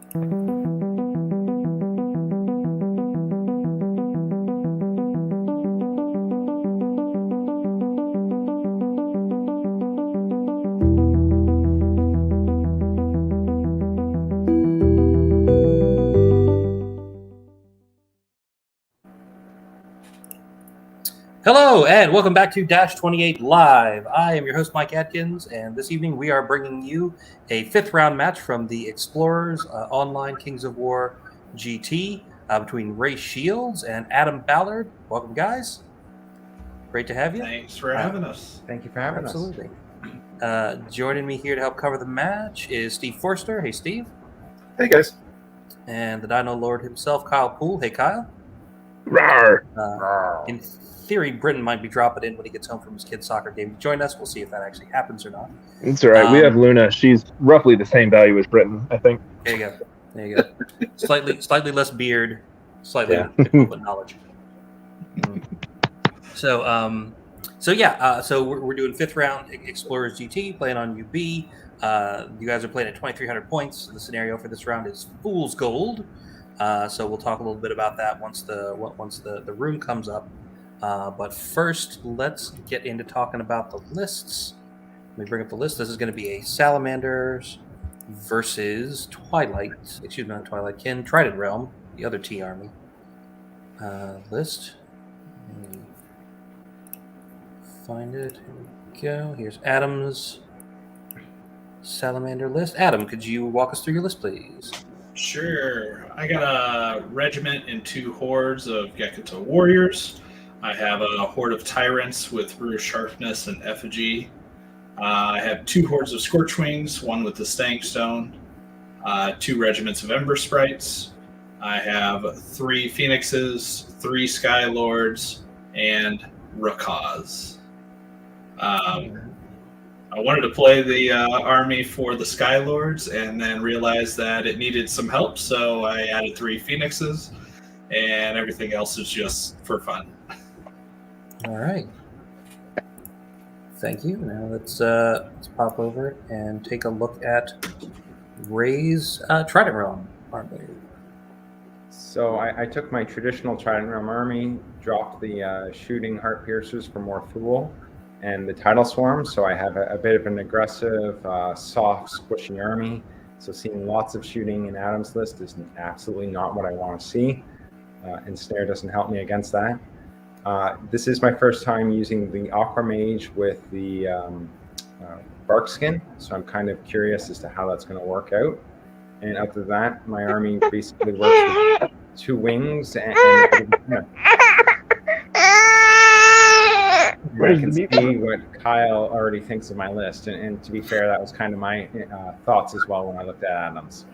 Hello, and welcome back to Dash 28 Live. I am your host, Mike Atkins, and this evening we are bringing you a 5th round match from the Explorers Online Kings of War GT between Ray Shields and Adam Ballard. Welcome, guys. Great to have you. Thanks for having us. Thank you for having Absolutely. Joining me here to help cover the match is Steve Forster. Hey, Steve. Hey, guys. And the Dino Lord himself, Kyle Poole. Hey, Kyle. Rawr. In theory, Britton might be dropping in when he gets home from his kid's soccer game to join us. We'll see if that actually happens or not. It's all right. We have Luna. She's roughly the same value as Britain, I think. There you go. Slightly less beard, slightly equivalent knowledge. So we're doing 5th round Explorers GT, playing on UB. You guys are playing at 2,300 points. The scenario for this round is Fool's Gold. So we'll talk a little bit about that once the room comes up. But first, let's get into talking about the lists. Let me bring up the list. This is going to be a Salamanders versus Trident Realm, the other T army list. Let me find it. Here we go. Here's Adam's Salamander list. Adam, could you walk us through your list, please? Sure. I got a regiment and 2 hordes of Gekuto warriors. I have a horde of tyrants with Brew Sharpness and Effigy. I have 2 hordes of Scorchwings, 1 with the Staying Stone, 2 regiments of Ember Sprites. I have 3 Phoenixes, 3 Sky Lords, and Rakaz. I wanted to play the army for the Sky Lords and then realized that it needed some help, so I added 3 Phoenixes, and everything else is just for fun. All right. Thank you. Now let's pop over and take a look at Ray's Trident Realm army. So I took my traditional Trident Realm army, dropped the shooting Heart Piercers for more Fool, and the Tidal Swarm. So I have a bit of an aggressive, soft, squishy army. So seeing lots of shooting in Adam's list is absolutely not what I want to see. And Snare doesn't help me against that. This is my first time using the Aqua Mage with the Bark Skin, so I'm kind of curious as to how that's going to work out. And after that, my army basically works with 2 wings and I can see what Kyle already thinks of my list. And to be fair, that was kind of my thoughts as well when I looked at Adam's.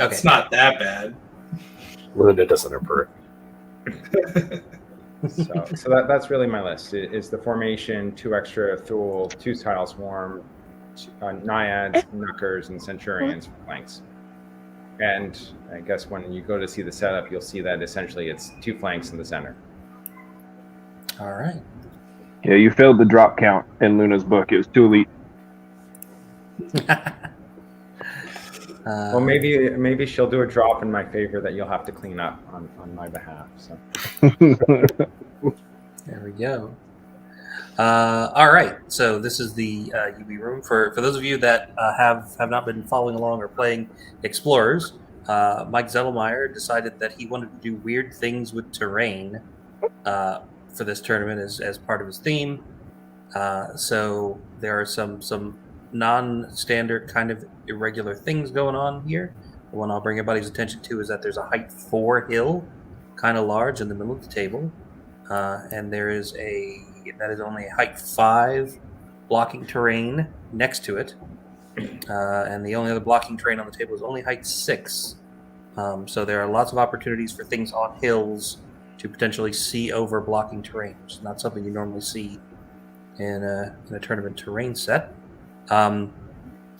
It's not that bad. Luna doesn't approve. So that's really my list. Is the formation, 2 extra Thule, 2 Tidal Swarm, Naiads, Knuckers, and Centurions for flanks. And I guess when you go to see the setup, you'll see that essentially it's 2 flanks in the center. All right. Yeah, you failed the drop count in Luna's book. It was too elite. Well, maybe she'll do a drop in my favor that you'll have to clean up on my behalf. So there we go. All right, so this is the UB room. For those of you that have not been following along or playing Explorers, Mike Zettelmeyer decided that he wanted to do weird things with terrain for this tournament as part of his theme. So there are some non-standard kind of irregular things going on here. The one I'll bring everybody's attention to is that there's a height 4 hill, kind of large, in the middle of the table, and there is that is only a height 5 blocking terrain next to it, and the only other blocking terrain on the table is only height 6. So there are lots of opportunities for things on hills to potentially see over blocking terrain, which is not something you normally see in a tournament terrain set.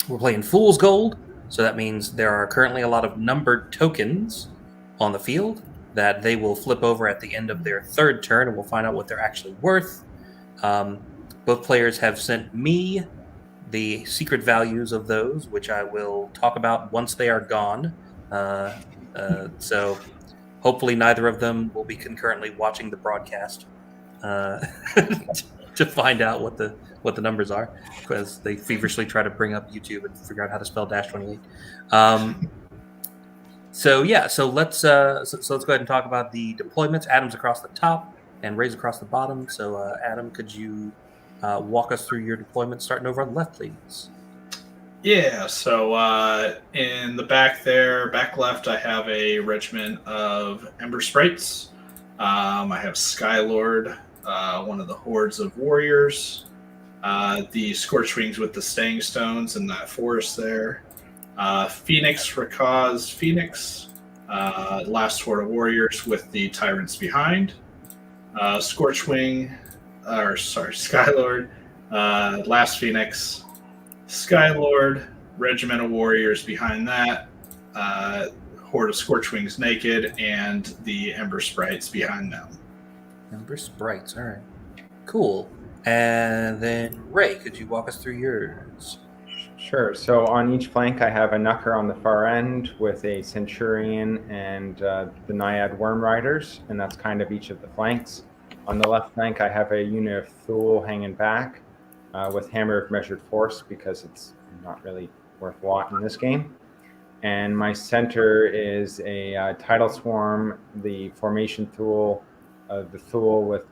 We're playing Fool's Gold, so that means there are currently a lot of numbered tokens on the field that they will flip over at the end of their 3rd turn, and we'll find out what they're actually worth. Both players have sent me the secret values of those, which I will talk about once they are gone. So hopefully neither of them will be concurrently watching the broadcast to find out what the numbers are, because they feverishly try to bring up YouTube and figure out how to spell -28. So let's let's go ahead and talk about the deployments. Adam's across the top and Ray's across the bottom. So Adam, could you walk us through your deployment, starting over on the left, please? Yeah, so in the back there, back left, I have a regiment of Ember Sprites. I have Skylord, one of the hordes of warriors, the Scorchwings with the Staying Stones in that forest there, Phoenix, Rakaz, Phoenix, last horde of warriors with the Tyrants behind, Skylord, last Phoenix, Skylord, Regiment of Warriors behind that, Horde of Scorchwings naked, and the Ember Sprites behind them. Ember Sprites, all right. Cool. And then, Ray, could you walk us through yours? Sure. So on each flank, I have a Knucker on the far end with a Centurion and the Naiad Worm Riders, and that's kind of each of the flanks. On the left flank, I have a unit of Thule hanging back with Hammer of Measured Force, because it's not really worth a lot in this game. And my center is a Tidal Swarm, the Formation Thule, the Thule with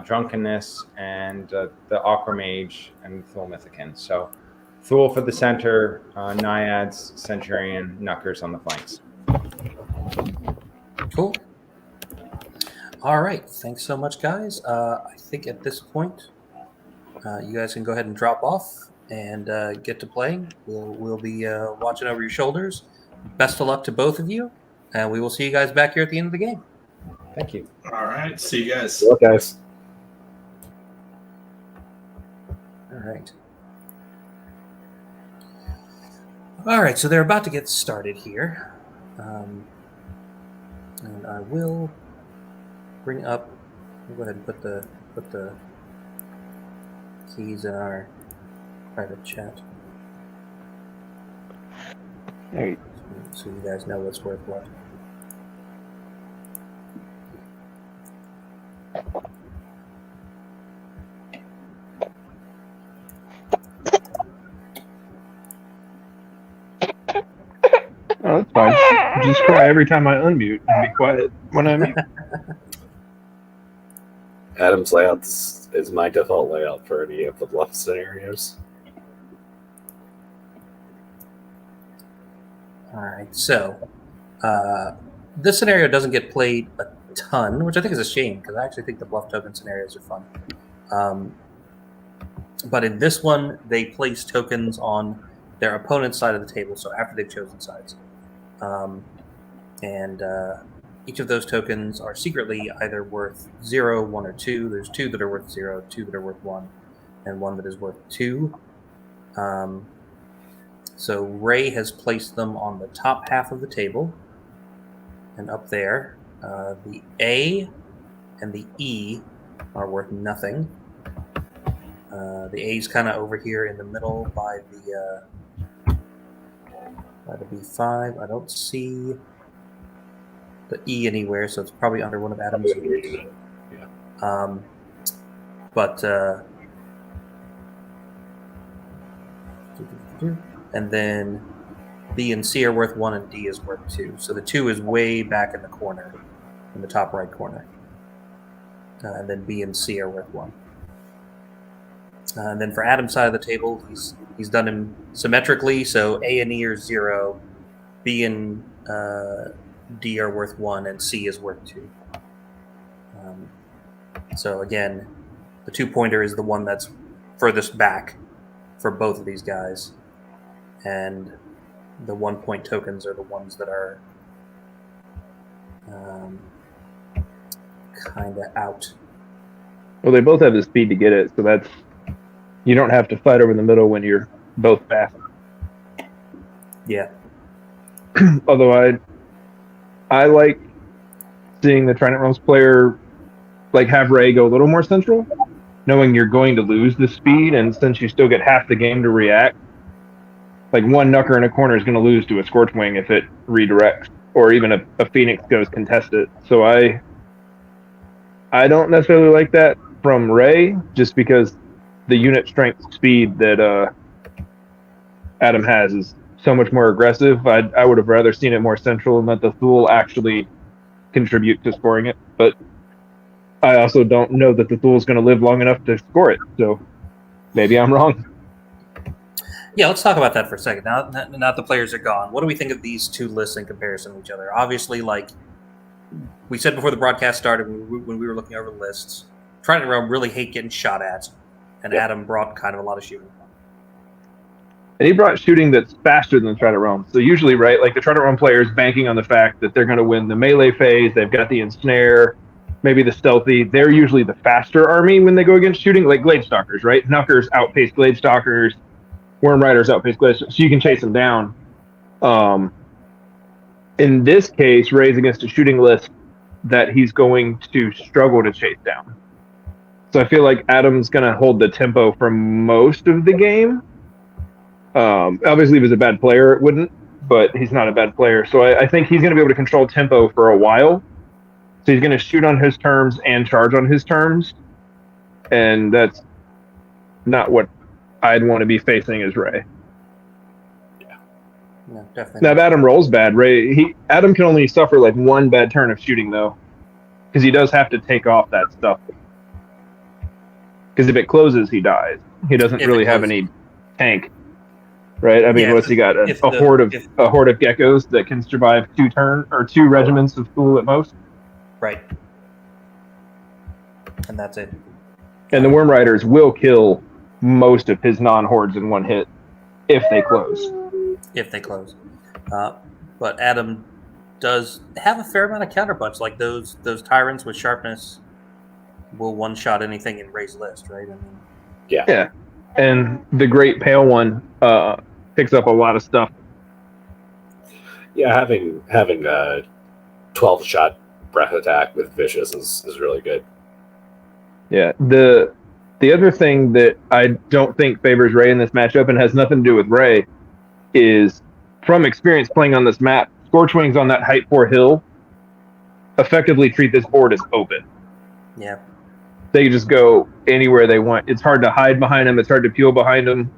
Drunkenness, and the Aquamage and Thule Mythican. So Thule for the center, Naiads, Centurion, Knuckers on the flanks. Cool. All right. Thanks so much, guys. I think at this point, you guys can go ahead and drop off and get to playing. We'll be watching over your shoulders. Best of luck to both of you, and we will see you guys back here at the end of the game. Thank you. All right, see you guys. Good luck, guys. All right. All right, so they're about to get started here. And I will bring up, we'll go ahead and put the keys in our private chat. Hey. So you guys know what's worth what. Oh, that's fine. Just cry every time I unmute and be quiet when I mute. Adam's layout is my default layout for any of the bluff scenarios. All right, so this scenario doesn't get played a ton, which I think is a shame, because I actually think the bluff token scenarios are fun. But in this one, they place tokens on their opponent's side of the table, so after they've chosen sides. And each of those tokens are secretly either worth 0, 1, or 2. There's 2 that are worth 0, 2 that are worth 1, and 1 that is worth 2. So Ray has placed them on the top half of the table, and up there, the A and the E are worth nothing. The A's kind of over here in the middle by the B5. I don't see the E anywhere, so it's probably under one of Adam's units. Yeah. And then B and C are worth 1 and D is worth 2. So the 2 is way back in the corner, in the top right corner. And then B and C are worth 1. And then for Adam's side of the table, he's done them symmetrically. So A and E are 0, B and D are worth 1, and C is worth 2. So again, the 2-pointer is the one that's furthest back for both of these guys, and the 1-point tokens are the ones that are kind of out. Well, they both have the speed to get it, so that's, you don't have to fight over the middle when you're both fast. Yeah. Although I like seeing the Trident Realms player like have Ray go a little more central, knowing you're going to lose the speed, and since you still get half the game to react, like one Knucker in a corner is going to lose to a Scorchwing if it redirects, or even a Phoenix goes contested. So I don't necessarily like that from Ray, just because the unit strength speed that Adam has is so much more aggressive. I would have rather seen it more central and let the Thule actually contribute to scoring it. But I also don't know that the Thule is going to live long enough to score it. So maybe I'm wrong. Yeah, let's talk about that for a second. Now the players are gone. What do we think of these two lists in comparison to each other? Obviously, like we said before the broadcast started, when we were looking over the lists, Trident Realm really hate getting shot at, and Adam brought kind of a lot of shooting. And he brought shooting that's faster than the Trident Realm. So usually, right, like the Trident Realm players banking on the fact that they're going to win the melee phase, they've got the ensnare, maybe the stealthy. They're usually the faster army when they go against shooting, like Gladestalkers, right? Knuckers outpace Gladestalkers, Worm Riders outpace Gladestalkers, so you can chase them down. In this case, Ray's against a shooting list that he's going to struggle to chase down. So I feel like Adam's going to hold the tempo for most of the game. Obviously, if he was a bad player, it wouldn't, but he's not a bad player. So I think he's going to be able to control tempo for a while. So he's going to shoot on his terms and charge on his terms. And that's not what I'd want to be facing as Ray. Yeah. No, definitely. Now, if Adam rolls bad, Adam can only suffer like one bad turn of shooting, though, because he does have to take off that stuff. Because if it closes, he dies. He doesn't really have any tank. Right, I mean, what's he got? A horde of geckos that can survive two regiments of Thule at most. Right, and that's it. And the Worm Riders will kill most of his non-hordes in one hit if they close. But Adam does have a fair amount of counterpunch. Like those tyrants with sharpness will one-shot anything in Ray's list, right? I mean, yeah. And the Great Pale One picks up a lot of stuff. Yeah, having a 12-shot breath attack with Vicious is really good. Yeah. The other thing that I don't think favors Ray in this matchup, and has nothing to do with Ray, is from experience playing on this map, Scorchwings on that height 4 hill effectively treat this board as open. Yeah. They can just go anywhere they want. It's hard to hide behind them. It's hard to peel behind them.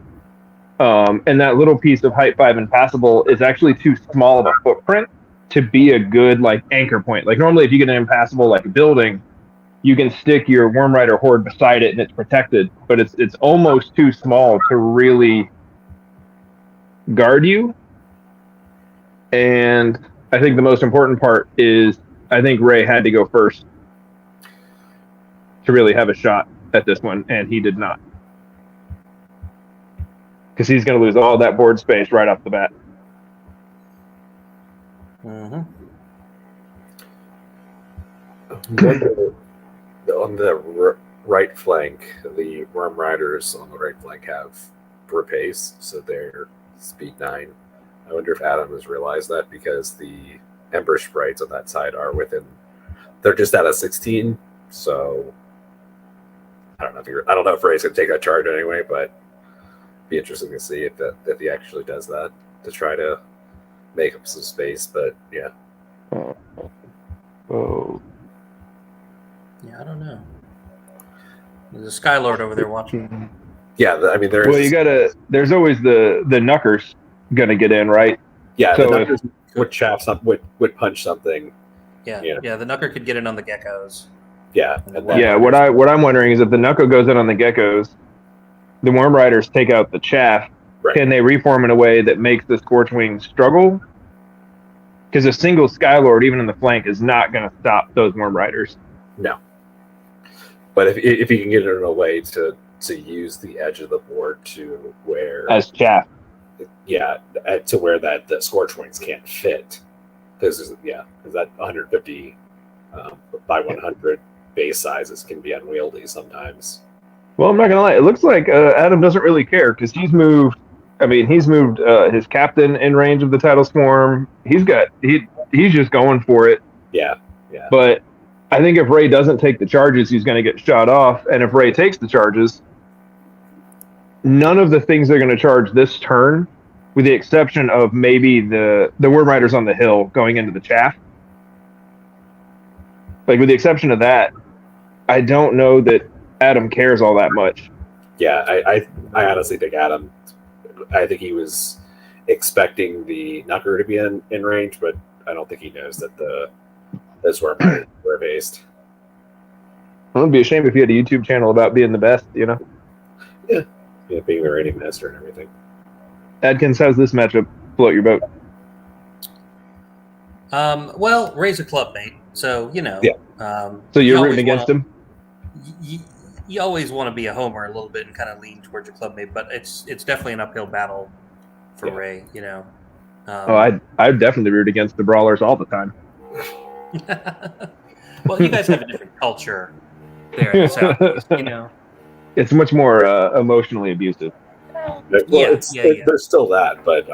And that little piece of height 5 impassable is actually too small of a footprint to be a good like anchor point. Like normally, if you get an impassable like a building, you can stick your Worm Rider horde beside it and it's protected. But it's almost too small to really guard you. And I think the most important part is I think Ray had to go first to really have a shot at this one, and he did not. Because he's going to lose all that board space right off the bat. Mm-hmm. On the right flank, the Worm Riders on the right flank have repace, so they're speed 9. I wonder if Adam has realized that, because the Ember Sprites on that side are they're just at a 16, so I don't know if Ray's gonna take that charge anyway, but it'd be interesting to see if he actually does that to try to make up some space. But yeah. Oh. Yeah, I don't know. There's a Skylord over there watching. Yeah, I mean, there's always the Knuckers gonna get in, right? Yeah, so the Knuckers would chaff something, would punch something. Yeah, the Knucker could get in on the geckos. Yeah. What I'm wondering is if the Knuckle goes in on the geckos, the Worm Riders take out the chaff. Right. Can they reform in a way that makes the Scorchwing struggle? Because a single Skylord, even in the flank, is not going to stop those Worm Riders. No. But if you can get it in a way to use the edge of the board to where as chaff, to where that the Scorchwings can't fit, because that 150 by 100 base sizes can be unwieldy sometimes. Well, I'm not gonna lie. It looks like Adam doesn't really care, because he's moved his captain in range of the tidal swarm. He's just going for it. Yeah. But I think if Ray doesn't take the charges, he's going to get shot off. And if Ray takes the charges, none of the things they're going to charge this turn, with the exception of maybe the Worm Riders on the hill going into the chaff. Like, with the exception of that, I don't know that Adam cares all that much. Yeah, I honestly think Adam. I think he was expecting the Knucker to be in range, but I don't think he knows that those Worm Riders were based. It would be a shame if he had a YouTube channel about being the best, you know? Yeah, being the rating master and everything. Adkins, how's this matchup float your boat? Well, Ray's a club mate, so you know. Yeah. So you're rooting against him? You always want to be a homer a little bit and kind of lean towards your club mate, but it's definitely an uphill battle for Ray. You know. I'd definitely root against the Brawlers all the time. Well, you guys have a different culture there in the Southeast, you know. It's much more emotionally abusive. Well, yeah. There's still that, but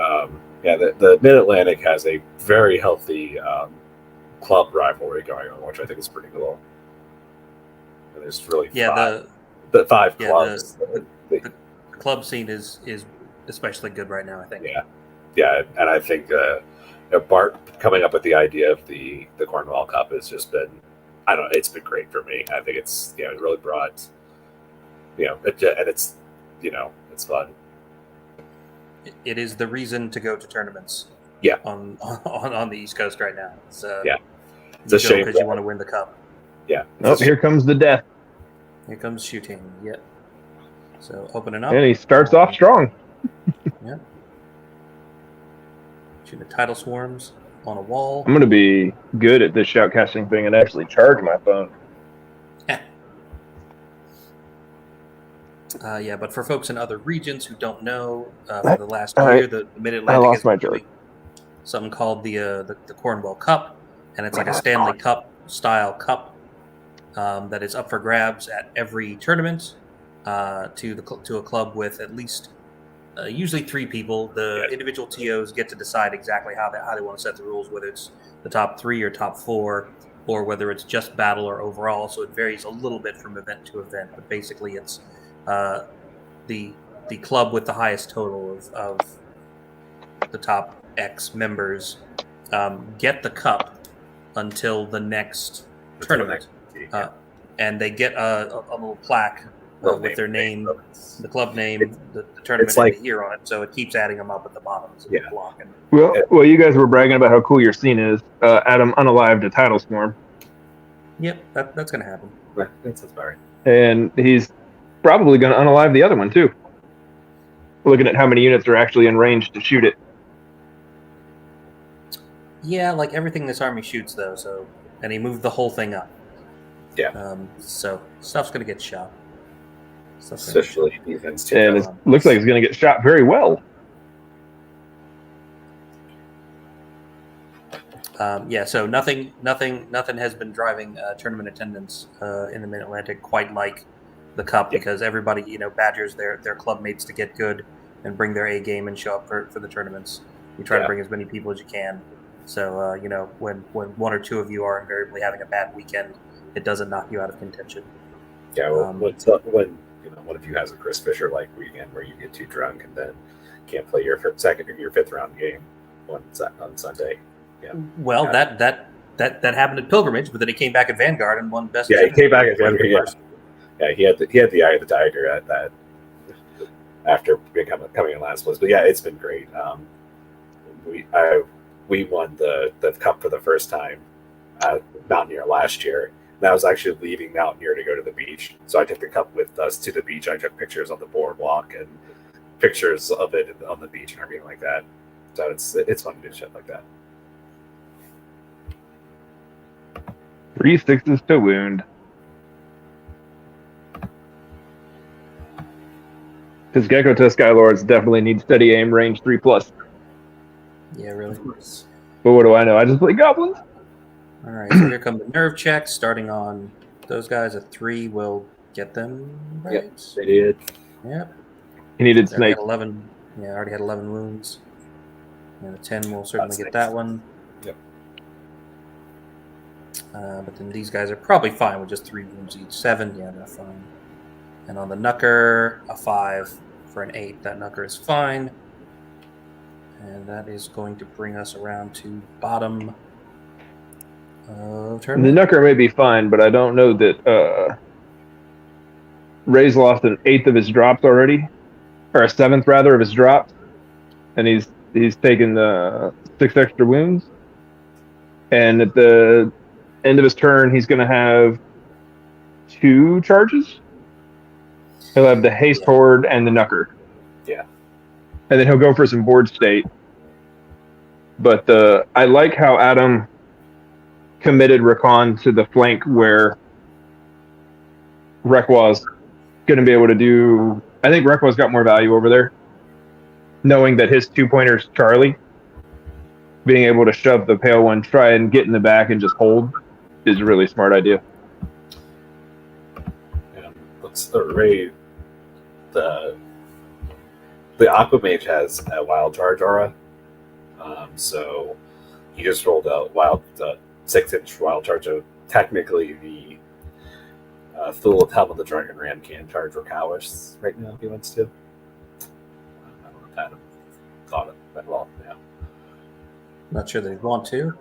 the Mid-Atlantic has a very healthy club rivalry going on, which I think is pretty cool. And there's really the five clubs. The club scene is especially good right now, I think. Yeah, and I think Bart coming up with the idea of the Cornwall Cup has just been, I don't know, it's been great for me. I think it's it really brought, and it's it's fun. It is the reason to go to tournaments. Yeah. On the East Coast right now. It's a shame because you want to win the cup. Yeah. Oh, here comes the death. Here comes shooting. Yep. So opening up. And he starts off strong. Yeah. Shooting the tidal swarms on a wall. I'm going to be good at this shoutcasting thing and actually charge my phone. But for folks in other regions who don't know, for the last year, the Mid-Atlantic my is doing something called the Cornwall Cup, and it's like a Stanley Cup style cup that is up for grabs at every tournament to a club with at least usually 3 people. The individual TOs get to decide exactly how they want to set the rules, whether it's the top 3 or top 4, or whether it's just battle or overall. So it varies a little bit from event to event, but basically it's the club with the highest total of the top X members get the cup until the next tournament, and they get a little plaque with their name, the club name, the tournament, and the year on it. So it keeps adding them up at the bottom of the block. Well, you guys were bragging about how cool your scene is. Adam unalived a tidal swarm. Yep, that's going to happen. That's about right. And he's probably going to unalive the other one too. Looking at how many units are actually in range to shoot it. Yeah, like everything this army shoots though. So, and he moved the whole thing up. Yeah. So stuff's going to get shot. Especially defense too. And it looks like it's going to get shot very well. So nothing has been driving tournament attendance in the Mid-Atlantic quite like the Cup, because everybody badgers their club mates to get good and bring their A game and show up for the tournaments. You try to bring as many people as you can. So when 1 or 2 of you are invariably having a bad weekend, it doesn't knock you out of contention. Yeah, well, when one of you has a Chris Fisher like weekend where you get too drunk and then can't play your second or your 5th round game on Sunday. Yeah. Well, that happened at Pilgrimage, but then he came back at Vanguard and won best. Yeah, he came back at Vanguard. Yeah, he had the eye of the tiger at that after coming in last place. But yeah, it's been great. We won the cup for the first time at Mountaineer last year. And I was actually leaving Mountaineer to go to the beach, so I took the cup with us to the beach. I took pictures on the boardwalk and pictures of it on the beach and everything like that. So it's fun to do shit like that. 3 6s to wound. Because Gecko to Skylords definitely need steady aim, range 3+. Yeah, really. But what do I know? I just play goblins. All right, so here come the nerve checks. Starting on those guys, a 3 will get them right. Yep, they did. Yep. He needed Already snake. had 11. Yeah, already had 11 wounds. And a 10 will certainly get that one. Yep. But then these guys are probably fine with just 3 wounds each. 7, yeah, they're fine. And on the Knucker, a 5 for an 8. That Knucker is fine. And that is going to bring us around to bottom of turn. The Knucker may be fine, but I don't know that Ray's lost an 1/8 of his drops already, or a 7th rather of his drops, and he's taken 6 extra wounds. And at the end of his turn, he's going to have 2 charges. He'll have the Haste Horde and the Knucker. Yeah. And then he'll go for some board state. But I like how Adam committed Rakan to the flank where Rekwaw's going to be able to do... I think Rekwaw's got more value over there. Knowing that his 2-pointer's Charlie, being able to shove the Pale One, try and get in the back and just hold, is a really smart idea. Yeah. Let's Ray. The Aquamage has a wild charge aura, so he just rolled a 6-inch wild charge. So technically, the Thule of Helm of the Dragon Ram can charge Rakawas right now if he wants to. I don't know if Adam thought of that well. Yeah, Not sure they'd want to.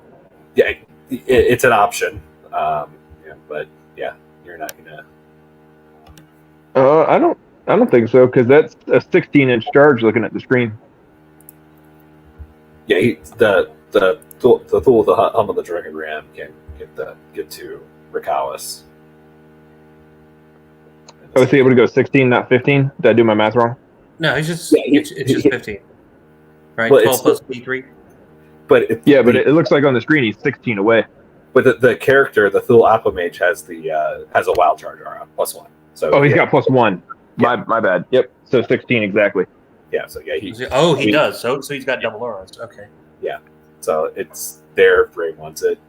yeah, it's an option. Yeah, but yeah, you're not gonna. I don't think so, because that's a 16-inch charge looking at the screen. Yeah, the Thule of the Helm of the Dragon Ram can get to Rakawas. Oh, is he able to go 16, not 15? Did I do my math wrong? No, it's just Yeah, it's just 15. Right? Well, 12 plus D3. But But it looks like on the screen he's 16 away. But the character, the Thule Aquamage, has a wild charge aura +1. So Oh, he's got +1. My bad. Yep. So 16 exactly. yeah. So yeah, He does. So he's got double auras. Okay. So it's there if Ray wants it.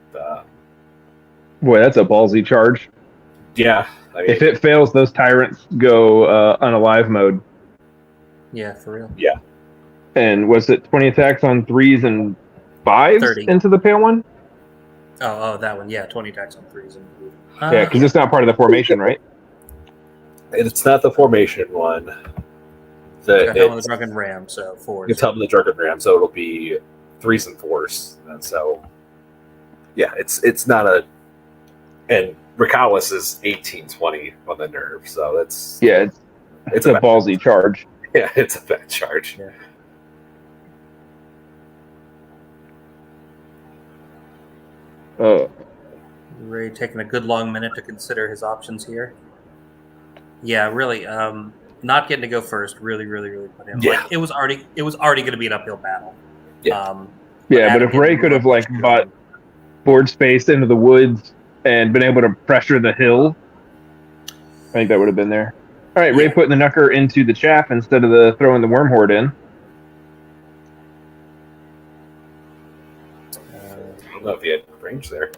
Boy, that's a ballsy charge. Yeah, I mean, If it fails, those tyrants go unalive mode. Yeah, for real. And was it 20 attacks on 3s and 5s 30. into the Pale One? Oh, that one. Yeah, 20 attacks on 3s. Yeah, because it's not part of the formation, right? it's not the formation one. Helm of the Drunken Ram, so 4. It's Helm of the Drunken Ram, so it'll be 3s and 4s, and so yeah, it's not a. And Rakawas is 18-20 on the nerve, so that's It's a ballsy charge. Yeah, it's a bad charge. Yeah. Ray taking a good long minute to consider his options here. Yeah, really. Not getting to go first really put him. Yeah. Like, it was already going to be an uphill battle. Yeah. But if Ray could have bought board space into the woods and been able to pressure the hill, I think that would have been there. All right, Ray putting the Knucker into the chaff instead of throwing the Worm Horde in. I don't know if he had range there.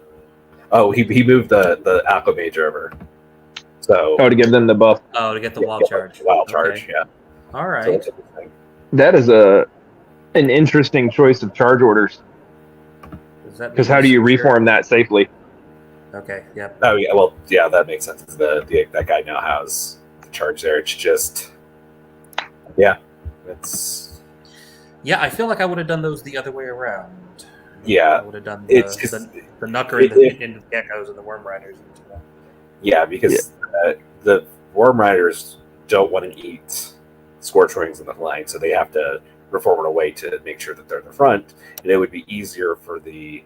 Oh, he moved the Aquamage over. So to give them the buff. Oh, to get the wild charge. Wild charge, Okay. yeah. All So right. that's interesting. That is an interesting choice of charge orders. Because how do you reform that safely? Okay. Yep. Oh yeah, well yeah, that makes sense. That guy now has the charge there. It's just it's Yeah, I feel like I would have done those the other way around. yeah. I would have done It's the just Knucker into the Geckos and the Worm Riders. because the Worm Riders don't want to eat Scorch Wings in the flank, so they have to reform in a way to make sure that they're in the front, and it would be easier for the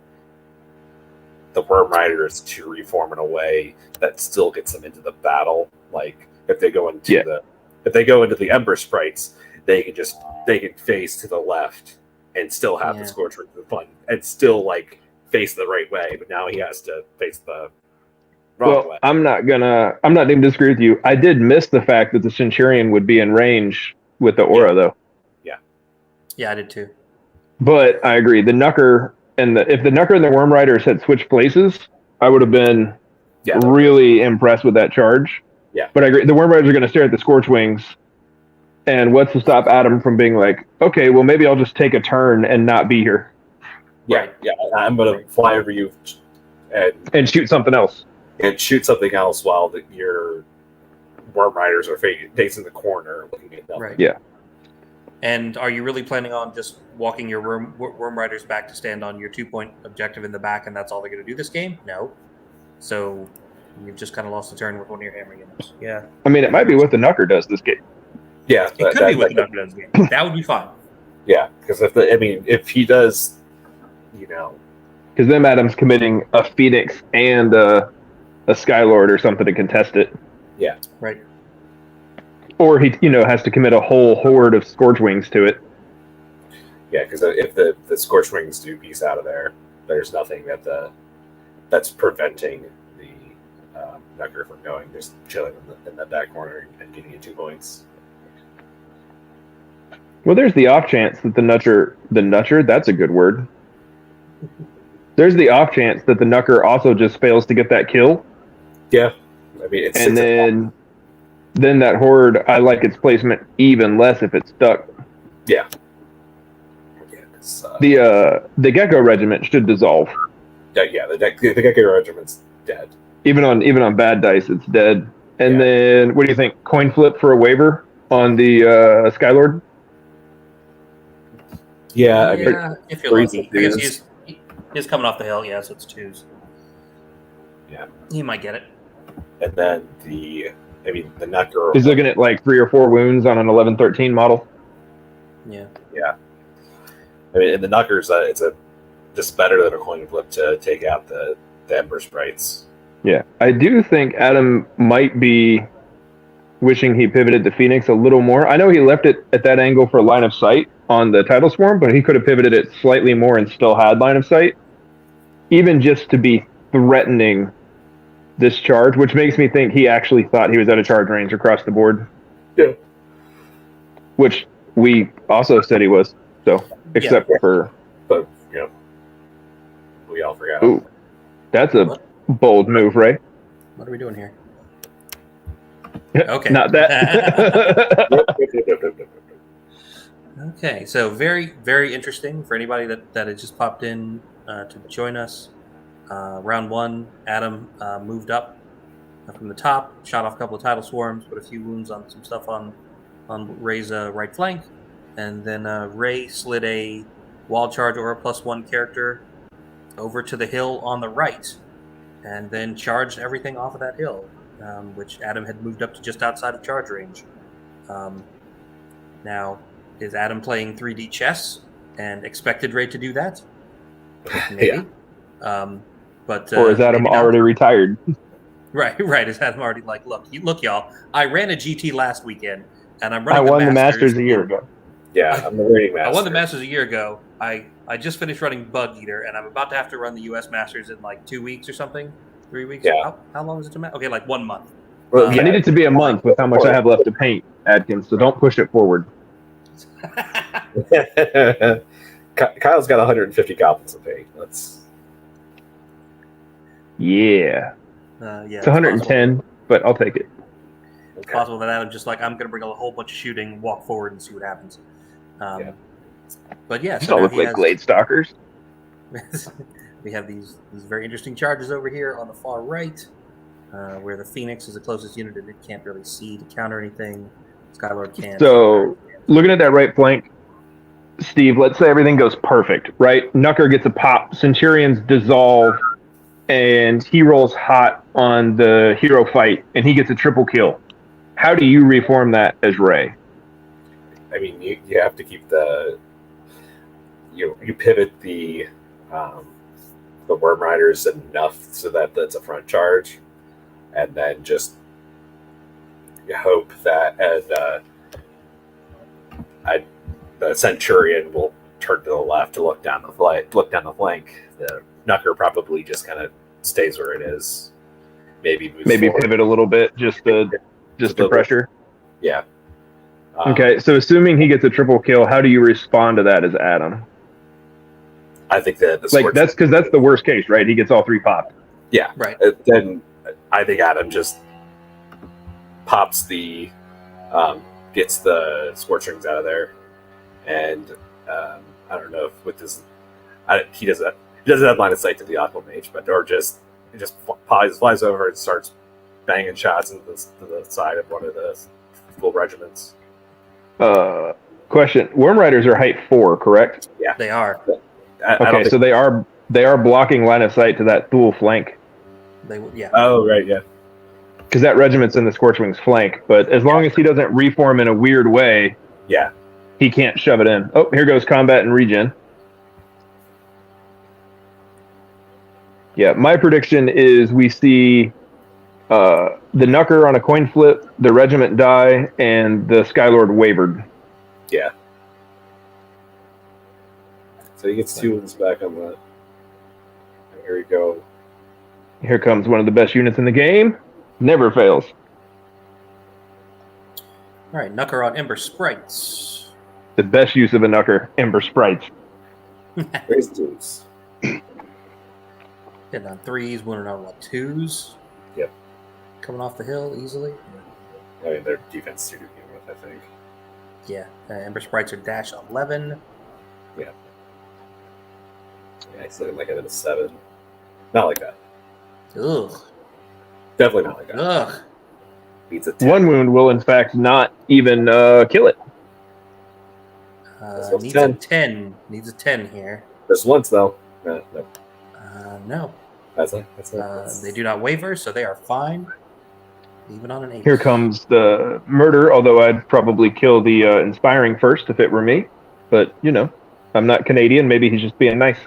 Worm Riders to reform in a way that still gets them into the battle. Like if they go into the Ember Sprites, they can face to the left and still have the Scorch Wings in the front and still face the right way, but now he has to face the wrong way. I'm not even disagree with you. I did miss the fact that the Centurion would be in range with the aura though. Yeah, I did too. But I agree. The Knucker if the Knucker and the Worm Riders had switched places, I would have been really impressed with that charge. Yeah. But I agree. The Worm Riders are going to stare at the Scorch Wings. And what's to stop Adam from being like, okay, well, maybe I'll just take a turn and not be here? Yeah, I'm going to fly over you and shoot something else. and shoot something else while your worm riders are facing the corner looking at nothing. Right. Yeah. And are you really planning on just walking your worm riders back to stand on your 2-point objective in the back, and that's all they're going to do this game? No. So you've just kind of lost the turn with one of your hammer units. Yeah. I mean, it might be what the Knucker does this game. Yeah, It could be what the Knucker does game. That would be fine. Yeah, because if he does, Because then Adam's committing a Phoenix and a Skylord or something to contest it. Yeah. Right. Or he, has to commit a whole horde of Scorchwings to it. Yeah, because if the Scorchwings do piece out of there, there's nothing that's preventing the Knucker from going, just chilling in the back corner and getting you 2 points. Well, there's the off chance that the Nutcher, that's a good word. There's the off chance that the Knucker also just fails to get that kill. Yeah, I mean, it's And then that horde, I like its placement even less if it's stuck. Yeah. The Gecko Regiment should dissolve. Yeah, the Gecko Regiment's dead. Even on bad dice, it's dead. And then, what do you think? Coin flip for a waiver on the Skylord? Yeah, if you're lucky. I guess he's coming off the hill, so it's 2s. Yeah. He might get it. And then the Knucker... He's looking at like 3 or 4 wounds on an 11-13 model. Yeah. Yeah. I mean, in the Knuckers, it's just better than a coin flip to take out the Ember Sprites. Yeah. I do think Adam might be wishing he pivoted to Phoenix a little more. I know he left it at that angle for line of sight on the Tidal Swarm, but he could have pivoted it slightly more and still had line of sight. Even just to be threatening this charge, which makes me think he actually thought he was out of charge range across the board. Yeah. Which we also said he was. So, except for... But, we all forgot. Ooh, that's a bold move, Ray. What are we doing here? Okay. Not that. Okay, so very, very interesting for anybody that had just popped in to join us. Round 1, Adam moved up from the top, shot off a couple of Tidal Swarms, put a few wounds on some stuff on Ray's right flank, and then Ray slid a wall charge or a +1 character over to the hill on the right, and then charged everything off of that hill, which Adam had moved up to just outside of charge range. Now, is Adam playing 3D chess and expected Ray to do that? Maybe. Yeah. But or is Adam already retired? Right. Is Adam already like, look, y'all, I ran a GT last weekend, and I'm running I won the Masters a year ago. Yeah, I'm the rating master. I won the Masters a year ago. I just finished running Bug Eater, and I'm about to have to run the U.S. Masters in like 2 weeks or something. 3 weeks? Yeah. How long is it to match? Okay, like 1 month. Well, I need it to be a month with how much I have left to paint, Adkins, so don't push it forward. Kyle's got 150 goblins to paint. Yeah. It's 110, but I'll take it. It's possible that Adam just like, I'm going to bring a whole bunch of shooting, walk forward, and see what happens. But yeah, So look like Glade Stalkers. We have these very interesting charges over here on the far right, where the Phoenix is the closest unit that it can't really see to counter anything. Skylord can. So, looking at that right flank, Steve, let's say everything goes perfect, right? Knucker gets a pop, Centurions dissolve, and he rolls hot on the hero fight, and he gets a triple kill. How do you reform that as Ray? I mean, you have to keep you pivot the Worm Riders enough so that that's a front charge, and then just you hope that the Centurion will turn to the left to look down the flank. The Knucker probably just kind of stays where it is. Maybe forward. Pivot a little bit, just to pressure. Yeah. Okay, so assuming he gets a triple kill, how do you respond to that as Adam? I think that that's because that's the worst case, right? He gets all 3 popped. Yeah, right. Then I think Adam just pops gets the Scorch Rings out of there, and I don't know if with this, he doesn't He doesn't have line of sight to the Aquamage, but or just he just flies over and starts banging shots into the side of one of the full regiments. Question: Worm Riders are height 4, correct? Yeah, They are. Okay, so they are blocking line of sight to that Thule flank. Yeah. Oh, right, yeah. Because that regiment's in the Scorchwing's flank, but as long as he doesn't reform in a weird way, Yeah. he can't shove it in. Oh, here goes combat and regen. Yeah, my prediction is we see the Knucker on a coin flip, the regiment die, and the Skylord wavered. Yeah. So he gets 2 wounds back on that. And here we go. Here comes one of the best units in the game. Never fails. All right, Knucker on Ember Sprites. The best use of a Knucker, Ember Sprites. There's dudes. Hitting on 3s, winning on 2s. Yep. Coming off the hill easily. I mean, their defense is 2 to begin with, I think. Yeah, Ember Sprites are dash 11. Yeah, he's looking like a 7. Not like that. Ugh. Definitely not like that. Ugh. Needs a 10. One wound will, in fact, not even kill it. Needs 10. a 10. Needs a 10 here. Just once, though. No. No. That's it. They do not waver, so they are fine. Even on an 8. Here comes the murder, although I'd probably kill the inspiring first if it were me. But, I'm not Canadian. Maybe he's just being nice.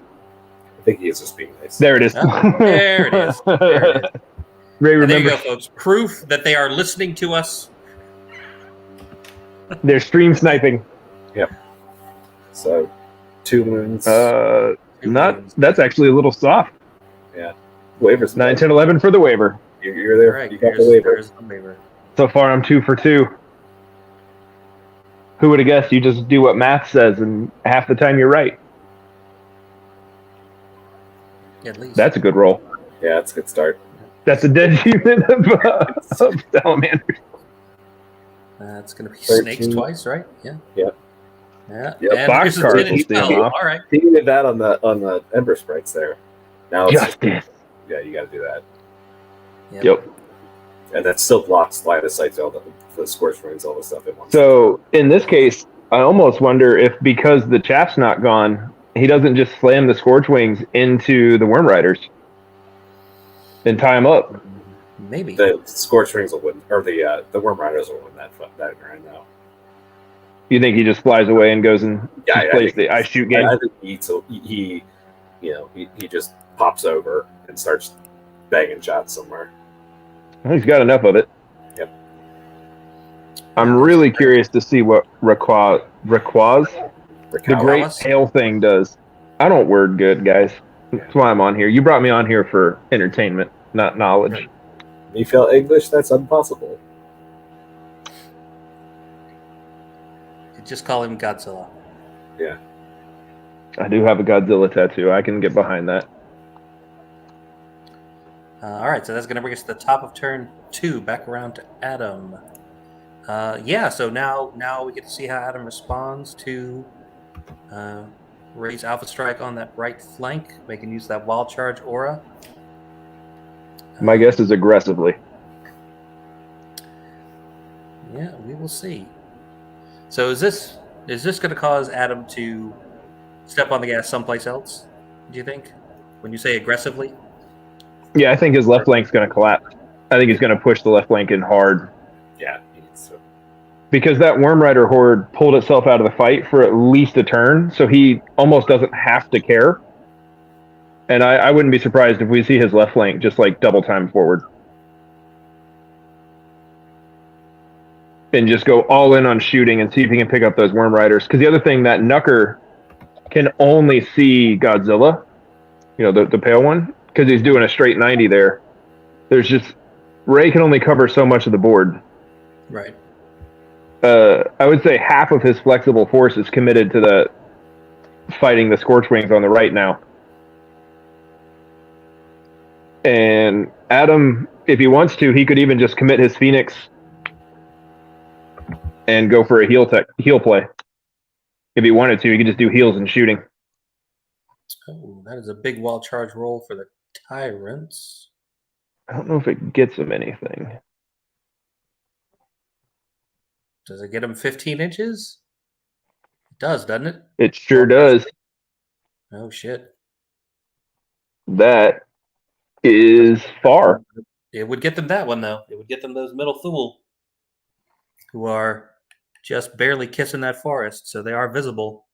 I think he is just being nice. There it is. Oh, there it is. There it is. Ray, And there you remember, go, folks. Proof that they are listening to us. they're stream sniping. So, 2 wounds. That's actually a little soft. Waivers. 9, 10, 11 for the waiver. You're there. All right, You got the waiver. there's the waiver. So far, I'm 2 for 2. Who would have guessed you just do what math says and half the time you're right? At least. That's a good roll. Yeah, it's a good start. That's a dead unit of salamanders. It's going to be 13. snakes twice, right? Yeah. Yep. Yeah. Yep. And Box here's the cars 10 will stand itself. off. All right. He did that on the Ember Sprites there. Now it's Justice. yeah, you got to do that, Yep. and that still blocks line of sight to all the scorch rings, all the stuff it wants. So in this case, I almost wonder if because the chaff's not gone, he doesn't just slam the Scorch Wings into the Worm Riders and tie them up. Maybe. The scorch rings will win, or the Worm Riders will win that grind now. You think he just flies away and goes and Yeah, plays the ice shoot game? I think he just pops over and starts banging shots somewhere. He's got enough of it. Yep. I'm really curious to see what Rayquaza, the great pale thing, does. I don't word good, guys. That's why I'm on here. You brought me on here for entertainment, not knowledge. You feel English? That's impossible. Just call him Godzilla. Yeah. I do have a Godzilla tattoo. I can get behind that. All right, so that's going to bring us to the top of turn 2. Back around to Adam. So now we get to see how Adam responds to Ray's Alpha Strike on that right flank, making use of that Wild Charge aura. My guess is aggressively. Yeah, we will see. So is this going to cause Adam to step on the gas someplace else? Do you think? When you say aggressively? Yeah, I think his left flank's going to collapse. I think he's going to push the left flank in hard. Yeah, he needs to. Because that Worm Rider horde pulled itself out of the fight for at least a turn, so he almost doesn't have to care. And I wouldn't be surprised if we see his left flank just like double time forward. And just go all in on shooting and see if he can pick up those Worm Riders. Because the other thing, that Knucker can only see Godzilla, the pale one, because he's doing a straight 90 there. There's just, Ray can only cover so much of the board. Right. I would say half of his flexible force is committed to the fighting the Scorch Wings on the right now. And Adam, if he wants to, he could even just commit his Phoenix and go for a heal play. If he wanted to, he could just do heals and shooting. Oh, that is a big wild charge roll for the Tyrants. I don't know if it gets him anything. Does it get him 15 inches? It does, doesn't it? It sure does. Oh, shit. That is far. It would get them that one, though. It would get them those middle Thule who are just barely kissing that forest, so they are visible.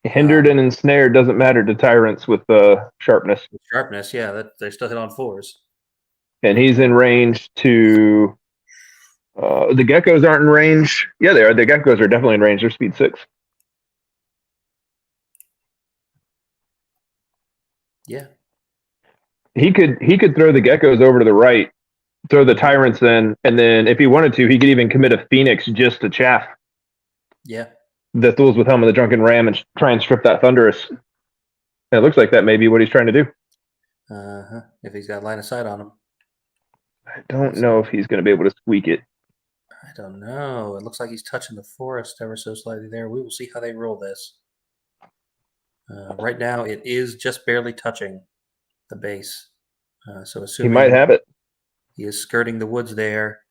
Hindered and ensnared doesn't matter to tyrants with sharpness. With sharpness, yeah, they still hit on 4s. And he's in range to... the geckos aren't in range. Yeah, they are. The geckos are definitely in range. They're speed 6. Yeah. He could throw the geckos over to the right, throw the tyrants in, and then if he wanted to, he could even commit a phoenix just to chaff. Yeah. The Thules with Helm of the Drunken Ram and try and strip that Thunderous. And it looks like that may be what he's trying to do. If he's got line of sight on him. I don't know if he's going to be able to squeak it. I don't know. It looks like he's touching the forest ever so slightly there. We will see how they roll this. Right now, it is just barely touching the base. So assuming he might have it. He is skirting the woods there.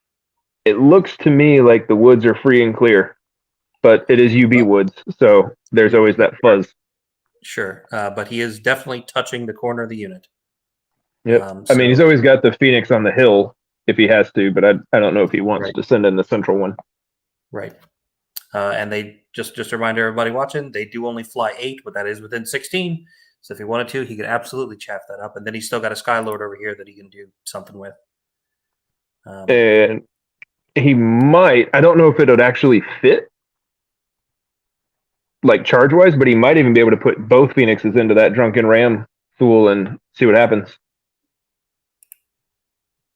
It looks to me like the woods are free and clear, but it is UB woods, so there's always that fuzz. Sure, but he is definitely touching the corner of the unit. Yep. I mean, he's always got the Phoenix on the hill if he has to, but I don't know if he wants to send in the central one. Right. And they just to remind everybody watching, they do only fly 8, but that is within 16. So if he wanted to, he could absolutely chaff that up. And then he's still got a Skylord over here that he can do something with. And he might. I don't know if it would actually fit, like charge-wise, but he might even be able to put both Phoenixes into that Drunken Ram Thule and see what happens.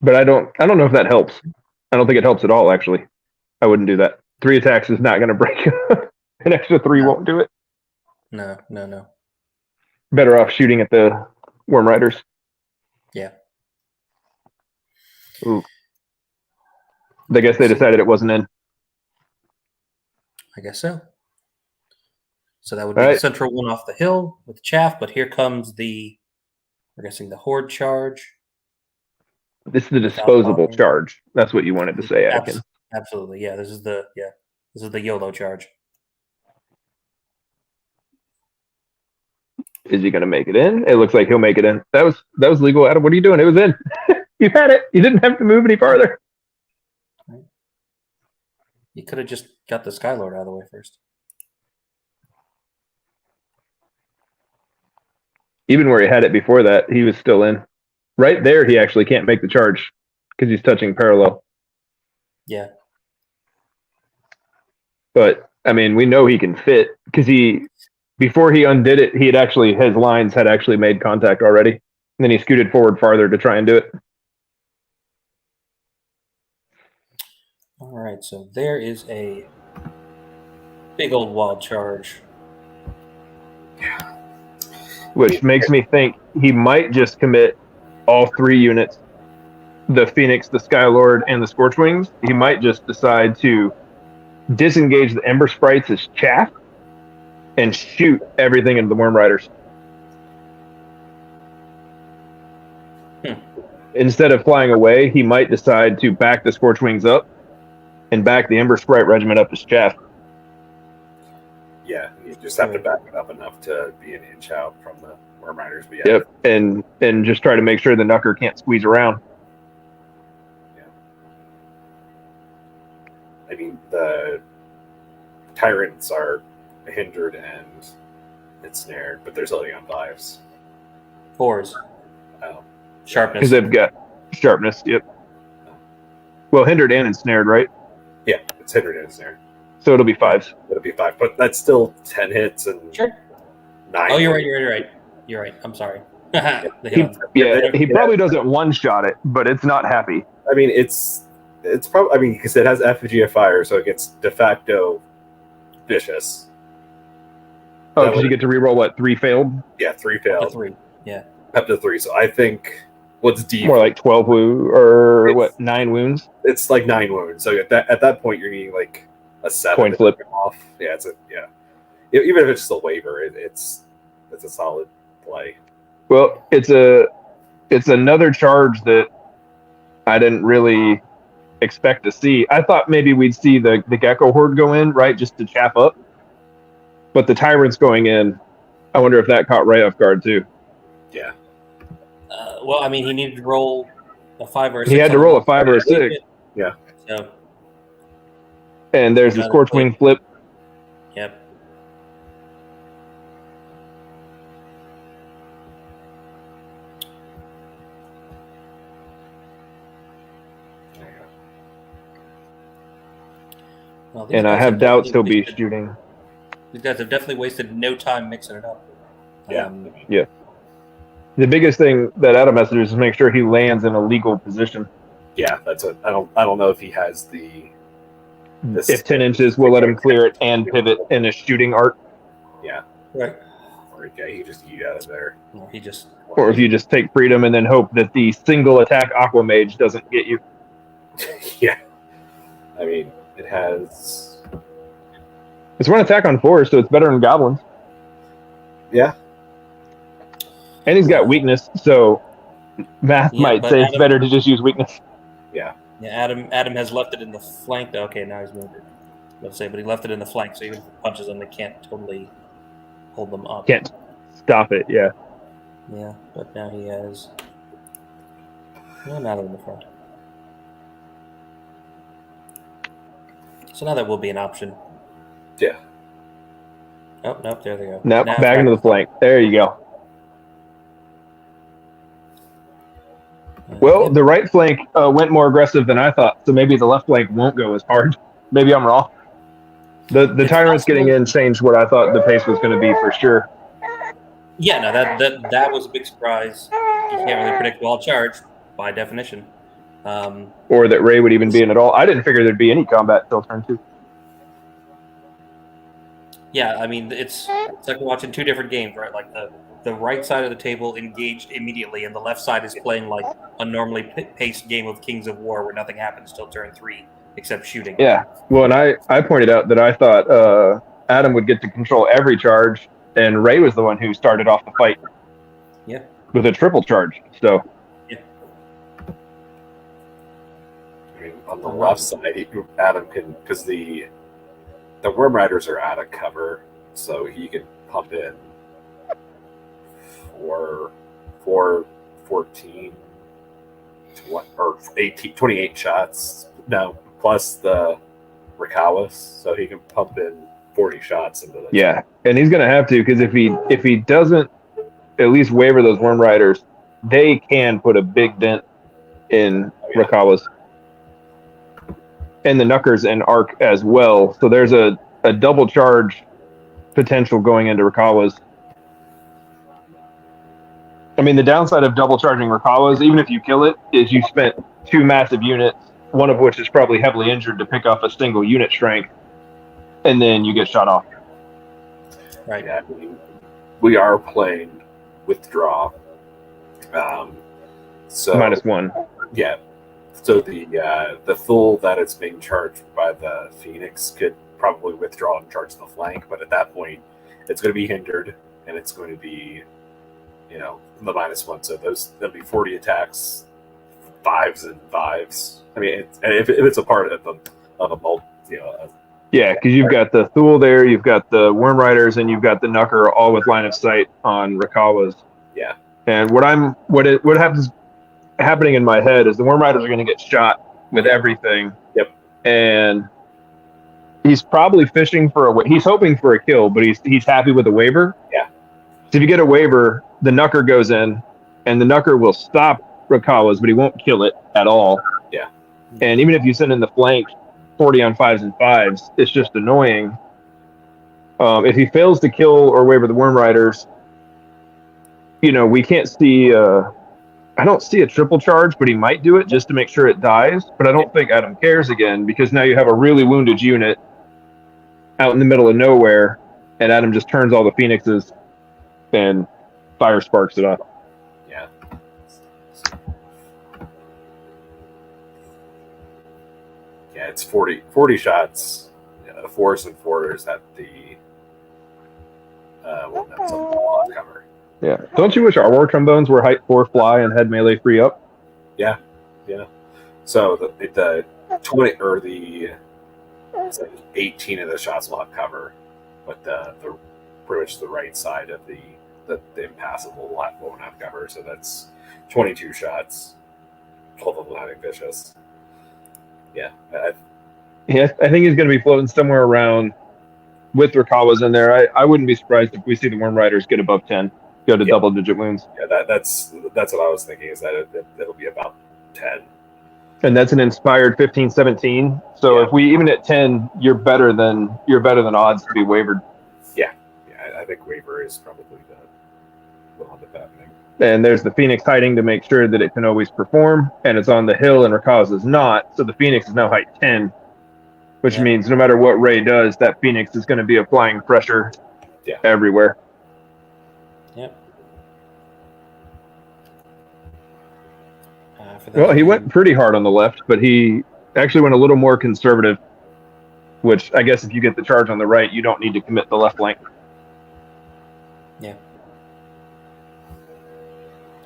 But I don't know if that helps. I don't think it helps at all, actually. I wouldn't do that. 3 attacks is not going to break. An extra 3 won't do it. No. Better off shooting at the Worm Riders. Yeah. Ooh. I guess they decided it wasn't in. I guess so. So that would be the central one off the hill with chaff, but here comes we're guessing the Horde charge. This is the disposable charge. That's what you wanted to say, Anakin. Absolutely, yeah. This is the YOLO charge. Is he going to make it in? It looks like he'll make it in. That was legal, Adam. What are you doing? It was in. You had it. You didn't have to move any farther. Right. You could have just got the Skylord out of the way first. Even where he had it before that, he was still in. Right there, he actually can't make the charge because he's touching parallel. Yeah. But, I mean, we know he can fit because before he undid it, his lines had actually made contact already. And then he scooted forward farther to try and do it. All right, so there is a big old wild charge. Which makes me think he might just commit all 3 units, the Phoenix, the Skylord, and the Scorchwings. He might just decide to disengage the Ember Sprites as chaff and shoot everything into the Worm Riders. Instead of flying away, he might decide to back the Scorchwings up and back the Ember Sprite Regiment up as chaff. Yeah, you just have to back it up enough to be an inch out from the Worm Riders. But yeah. Yep, and just try to make sure the Knucker can't squeeze around. Yeah. I mean, the Tyrants are hindered and ensnared, but they're still on 5s. 4s. Oh. Sharpness. Because they've got sharpness, yep. Well, hindered and ensnared, right? Yeah, it's hindered and ensnared. So it'll be 5s. It'll be 5, but that's still 10 hits and 9. Oh, you're right. You're right. I'm sorry. He probably doesn't one-shot it, but it's not happy. I mean, it's probably. I mean, because it has effigy of fire, so it gets de facto vicious. Oh, because you get to reroll what? 3 failed? Yeah, 3 failed. Up to 3. Yeah. Up to 3. So I think what's deep more like 12 wounds or 9 wounds. It's like 9 wounds. So at that point, you're needing like a 7 coin flip off. Yeah, even if it's just a waiver, it's That's a solid play. Well, it's another charge that I didn't really expect to see. I thought maybe we'd see the Gecko Horde go in, right, just to chap up. But the Tyrant's going in. I wonder if that caught Ray off guard too. Yeah. Well, I mean, he needed to roll a 5 or a 6. He had to roll a 5 or a 6. Yeah. So, and there's the Scorchwing flip. Yep. Well, and I have doubts he'll be shooting. These guys have definitely wasted no time mixing it up. Yeah. Yeah. The biggest thing that Adam has to do is make sure he lands in a legal position. Yeah, that's it. I don't know if he has the. If 10 inches, we'll let him clear it and pivot in a shooting arc. Yeah. Right. Or he just eat out of there. Or if you just take freedom and then hope that the single attack Aqua Mage doesn't get you. Yeah. I mean, it has. It's one attack on 4, so it's better than goblins. Yeah. And he's got weakness, so math might say it's better to just use weakness. Yeah. Yeah, Adam has left it in the flank. Okay, now he's moved it. Let's say, but he left it in the flank, so even if he punches them, they can't totally hold them up. Can't stop it, yeah. Yeah, but now he has. No, now they're in the front. So now that will be an option. Yeah. Oh, nope, there they go. Now back into the flank. There you go. Well, the right flank went more aggressive than I thought, so maybe the left flank won't go as hard. Maybe I'm wrong. The Tyrant's getting in changed what I thought the pace was going to be for sure. Yeah, no, that was a big surprise. You can't really predict wild charge by definition. Or that Ray would even be in at all. I didn't figure there'd be any combat till turn 2. Yeah, I mean, it's like watching two different games, right? Like the right side of the table engaged immediately, and the left side is playing like a normally paced game of Kings of War where nothing happens till turn 3 except shooting. Yeah, well, and I pointed out that I thought Adam would get to control every charge, and Ray was the one who started off the fight. Yeah. With a triple charge, so. Yeah. I mean, on the left side, Adam can, because the Worm Riders are out of cover, so he can pump in for 14 or 18, 28 shots. No, plus the Rikawas, so he can pump in 40 shots into the. Yeah, and he's going to have to, because if he doesn't at least waver those Worm Riders, they can put a big dent in Rikawas. And the Knuckers and Arc as well. So there's a double charge potential going into Rikawas. I mean, the downside of double charging Rikawas, even if you kill it, is you spent 2 massive units, one of which is probably heavily injured, to pick off a single unit strength, and then you get shot off. Right. Yeah, I mean, we are playing withdraw. So -1. Yeah. So the fool that it's being charged by the Phoenix could probably withdraw and charge the flank, but at that point, it's going to be hindered, and it's going to be, the -1. So there'll be 40 attacks, 5s and 5s. I mean, if it's a part of a multi, Yeah, because you've got the Thule there, you've got the Worm Riders, and you've got the Knucker all with line of sight on Rikawas. Yeah. And what happens happening in my head is the Worm Riders are going to get shot with everything. Yep. And he's probably fishing for he's hoping for a kill, but he's happy with a waiver. Yeah. So if you get a waiver, the Knucker goes in, and the Knucker will stop Rikawas, but he won't kill it at all. Yeah. And even if you send in the flank 40 on 5s and 5s, it's just annoying. If he fails to kill or waiver the Worm Riders, we can't see. I don't see a triple charge, but he might do it just to make sure it dies. But I don't think Adam cares again, because now you have a really wounded unit out in the middle of nowhere, and Adam just turns all the Phoenixes and fire sparks it up. Yeah. Yeah, it's 40 shots, 4s and 4s at the won't have some block cover. Yeah. Don't you wish our war trombones were height 4 fly and had melee 3 up? Yeah. So the 20 or the it's like 18 of the shots will have cover, but the pretty much the right side of the impassable lot won't have cover. So that's 22 shots, 12 of them having vicious. Yeah. I think he's going to be floating somewhere around with Rakawa's in there. I wouldn't be surprised if we see the Worm Riders get above 10, go to double-digit wounds. Yeah, that's what I was thinking, is that it'll be about 10. And that's an inspired 15-17. So if we even at 10, you're better than odds to be wavered. Yeah, I think waiver is probably will end up happening. And there's the Phoenix hiding to make sure that it can always perform, and it's on the hill, and Rakawa's is not. So the Phoenix is now height 10, which means no matter what Ray does, that Phoenix is going to be applying pressure everywhere. Yep. Well, he went pretty hard on the left, but he actually went a little more conservative, which I guess if you get the charge on the right, you don't need to commit the left flank. Yeah.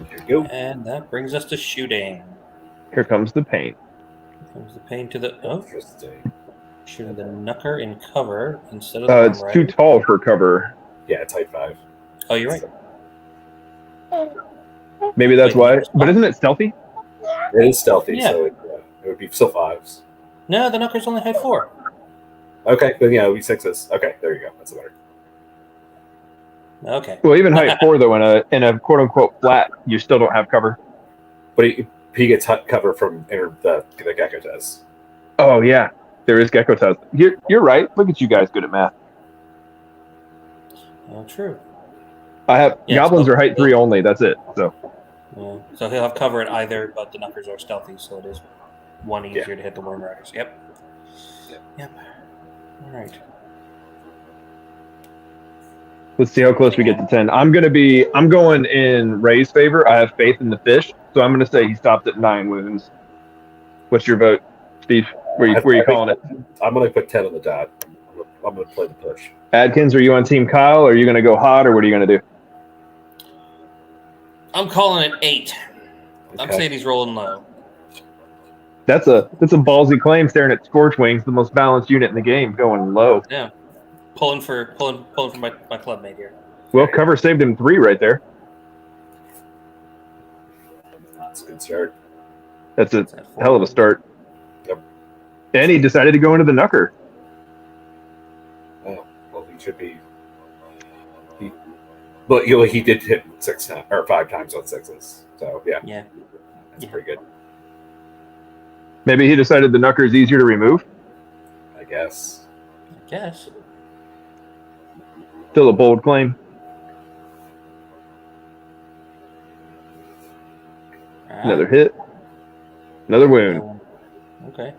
There you go. And that brings us to shooting. Here comes the paint. Here comes the pain to the Interesting. shooting the knucker in cover instead of the It's too tall for cover. Yeah, it's height 5. Oh, you're right. Maybe that's why. But isn't it stealthy? It is stealthy, Yeah. so it would be still 5s. No, the knucker's only height 4. Okay, then yeah, it would be 6s. Okay, there you go. That's better. Okay. Well, even height 4 though, in a quote unquote flat, you still don't have cover. But he gets cover from the Gecko test. Oh yeah, there is Gecko test. You're right. Look at you guys, good at math. Oh, true. I have goblins so- are height 3 only. That's it. So Yeah. So he'll have cover at either, but the knuckers are stealthy, so it is one easier to hit the Worm Riders. Yep. All right. let's see how close we get to 10. I'm going in Ray's favor. I have faith in the fish, so I'm going to say he stopped at 9 wounds. What's your vote, Steve? Where you calling it? I'm going to put 10 on the dot. I'm going to play the push. Adkins, are you on Team Kyle? Or are you going to go hot, or what are you going to do? I'm calling it 8. I'm Okay. saying he's rolling low. That's a ballsy claim, staring at Scorch Wings, the most balanced unit in the game, going low. Yeah. Pulling for my clubmate here. Well, cover saved him 3 right there. That's a good start. That's a It's at 4. hell of a start. Yep. And he decided to go into the knucker. Oh, well, he should be. But he did hit 6 times or 5 times on 6s. So yeah, Yeah. that's pretty good, Maybe he decided the knucker is easier to remove. I guess. I guess. Still a bold claim. Another hit. Another wound. Okay.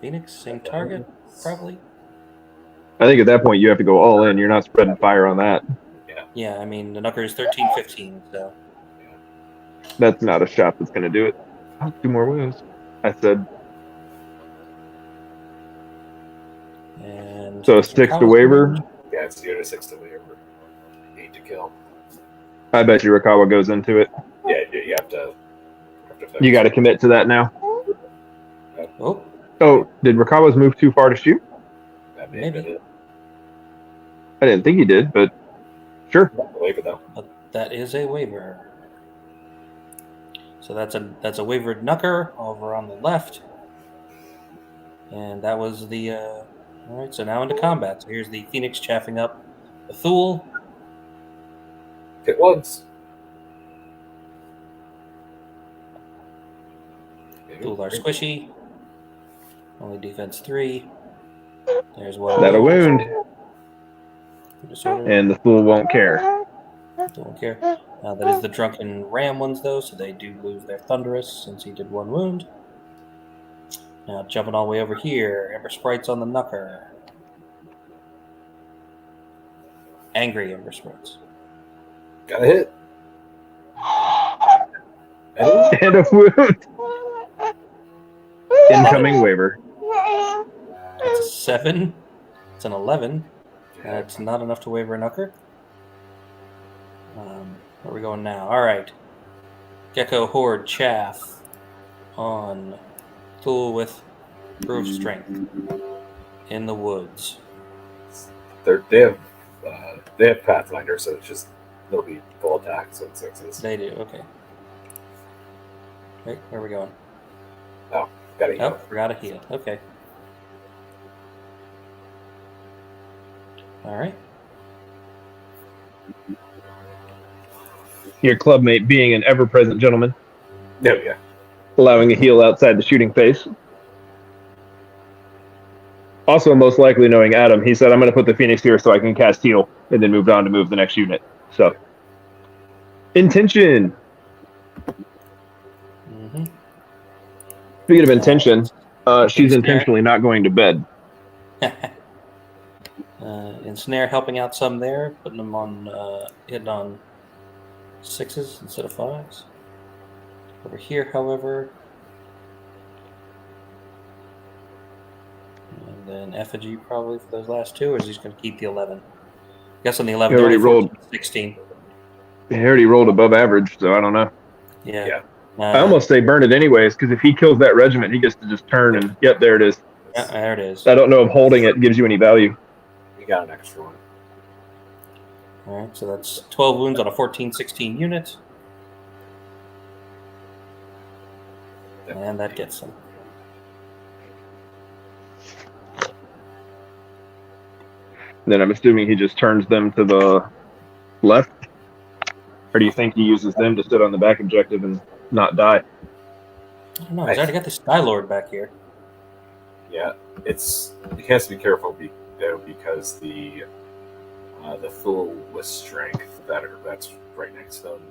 Phoenix, same target, probably. I think at that point you have to go all in. You're not spreading fire on that. Yeah, I mean, the knucker is 13-15, so. That's not a shot that's going to do it. Oh, 2 more wounds. I said. And So 6 to waiver. Yeah, it's 0 to 6 to waiver. 8 to kill. I bet you Rakawa goes into it. Yeah, you have to. You got to commit to that now. Oh, Oh, did Rakawa's move too far to shoot? That may have been maybe. it. I didn't think he did, but sure. Waiver though. but that is a waiver. So that's a wavered knucker over on the left. And that was the all right, so now into combat. So here's the Phoenix chaffing up the Thule. Hit once. Thule are squishy. Only defense 3. There's one. That'll wound. Disorder. And the fool won't care. Don't care. That is the drunken ram ones, though, so they do lose their thunderous since he did 1 wound. Now jumping all the way over here, Ember Sprites on the knucker. Angry Ember Sprites. Got a hit. And a wound. Incoming waiver. That's a 7. It's an 11. That's not enough to waver a knucker. Where are we going now? All right. Gecko Horde Chaff on Tool with Proof Strength in the woods. They have Pathfinder, so it's just they'll be full attacks on 6s. They do, okay. Right, where are we going? Gotta heal. Oh, forgot a heal. Okay. All right. Your clubmate being an ever-present gentleman, There we go. allowing a heal outside the shooting phase. Also, most likely knowing Adam, he said, I'm going to put the Phoenix here so I can cast heal, and then moved on to move the next unit. So, intention. Mm-hmm. Speaking of intention, she's intentionally not going to bed. Ensnare helping out some there, putting them on hitting on 6s instead of 5s. Over here, however, and then effigy probably for those last two, or is he just going to keep the 11? I guess on the 11, He already rolled 16. He already rolled above average, so I don't know. Yeah. I almost say burn it anyways, because if he kills that regiment, he gets to just turn and, yep, there it is. Yeah, there it is. I don't know if holding it gives you any value. You got an extra one. All right, so that's 12 wounds on a 14-16 unit. And that gets him. Then I'm assuming he just turns them to the left? Or do you think he uses them to sit on the back objective and not die? I don't know. He's already got the Skylord back here. Yeah, he has to be careful because the fool with strength that's right next to them.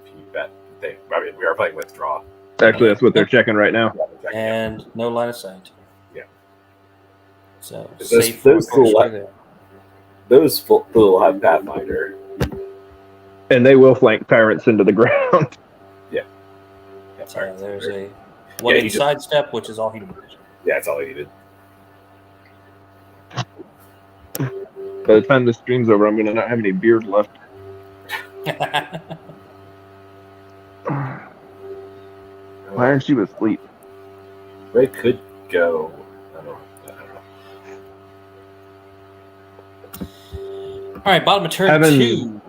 If you bet we are playing withdraw. Actually, that's what they're checking right now. And no line of sight. Yeah. So Those- safe those for full- there. Those fool have Pathfinder. And they will flank tyrants into the ground. Yeah, So there's a one he just- sidestep, which is all he needed. Yeah, that's all he needed. By the time this stream's over, I'm going to not have any beard left. Why aren't you asleep? Ray could go. I don't know. All right, bottom of turn Having- 2.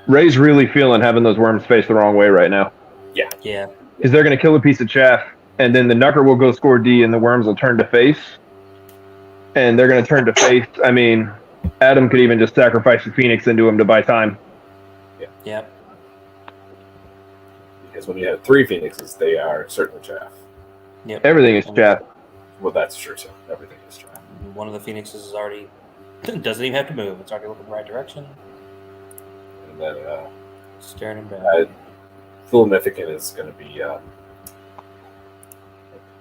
Ray's really feeling having those worms face the wrong way right now. Yeah. Because they're going to kill a piece of chaff, and then the knucker will go score D, and the worms will turn to face. And they're going to turn to face. I mean, Adam could even just sacrifice the Phoenix into him to buy time. Yep. Because when you have 3 Phoenixes, they are certainly chaff. Yep. Everything is chaff. Well, that's true too. Everything is chaff. One of the Phoenixes is already doesn't even have to move. It's already looking the right direction. And then Staring him down. Fool Mythican is going to be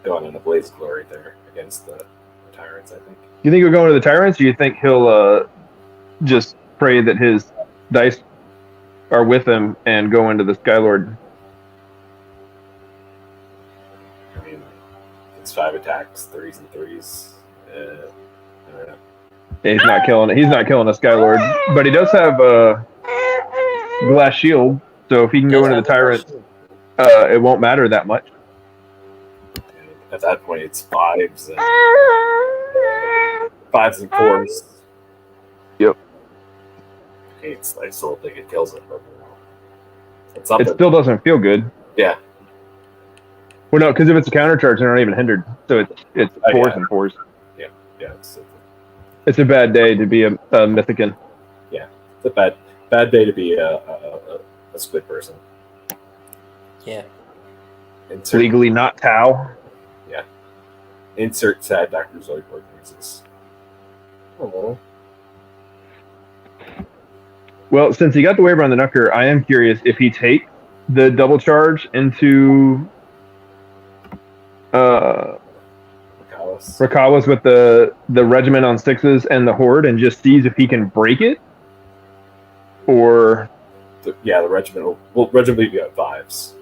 going in a blaze of glory there against the tyrants. I think. You think he'll go into the tyrants, or you think he'll just pray that his dice are with him and go into the Skylord? I mean, it's 5 attacks, 3s and 3s. I don't know. He's not killing it. He's not killing a Skylord, but he does have a glass shield. So if he can go into the tyrant, it won't matter that much. And at that point, it's 5s and 4s. Yep. Okay, I still think it kills it, but it's It something. still doesn't feel good. Yeah. Well, no, because if it's a counter charge, they're not even hindered. So it's 4s and 4s. Yeah, It's a bad day to be a Mythican. it's a bad day to be a squid person. Yeah. Insert, Legally not Tau. insert sad Dr. Zoidberg noises. Oh, Well, since he got the waiver on the Knucker, I am curious if he takes the double charge into Rakawas with the regiment on 6s and the horde and just sees if he can break it, or the regiment will be at 5s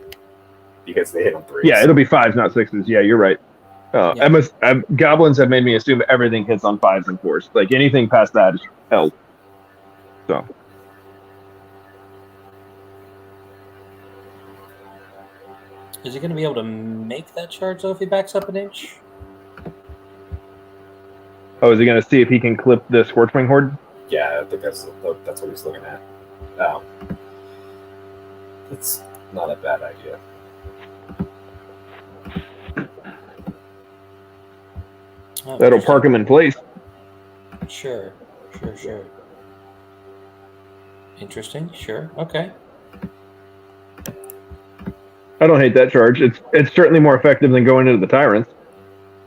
because they hit on 3s. yeah, it'll be 5s, not 6s. Yeah, you're right. Goblins have made me assume everything hits on 5s and 4s. Like anything past that is hell. So. Is he going to be able to make that charge though if he backs up an inch? Oh, is he going to see if he can clip the Scorchwing Horde? Yeah, I think that's what he's looking at. It's not a bad idea. Oh, That'll park him in place. Sure. Interesting. Sure. Okay. I don't hate that charge. It's certainly more effective than going into the Tyrants.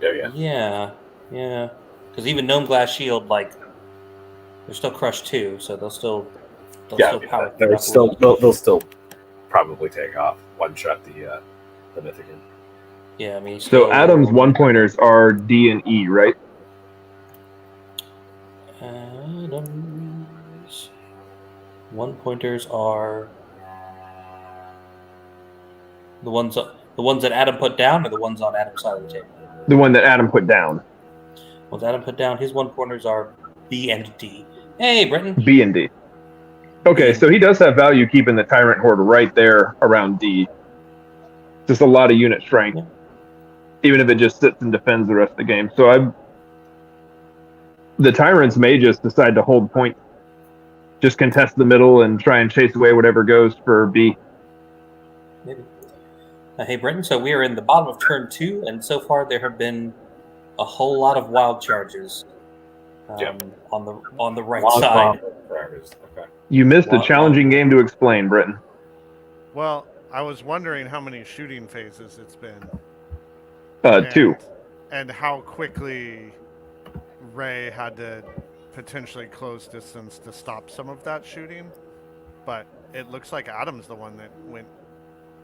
Yeah. Yeah. Because even Gnome Glass Shield, like, they're still crushed too, so they'll still power. They'll still probably take off, one shot the Mythican. Yeah, I mean. So Adam's 1-pointers are D and E, right? Adam's 1-pointers are the ones that Adam put down, or the ones on Adam's side of the table. The one that Adam put down. Ones Adam put down, his 1-pointers are B and D. Hey, Britton. B and D. Okay, so he does have value keeping the Tyrant Horde right there around D. Just a lot of unit strength. Yeah. Even if it just sits and defends the rest of the game. So the Tyrants may just decide to hold point. Just contest the middle and try and chase away whatever goes for B. Maybe. Hey, Britton, so we are in the bottom of turn 2, and so far there have been a whole lot of wild charges on the right side. Okay. You missed a challenging game to explain, Britton. Well, I was wondering how many shooting phases it's been. 2. And how quickly Ray had to potentially close distance to stop some of that shooting. But it looks like Adam's the one that went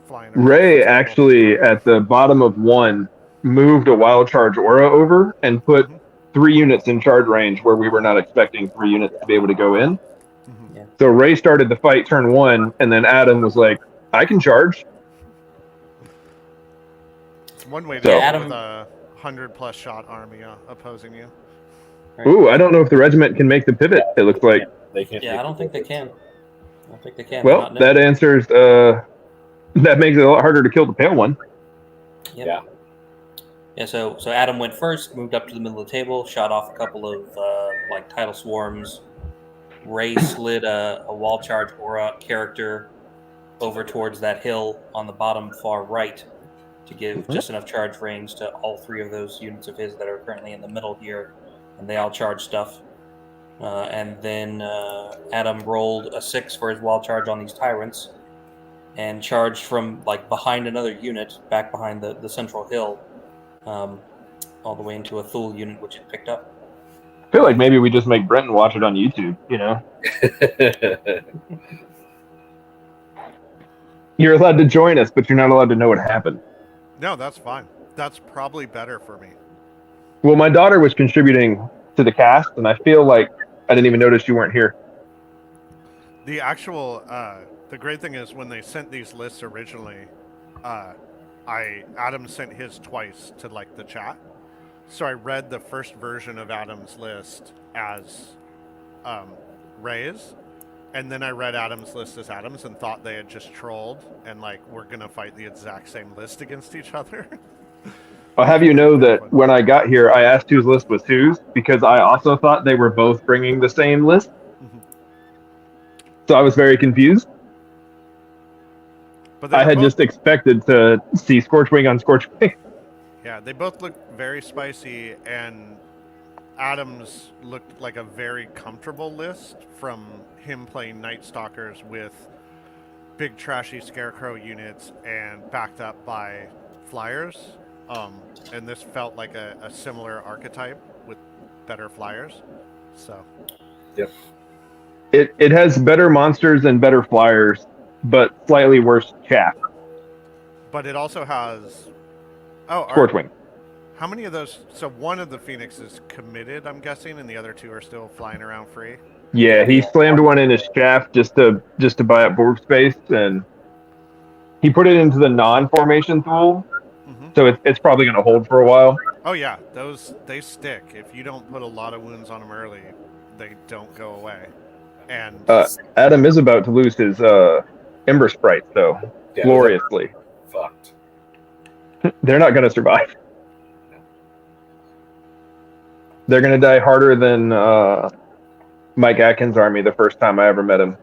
flying around. Ray actually, at the bottom of 1, moved a wild charge aura over and put 3 units in charge range where we were not expecting 3 units to be able to go in. Mm-hmm. Yeah. So Ray started the fight turn 1, and then Adam was like, I can charge. It's one way to So- go Adam- with a 100+ shot army opposing you. Right. Ooh, I don't know if the regiment can make the pivot, it looks like. They can't. Yeah, I don't think they can. Well, that answers, that makes it a lot harder to kill the pale one. Yep. Yeah. Yeah, so Adam went first, moved up to the middle of the table, shot off a couple of tidal swarms. Ray slid a wall charge aura character over towards that hill on the bottom far right to give just enough charge range to all 3 of those units of his that are currently in the middle here, and they all charge stuff. And then Adam rolled a 6 for his wall charge on these tyrants, and charged from behind another unit, back behind the central hill, all the way into a Thule unit, which it picked up. I feel like maybe we just make Brenton watch it on YouTube, you know? You're allowed to join us, but you're not allowed to know what happened. No, that's fine. That's probably better for me. Well, my daughter was contributing to the cast, and I feel like I didn't even notice you weren't here. The actual, the great thing is when they sent these lists originally, Adam sent his twice to the chat. So I read the first version of Adam's list as Ray's, and then I read Adam's list as Adam's and thought they had just trolled and we're gonna fight the exact same list against each other. I'll have you know that when I got here, I asked whose list was whose because I also thought they were both bringing the same list. Mhm. So I was very confused. But I had just expected to see Scorchwing on Scorchwing. Yeah, they both look very spicy, and Adams looked like a very comfortable list from him playing Night Stalkers with big trashy Scarecrow units and backed up by Flyers. And this felt like a similar archetype with better Flyers. So. Yep. It has better monsters and better Flyers, but slightly worse chaff. But it also has... Oh, Scorchwing. how many of those... So one of the Phoenix is committed, I'm guessing, and the other 2 are still flying around free? Yeah, he slammed one in his shaft just to buy up board space, and he put it into the non-formation tool, Mm-hmm. so it's probably going to hold for a while. Oh yeah, they stick. If you don't put a lot of wounds on them early, they don't go away. And Adam is about to lose his Ember Sprite, though, Yeah, gloriously. Fucked. They're not going to survive. They're going to die harder than Mike Atkins' army the first time I ever met him.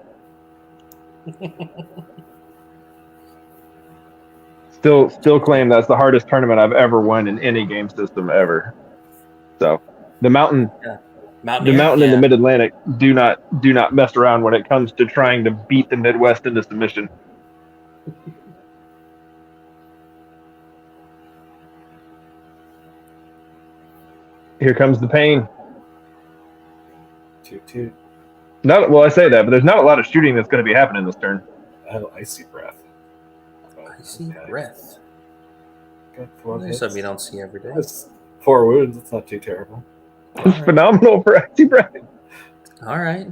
Still claim that's the hardest tournament I've ever won in any game system ever. So the mountain and the Mid Atlantic do not mess around when it comes to trying to beat the Midwest into submission. Here comes the pain. Toot toot. I say that, but there's not a lot of shooting that's going to be happening this turn. Oh, icy breath. Icy breath. Got 4 There's hits. something you don't see every day. That's 4 wounds. It's not too terrible. It's phenomenal for icy breath. All right.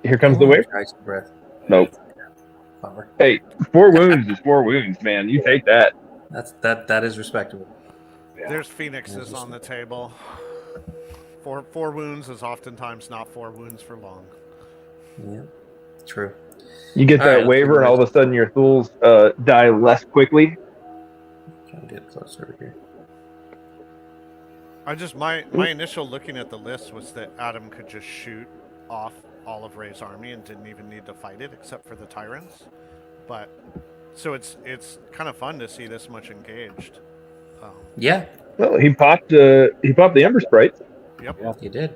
Here comes the wave. Icy breath. Nope. Bummer. Hey, 4 wounds is 4 wounds, man. You take that. That is respectable. Yeah. there's phoenixes on the table. Four wounds is oftentimes not 4 wounds for long. Yeah. True. You get All right, that let's waiver, do and all of a sudden your Thul's die less quickly. Trying to get closer over here. My initial looking at the list was that Adam could just shoot off all of Ray's army and didn't even need to fight it except for the tyrants. But so it's kind of fun to see this much engaged. Yeah, Well, he popped the Ember Sprite. Yep. Yeah. you did.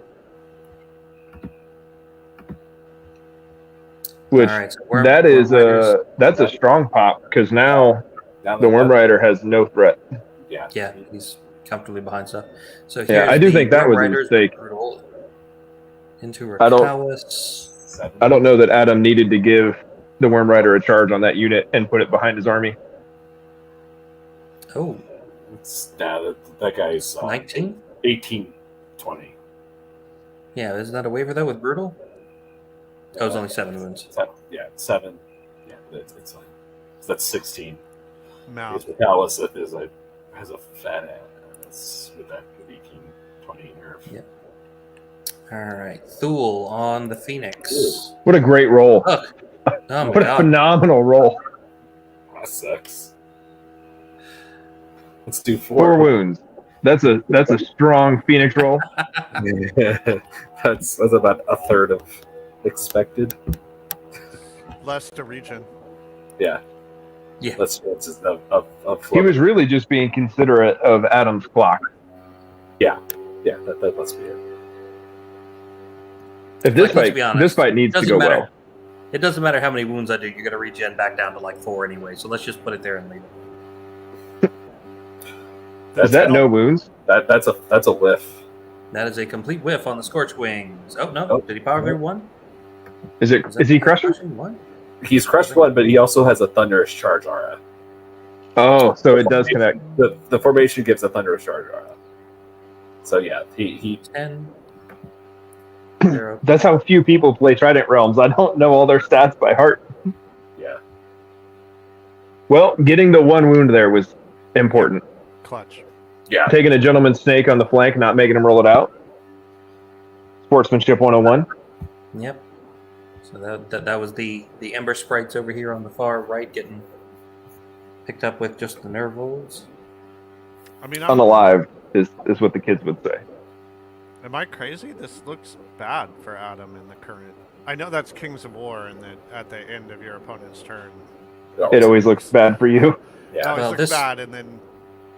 Which All right, so that's a strong pop because now Now the that- Worm Rider has no threat. Yeah. Yeah, he's comfortably behind stuff. So Yeah, here's I do the think that Worm was a Riders mistake. brutal into I don't- Racalis. 7. I don't know that Adam needed to give the Worm Rider a charge on that unit and put it behind his army. Oh, That guy's 19? 18, 20. Yeah, isn't that a waiver though with brutal? Oh, it's only 7 wounds. 7. Yeah, it's fine. So that's 16. Mouth. His Alice has a fat ass with that 18, 20 nerve. Yeah. All right, Thule on the Phoenix. What a great roll! Look, oh my What a god, phenomenal roll! That sucks. Let's do 4 4. wounds. That's a strong Phoenix roll. That's about a third of expected. Less to regen. Yeah. Yeah. That's just of He was really just being considerate of Adam's clock. Yeah, that must be it. If this Like, let's be honest, this fight needs to doesn't go matter. well. It doesn't matter how many wounds I do, you're going to regen back down to like 4 anyway. So let's just put it there and leave it. Is that no wounds? That's a whiff. That is a complete whiff on the Scorch Wings. Oh no, Oh. did he power through 1? Is he crusher? 1? He's crushed 1, but he also has a thunderous charge aura. Oh, so it does connect. The formation gives a thunderous charge aura. So yeah, he 10. 0. That's how few people play Trident Realms. I don't know all their stats by heart. yeah. Well, getting the 1 wound there was important. Clutch. Yeah. Taking a gentleman's snake on the flank, not making him roll it out. Sportsmanship 101. Yep. So that was the Ember Sprites over here on the far right getting picked up with just the nerve rolls. I mean, Unalive is what the kids would say. am I crazy? This looks bad for Adam in the current. I know that's Kings of War and at the end of your opponent's turn. It always looks bad for you. It Yeah. always Well, looks this- bad, and then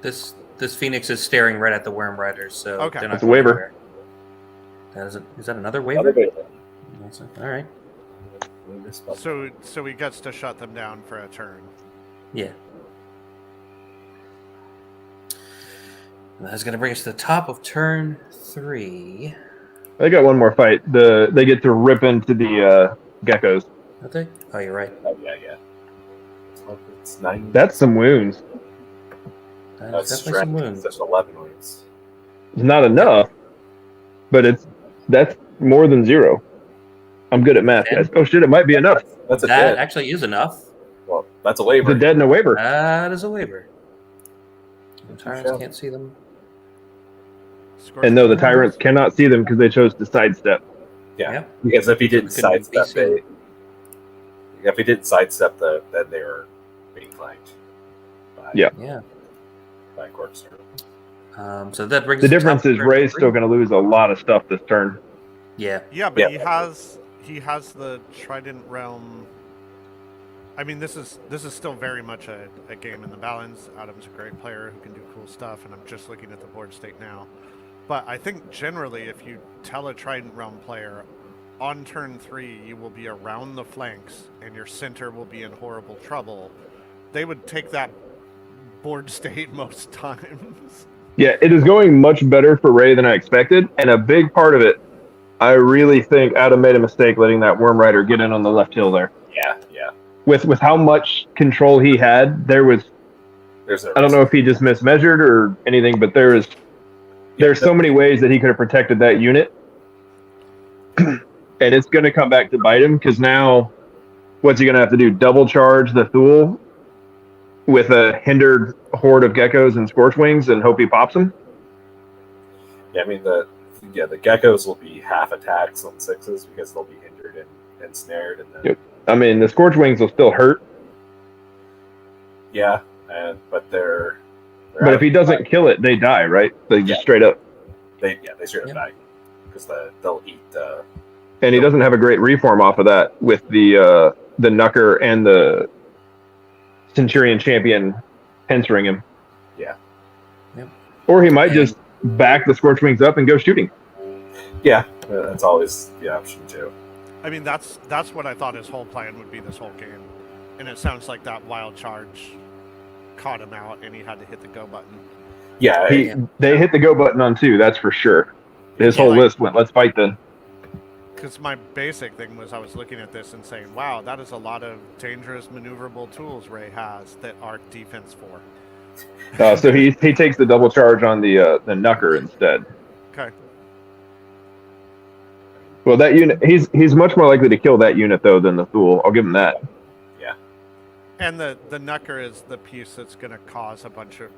This Phoenix is staring right at the Worm Riders, so Okay. they're not It's a going waiver. anywhere. Is that another waiver? Other way. All right. so he gets to shut them down for a turn. Yeah. That's going to bring us to the top of turn 3. They got one more fight. They get to rip into the geckos. Don't they? Oh, you're right. Oh, yeah. It's 9. That's some wounds. That's definitely some wounds. That's 11 wounds. It's not enough, but that's more than 0. I'm good at math, guys. Oh shit, it might be enough. That's a That dead. actually is enough. Well, that's a It's waiver. a dead and a waiver. That is a waiver. The tyrants Sure. can't see them. And no, the tyrants cannot see them because they chose to sidestep. Yeah, because if he didn't Couldn't be sidestep, if he didn't sidestep, then they were being flanked. Yeah. By Corpse. So that brings The us to difference top is turn Ray's three. still going to lose a lot of stuff this turn. Yeah. Yeah, but he has the Trident Realm. I mean, this is still very much a game in the balance. Adam's a great player who can do cool stuff, and I'm just looking at the board state now. But I think generally, if you tell a Trident Realm player on turn 3 you will be around the flanks and your center will be in horrible trouble, they would take that board state most times. Yeah, it is going much better for Ray than I expected, and a big part of it, I really think Adam made a mistake letting that Worm Rider get in on the left hill there. Yeah. With how much control he had, there's I don't know if he just mismeasured or anything, but there's so many ways that he could have protected that unit. And it's going to come back to bite him, because now what's he going to have to do? Double charge the Thule with a hindered horde of geckos and Scorchwings and hope he pops them? Yeah, I mean, the geckos will be half attacks on 6s because they'll be hindered and snared. And then, Yep. I mean, the Scorchwings will still hurt. Yeah, but they're But if he doesn't kill it, they die, right? They just straight up. They straight up die because they'll eat. And he doesn't have a great reform off of that with the Knucker and the Centurion Champion pincering him. Yeah. Yep. Or he might just back the Scorchwings up and go shooting. Yeah, that's always the option too. I mean, that's what I thought his whole plan would be this whole game, and it sounds like that wild charge caught him out, and he had to hit the go button. Yeah, They hit the go button on 2, that's for sure. His whole list went, let's fight then. Because my basic thing was I was looking at this and saying, wow, that is a lot of dangerous maneuverable tools Ray has that Arc defense for. So he takes the double charge on the Knucker instead. Okay. Well, that unit, he's much more likely to kill that unit though than the Thule. I'll give him that. Yeah. And the Knucker is the piece that's going to cause a bunch of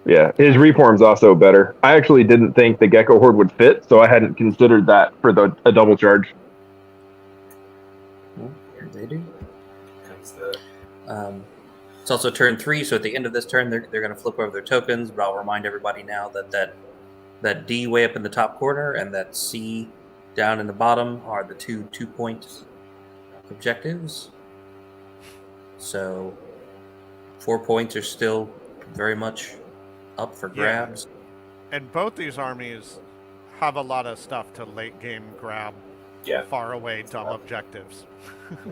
Yeah, his reform's also better. I actually didn't think the Gecko Horde would fit, so I hadn't considered that for a double charge. Well, they do. Comes It's also turn 3, so at the end of this turn, they're going to flip over their tokens. But I'll remind everybody now that D way up in the top corner and that C down in the bottom are the 2-point objectives. So 4 points are still very much up for grabs. And both these armies have a lot of stuff to late game grab far away dumb objectives.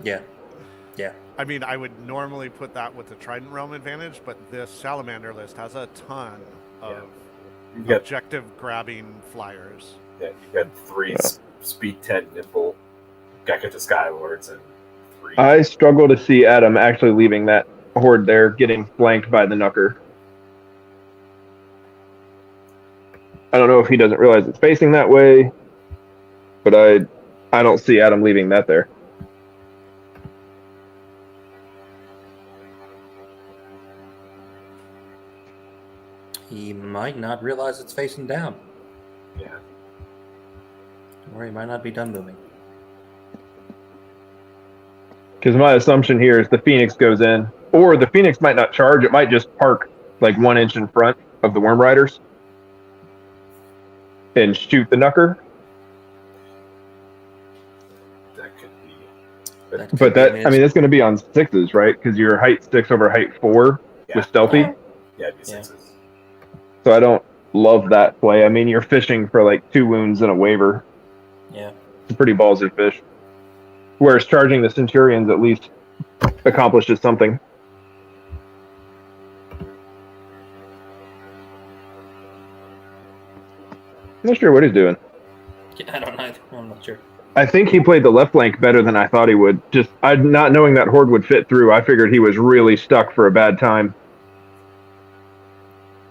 Yeah. I mean, I would normally put that with the Trident Realm advantage, but this Salamander list has a ton of objective grabbing flyers. Yeah, you've got 3 speed 10 nimble Gecko to Skylords and 3. I struggle to see Adam actually leaving that horde there, getting flanked by the Knucker. I don't know if he doesn't realize it's facing that way, but I don't see Adam leaving that there. He might not realize it's facing down. Yeah. Or he might not be done moving. Because my assumption here is the Phoenix goes in, or the Phoenix might not charge, it might just park like 1 inch in front of the Worm Riders and shoot the Knucker. That could be. But that, I mean, it's going to be on 6s, right? Because your height 6 over height 4 with stealthy. Yeah, it'd be 6s. So I don't love that play. I mean, you're fishing for like 2 wounds and a waiver. Yeah. It's a pretty ballsy fish. Whereas charging the Centurions at least accomplishes something. I'm not sure what he's doing. Yeah, I don't know. I'm not sure. I think he played the left flank better than I thought he would. Just not knowing that horde would fit through, I figured he was really stuck for a bad time.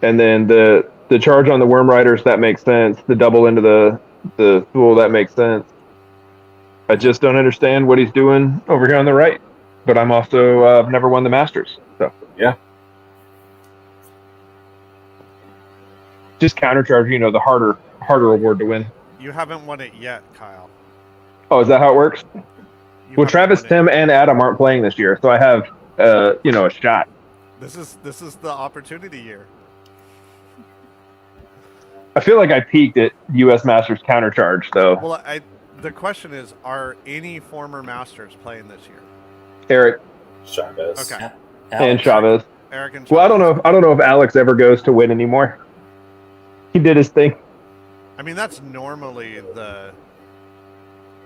And then the charge on the Worm Riders, that makes sense. The double into the Thule, that makes sense. I just don't understand what he's doing over here on the right. But I'm also I've never won the Masters. So yeah. Just countercharge, the harder award to win. You haven't won it yet, Kyle. Oh, is that how it works? You Well, haven't Travis, won it. Tim, and Adam aren't playing this year, so I have, a shot. This is the opportunity year. I feel like I peaked at U.S. Masters countercharge, though. Well, the question is, are any former Masters playing this year? Eric Chavez. Okay. and Chavez. Eric and Chavez. Well, I don't know if Alex ever goes to win anymore. He did his thing. I mean, that's normally the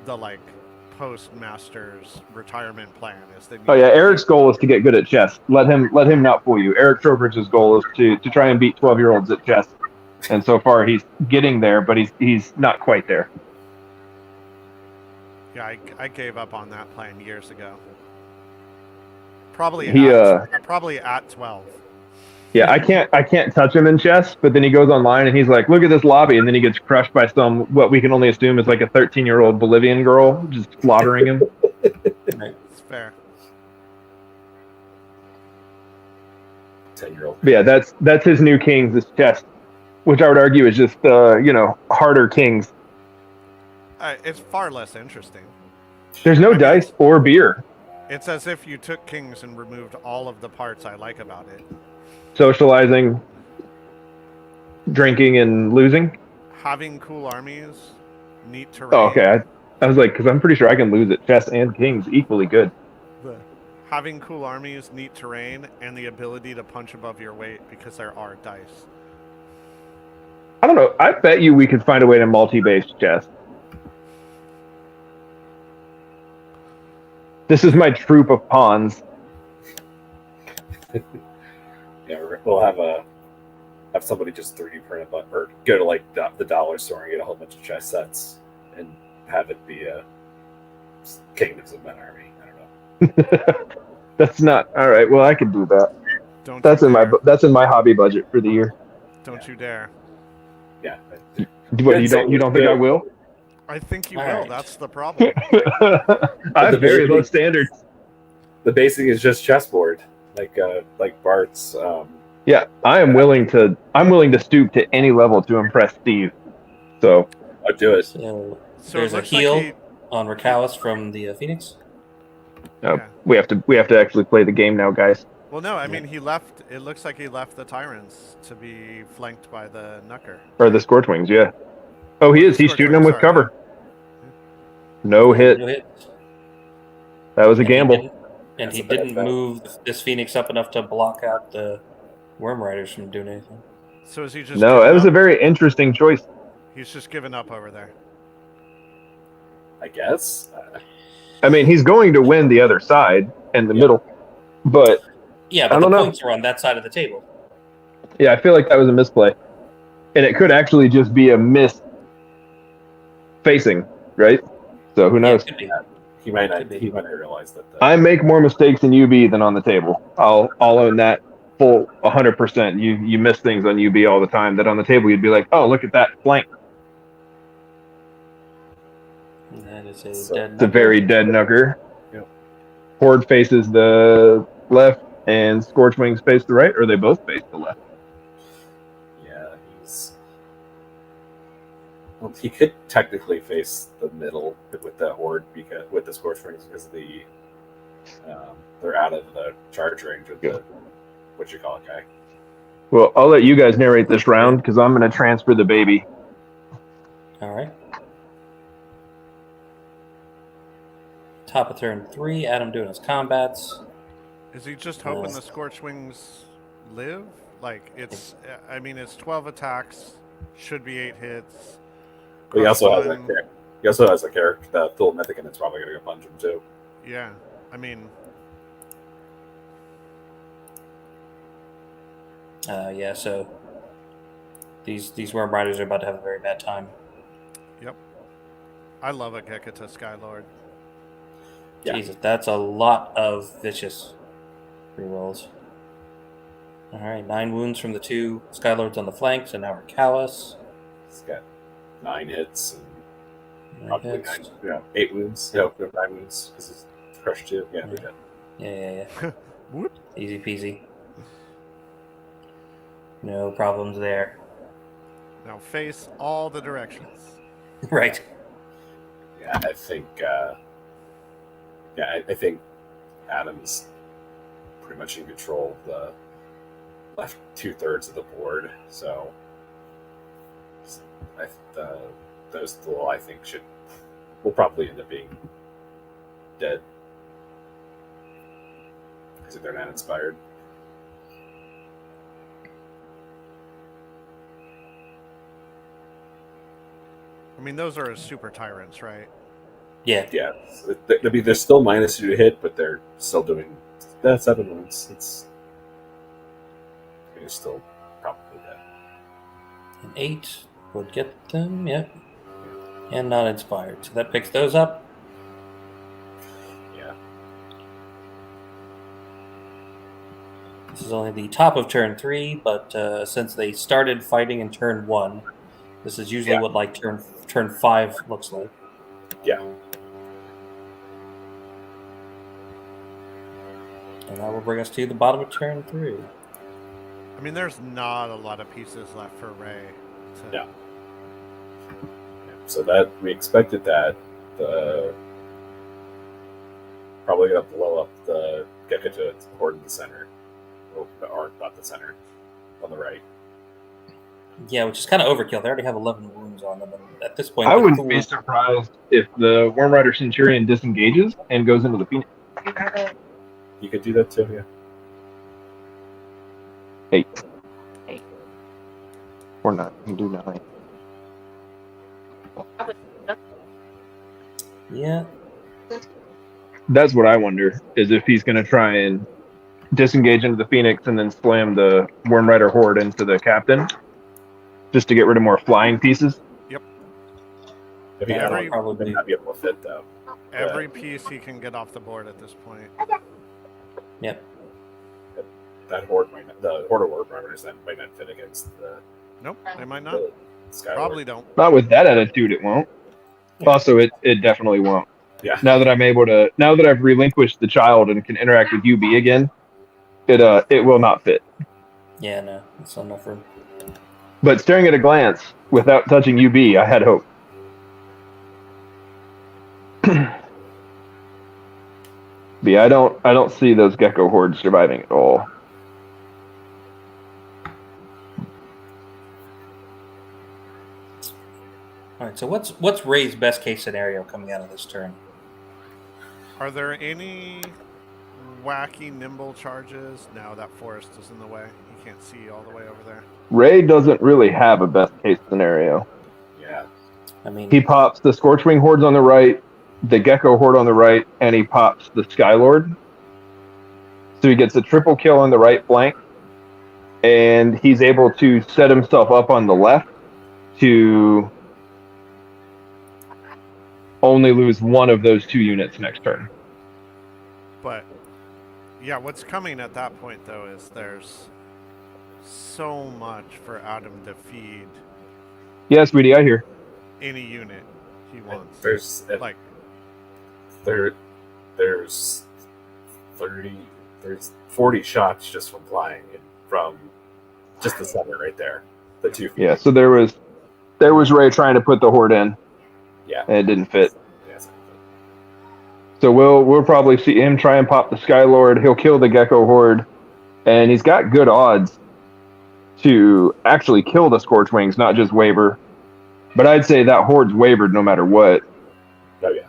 like post Masters retirement plan is they. Oh yeah, Eric's goal is to get good at chess. Let him not fool you. Eric Trowbridge's goal is to try and beat 12-year-olds at chess. And so far he's getting there, but he's not quite there. Yeah, I gave up on that plan years ago. Probably at 12. Yeah, I can't touch him in chess, but then he goes online and he's like, look at this lobby, and then he gets crushed by what we can only assume is like a 13-year-old Bolivian girl just slaughtering him. It's fair. 10-year-old. Yeah, that's his new kings is chess, which I would argue is just harder kings. It's far less interesting. There's no dice or beer. It's as if you took kings and removed all of the parts I like about it. Socializing, drinking, and losing. Having cool armies, neat terrain. Oh, okay. I was like, because I'm pretty sure I can lose at chess and kings equally good. Having cool armies, neat terrain, and the ability to punch above your weight because there are dice. I don't know. I bet you we could find a way to multi-base chess. This is my troop of pawns. Yeah, we'll have somebody just 3D print a or go to like the dollar store and get a whole bunch of chess sets and have it be a Kingdoms of Men army. I don't know. That's not all right. Well, I could do that. That's in my hobby budget for the year. Don't you dare. Yeah. What, you don't think I will? I think you will. Alright. That's the problem. I have very low standards. The basic is just chessboard, like Bart's. Yeah, I'm willing to stoop to any level to impress Steve. So I'll do it. So So there's it a looks heal like on Rakalis from the Phoenix. Yeah. we have to actually play the game now, guys. Well, no, I mean, he left. It looks like he left the Tyrants to be flanked by the Knucker. Or the Scorchwings, yeah. Oh, he is. He's shooting him with Sorry, cover. No hit. No hit. That was a gamble. And he That's a bad didn't bet. move this Phoenix up enough to block out the Worm Riders from doing anything. So is he just? No, giving that was a up? very interesting choice. He's just given up over there. I guess. I mean, he's going to win the other side and the middle, but Yeah, I but the don't know. points are on that side of the table. yeah, I feel like that was a misplay, and it could actually just be a miss facing, right? So who Yeah, knows? it could be. He might not. Could be. He might not realize that. I make more mistakes in UB than on the table. I'll own that full 100%. You miss things on UB all the time that on the table you'd be like, oh, look at that flank. And that is a So- dead It's a number. very dead nugger. Yep. Horde faces the left and Scorchwings face the right, or they both face the left. Yeah, he's. Well, he could technically face the middle with the horde with the Scorchwings because they're out of the charge range with the what you call it guy. Well, I'll let you guys narrate this round because I'm going to transfer the baby. All right. Top of turn 3, Adam doing his combats. Is he just hoping the Scorchwings live? Like it's. I mean, it's 12 attacks. Should be 8 hits. But he also has Crossbone. a character, the Thule Mythic, and it's probably gonna go punch him too. Yeah, I mean, Yeah, so these Worm Riders are about to have a very bad time. I love a Gekata Skylord. Yeah. Jesus, that's a lot of vicious rerolls. All right, 9 wounds from the 2 Skylords on the flanks, and now we're Callus. He's got 9 hits and probably Hits. 8 wounds. No, 9 wounds because he's crushed 2. Yeah, we got. Yeah. Whoop. Easy peasy. No problems there. Now face all the directions. Right. Yeah, I think. I think Adam's pretty much in control of the left 2/3 of the board. So, those duel I think will probably end up being dead because they're not inspired. I mean, those are super tyrants, right? Yeah. Yeah, they're still -2 to hit, but they're still doing 7 wounds. They're still probably dead. An 8 would get them. Yep. And not inspired. So that picks those up. Yeah. This is only the top of turn 3, but since they started fighting in turn 1, this is usually what like turn 5 looks like. Yeah. And that will bring us to the bottom of turn 3. I mean, there's not a lot of pieces left for Ray. Yeah. So that we expected that. Probably gonna blow up the Gekuta horde in the center, or not the center, on the right. Yeah, which is kind of overkill. They already have 11 wounds on them, and at this point, I wouldn't be surprised if the Worm Rider Centurion disengages and goes into the Phoenix. You could do that too, yeah. 8. Or 9. You can do 9. Yeah. That's what I wonder, is if he's going to try and disengage into the Phoenix and then slam the Worm Rider Horde into the Captain, just to get rid of more flying pieces. Yep. If he Yeah, would probably not be able to fit though. Every piece he can get off the board at this point. Yep. That horde the horde of Worm Riders that might not fit against the. Nope, they might not. the Skyward. Probably don't. Not with that attitude, it won't. Also, it definitely won't. Yeah. Now that I've relinquished the child and can interact with UB again, it will not fit. Yeah, no, it's not enough room. But staring at a glance without touching UB, I had hope. But yeah, I don't see those gecko hordes surviving at all. All right, so what's Ray's best case scenario coming out of this turn? Are there any wacky nimble charges? No, that forest is in the way. You can't see all the way over there. Ray doesn't really have a best case scenario. Yeah. I mean, He pops the Scorchwing Hordes on the right, the Gecko Horde on the right, and he pops the Skylord. So he gets a triple kill on the right flank, and he's able to set himself up on the left to only lose one of those 2 units next turn. But yeah, what's coming at that point though is there's so much for Adam to feed Yeah, sweetie, I hear. any unit he wants. There's Like there's 40 shots just from flying and from just the center right there. The 2 feet. Yeah, so there was Ray trying to put the horde in, Yeah. and it didn't fit. Yes. So we'll probably see him try and pop the Skylord. He'll kill the Gecko Horde, and he's got good odds to actually kill the Scorchwings, not just waver. But I'd say that Horde's wavered no matter what. Oh yeah.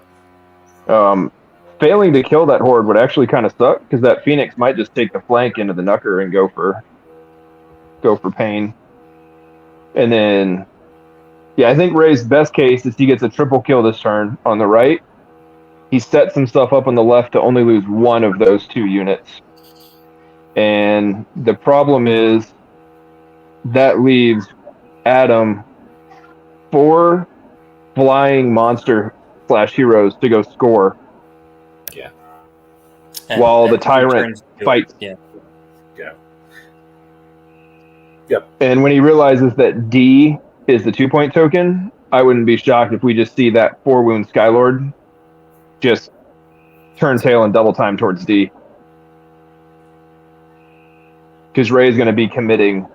Failing to kill that Horde would actually kind of suck, because that Phoenix might just take the flank into the Knucker and go for pain. And then, yeah, I think Ray's best case is he gets a triple kill this turn on the right. He sets himself up on the left to only lose one of those 2 units. And the problem is that leaves Adam 4 flying monster / heroes to go score. Yeah. While the and tyrant turns to- fights. Yeah. Yeah. Yep. And when he realizes that D is the 2-point token, I wouldn't be shocked if we just see that 4-wound Skylord just turn tail and double time towards D. Because Ray's going to be committing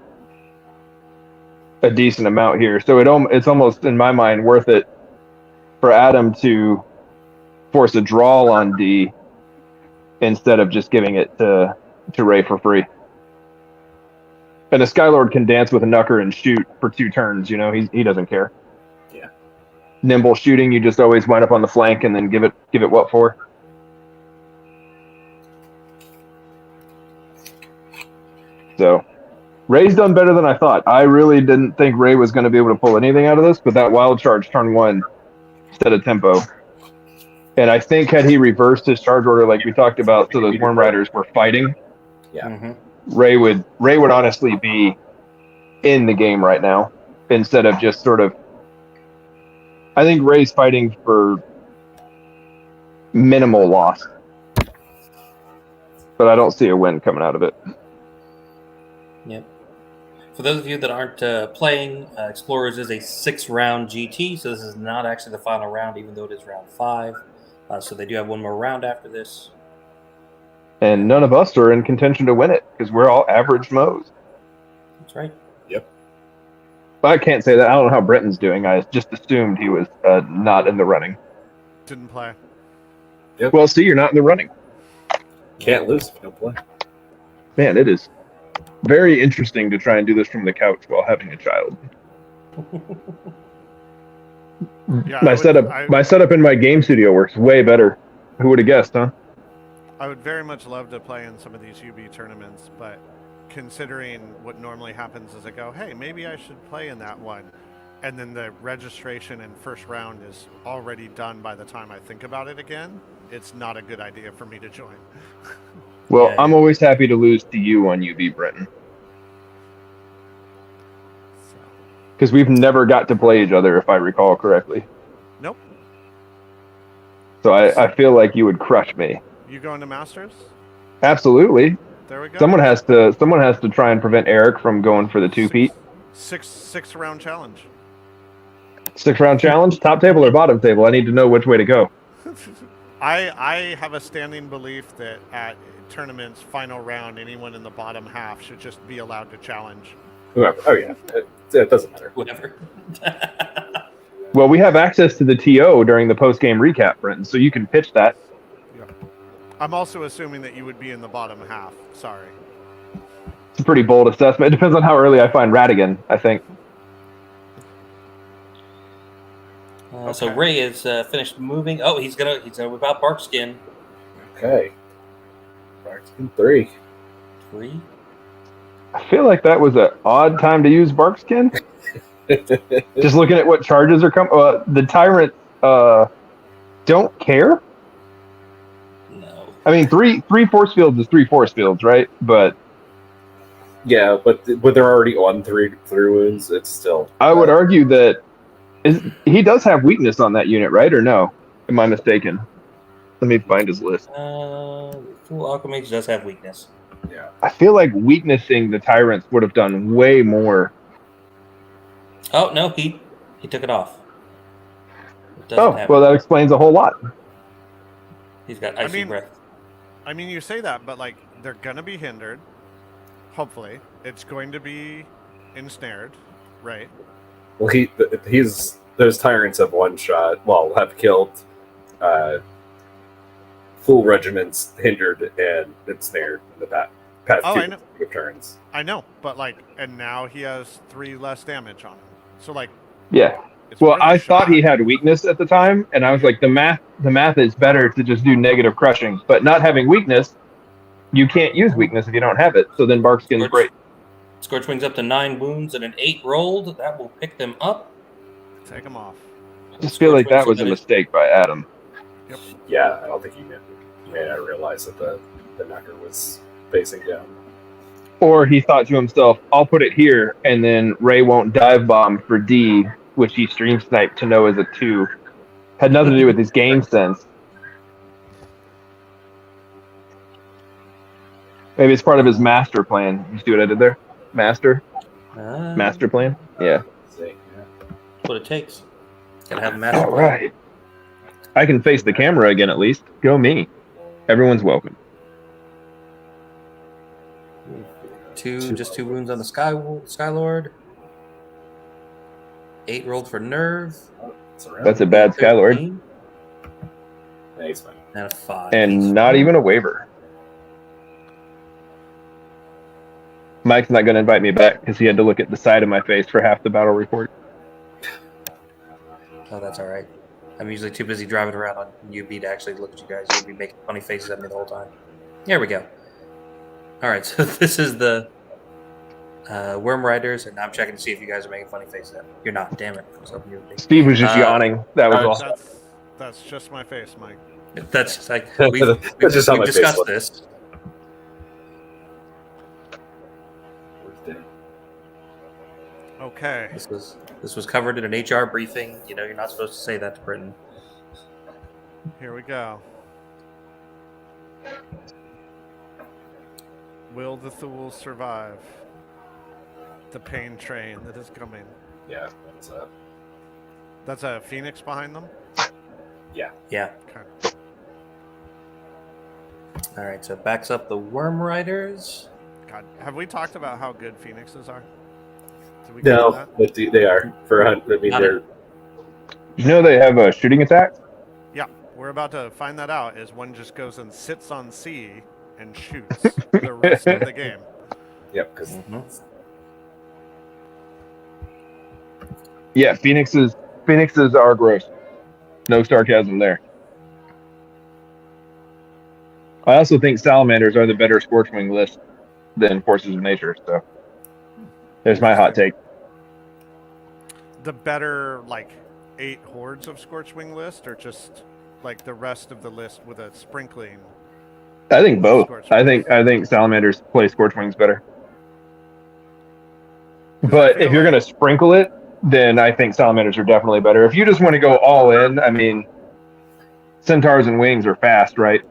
a decent amount here. So it's almost, in my mind, worth it for Adam to force a draw on D instead of just giving it to Ray for free. And a Skylord can dance with a Knucker and shoot for 2 turns. You know, he doesn't care. Yeah. Nimble shooting, you just always wind up on the flank and then give it what for. So Ray's done better than I thought. I really didn't think Ray was going to be able to pull anything out of this, but that wild charge turn 1 instead of tempo. And I think had he reversed his charge order like we talked about, so those Worm Riders were fighting, Yeah. Mm-hmm. Ray would honestly be in the game right now instead of just sort of. I think Ray's fighting for minimal loss, but I don't see a win coming out of it. Yep. For those of you that aren't playing, Explorers is a 6-round GT, so this is not actually the final round, even though it is round 5. So they do have one more round after this. And none of us are in contention to win it because we're all average modes. That's right. Yep. But I can't say that. I don't know how Brenton's doing. I just assumed he was not in the running. Didn't play. Well, see, you're not in the running. Can't lose if you don't play. Man, it is very interesting to try and do this from the couch while having a child. Yeah, My setup in my game studio works way better. Who would have guessed, huh? I would very much love to play in some of these UB tournaments, but considering what normally happens is I go, hey, maybe I should play in that one. And then the registration and first round is already done by the time I think about it again. It's not a good idea for me to join. Well, Yeah, I'm always happy to lose to you on UB, Brenton. So, Because we've never got to play each other, if I recall correctly. nope. So I feel like you would crush me. You going to Masters? Absolutely. There we go. Someone has to try and prevent Eric from going for the 2-peat. Six round challenge. 6-round challenge, top table or bottom table? I need to know which way to go. I have a standing belief that at tournaments final round, anyone in the bottom half should just be allowed to challenge. Whoever. Oh yeah. It doesn't matter. Whatever. Well, we have access to the TO during the post-game recap, Brenton, so you can pitch that. I'm also assuming that you would be in the bottom half. Sorry. It's a pretty bold assessment. It depends on how early I find Radigan, I think. So Ray is finished moving. Oh, he's gonna whip out Barkskin. Okay. Barkskin 3. 3. I feel like that was an odd time to use Barkskin. Just looking at what charges are coming. The Tyrant don't care. No. I mean, three force fields is 3 force fields, right? But Yeah, but they're already on 3 wounds, it's still. I would argue that he does have weakness on that unit, right? Or no? Am I mistaken? Let me find his list. Full Alchemage does have weakness. Yeah. I feel like weaknessing the Tyrants would have done way more. Oh no, he took it off. It doesn't Oh, have well, it. that explains a whole lot. He's got icy breath. I mean, you say that, but like they're gonna be hindered. Hopefully, it's going to be ensnared, right? Well, those tyrants have one shot. Well, have killed full regiments, hindered and ensnared in the past I know. few turns. I know, but like, and now he has 3 less damage on him. So like, Yeah. it's Well, worth a I thought shot. he had weakness at the time, and I was like, the math is better to just do negative crushing. But not having weakness, you can't use weakness if you don't have it. So then Barkskin's great. Scorch Wings up to 9 wounds and an 8 rolled. That will pick them up. Take him off. I just feel like that was a mistake by Adam. Yeah, I don't think he may not realize that the knocker was facing down. Or he thought to himself, I'll put it here, and then Ray won't dive bomb for D, which he stream sniped to know is a 2. Had nothing to do with his game sense. Maybe it's part of his master plan. You see what I did there? Master plan? Yeah. See, yeah. That's what it takes. Gotta have a master All plan. right. I can face the camera again at least. Go me. Everyone's welcome. Just 2 wounds on the Skylord. 8 rolled for nerve. Oh, it's around. That's a bad Skylord. 13, Yeah, he's fine. and a 5. And He's not fine. even a waiver. Mike's not going to invite me back because he had to look at the side of my face for half the battle report. Oh, that's all right. I'm usually too busy driving around on UB to actually look at you guys. You'll be making funny faces at me the whole time. There we go. All right, so this is the Worm Riders, and I'm checking to see if you guys are making funny faces at me. You're not, damn it. I was hoping you would be. Steve was just yawning. That was all. That's just my face, Mike. That's just like That's we've just how my face discussed looks. this. Okay. This was covered in an HR briefing. You know, you're not supposed to say that to Britain. Here we go. Will the Thule survive the pain train that is coming? Yeah, That's a Phoenix behind them? Yeah. Okay. All right, so it backs up the Worm Riders. God, have we talked about how good Phoenixes are? Did we get to no, that? but they are for. I mean, Not they're You know they have a shooting attack? Yeah, we're about to find that out as one just goes and sits on C and shoots the rest of the game. yep. Because Yeah, Phoenixes are gross. No sarcasm there. I also think salamanders are the better Scorchwing list than Forces of Nature, so there's my hot take. The better, 8 hordes of Scorchwing list, or just, the rest of the list with a sprinkling? I think both. Scorchwings. I think salamanders play Scorchwings better. 'Cause I But feel if you're like- going to sprinkle it, then I think salamanders are definitely better. If you just want to go all in, I mean, centaurs and wings are fast, right?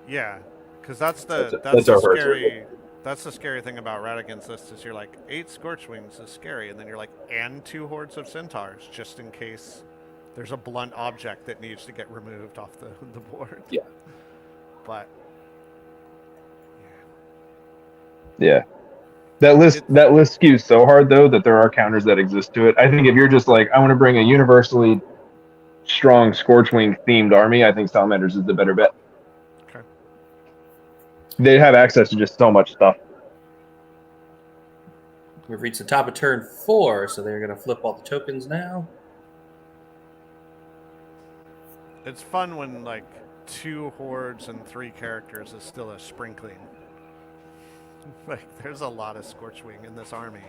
Yeah, because that's the our scary. That's the scary thing about Radigan's list is you're like 8 Scorchwings is scary, and then you're like and 2 hordes of centaurs just in case there's a blunt object that needs to get removed off the board. Yeah. But Yeah. That list skews so hard though that there are counters that exist to it. I think if you're just like, I want to bring a universally strong Scorchwing themed army, I think salamanders is the better bet. Okay. They have access to just so much stuff. We've reached the top of turn 4, so they're going to flip all the tokens now. it's fun when 2 hordes and 3 characters is still a sprinkling. There's a lot of Scorchwing in this army.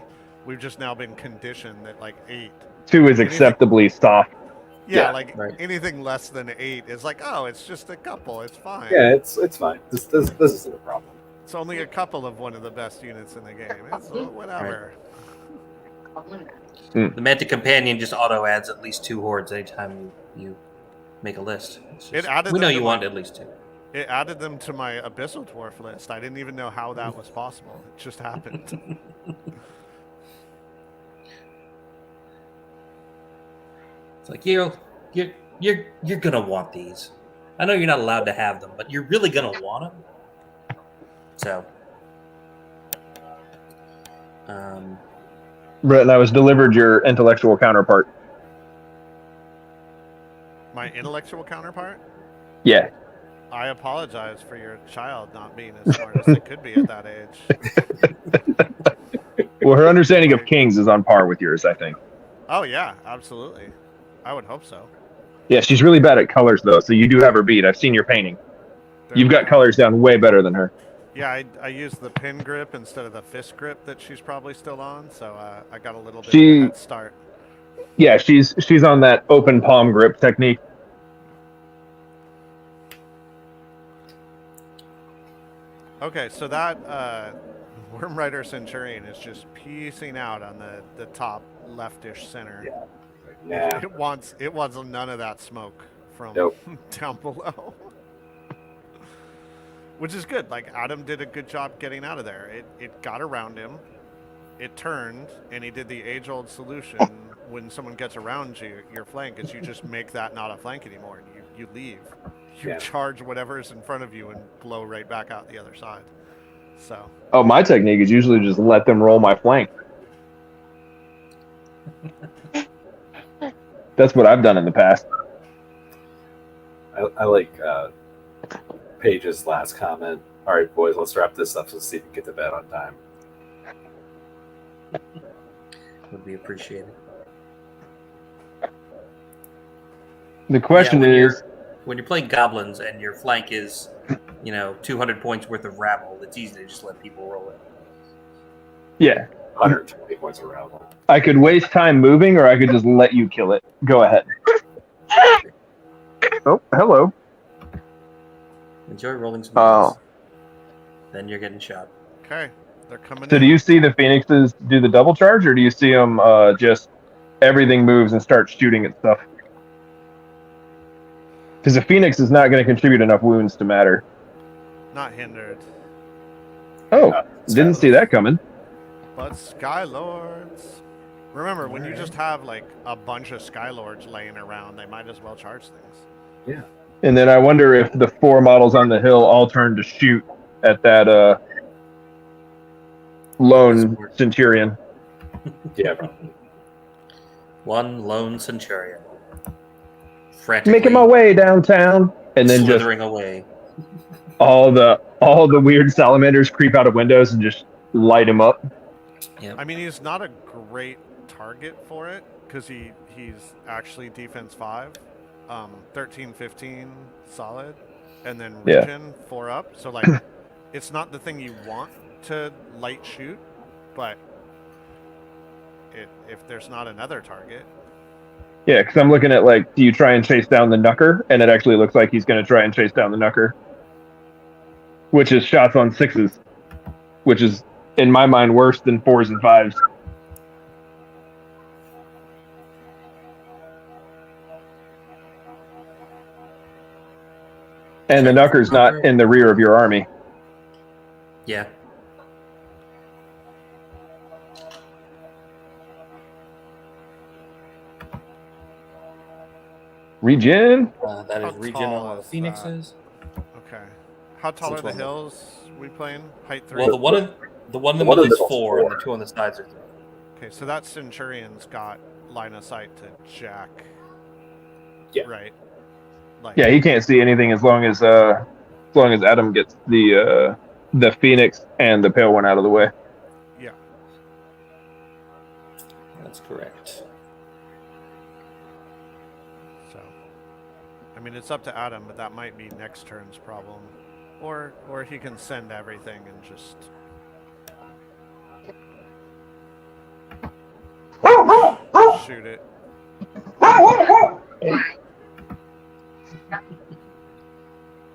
We've just now been conditioned that 8. 2 is acceptably soft. Yeah, right. anything less than 8 is oh, it's just a couple. It's fine. yeah, it's fine. This isn't a problem. It's only a couple of one of the best units in the game. It's whatever. The Mantic Companion just auto adds at least 2 hordes anytime you make a list. It's It added we know them you to want my- at least 2. It added them to my Abyssal Dwarf list. I didn't even know how that was possible. It just happened. It's like you're gonna want these. I know you're not allowed to have them, but you're really gonna want them. So, Brett, I was delivered your intellectual counterpart. My intellectual counterpart? Yeah. I apologize for your child not being as smart as they could be at that age. Well, her understanding of kings is on par with yours, I think. Oh, yeah, absolutely. I would hope so. Yeah, she's really bad at colors, though, so you do have her beat. I've seen your painting. There You've we got go. colors down way better than her. Yeah, I used the pin grip instead of the fist grip that she's probably still on, so I got a little bit of a head start. Yeah, she's on that open palm grip technique. Okay, so that Worm Rider Centurion is just piecing out on the top leftish center. Yeah. It wants none of that smoke from Nope. down below. Which is good. Adam did a good job getting out of there. It got around him. It turned, and he did the age-old solution. When someone gets around your flank, is you just make that not a flank anymore, and you leave. You Yeah. charge whatever is in front of you and blow right back out the other side. So Oh, my technique is usually just let them roll my flank. That's what I've done in the past. I like Paige's last comment. All right, boys, let's wrap this up so Steve can get to bed on time. Would be appreciated. The question when is, when you're playing goblins and your flank is, 200 points worth of rabble, it's easy to just let people roll it. yeah, 120 points of rabble. I could waste time moving, or I could just let you kill it. Go ahead. Oh, hello. Enjoy rolling some Oh. dice. Then you're getting shot. Okay, they're coming So in. do you see the Phoenixes do the double charge, or do you see them just everything moves and starts shooting at stuff? Because the Phoenix is not going to contribute enough wounds to matter. Not hindered. Oh, didn't see that coming. But Skylords. Remember, when you just have like a bunch of Skylords laying around, they might as well charge things. And then I wonder if the 4 models on the hill all turn to shoot at that lone Centurion. Yeah, probably. One lone centurion. Frantically Making my way downtown, and then just slithering away. all the weird salamanders creep out of windows and just light him up. Yeah. I mean, he's not a great target for it because he's actually defense 5, 13, 15 solid, and then region 4 up. So like, it's not the thing you want to light shoot, but if there's not another target. Yeah, because I'm looking at like, do you try and chase down the Knucker? And it actually looks like he's going to try and chase down the Knucker, which is shots on 6s, which is in my mind worse than 4s and 5s. And the Knucker's not in the rear of your army. Yeah. Regen? That How is region tall on the is Phoenixes. Okay. How tall Which are the one? hills we playing? Height 3? Well, the one in the middle is 4, and the 2 on the sides are 3. Okay, so that Centurion's got line of sight to Jack. Yeah. Right. Like, Yeah, he can't see anything as long as Adam gets the Phoenix and the Pale One out of the way. Yeah. That's correct. So, I mean, it's up to Adam, but that might be next turn's problem, or he can send everything and just. Shoot it.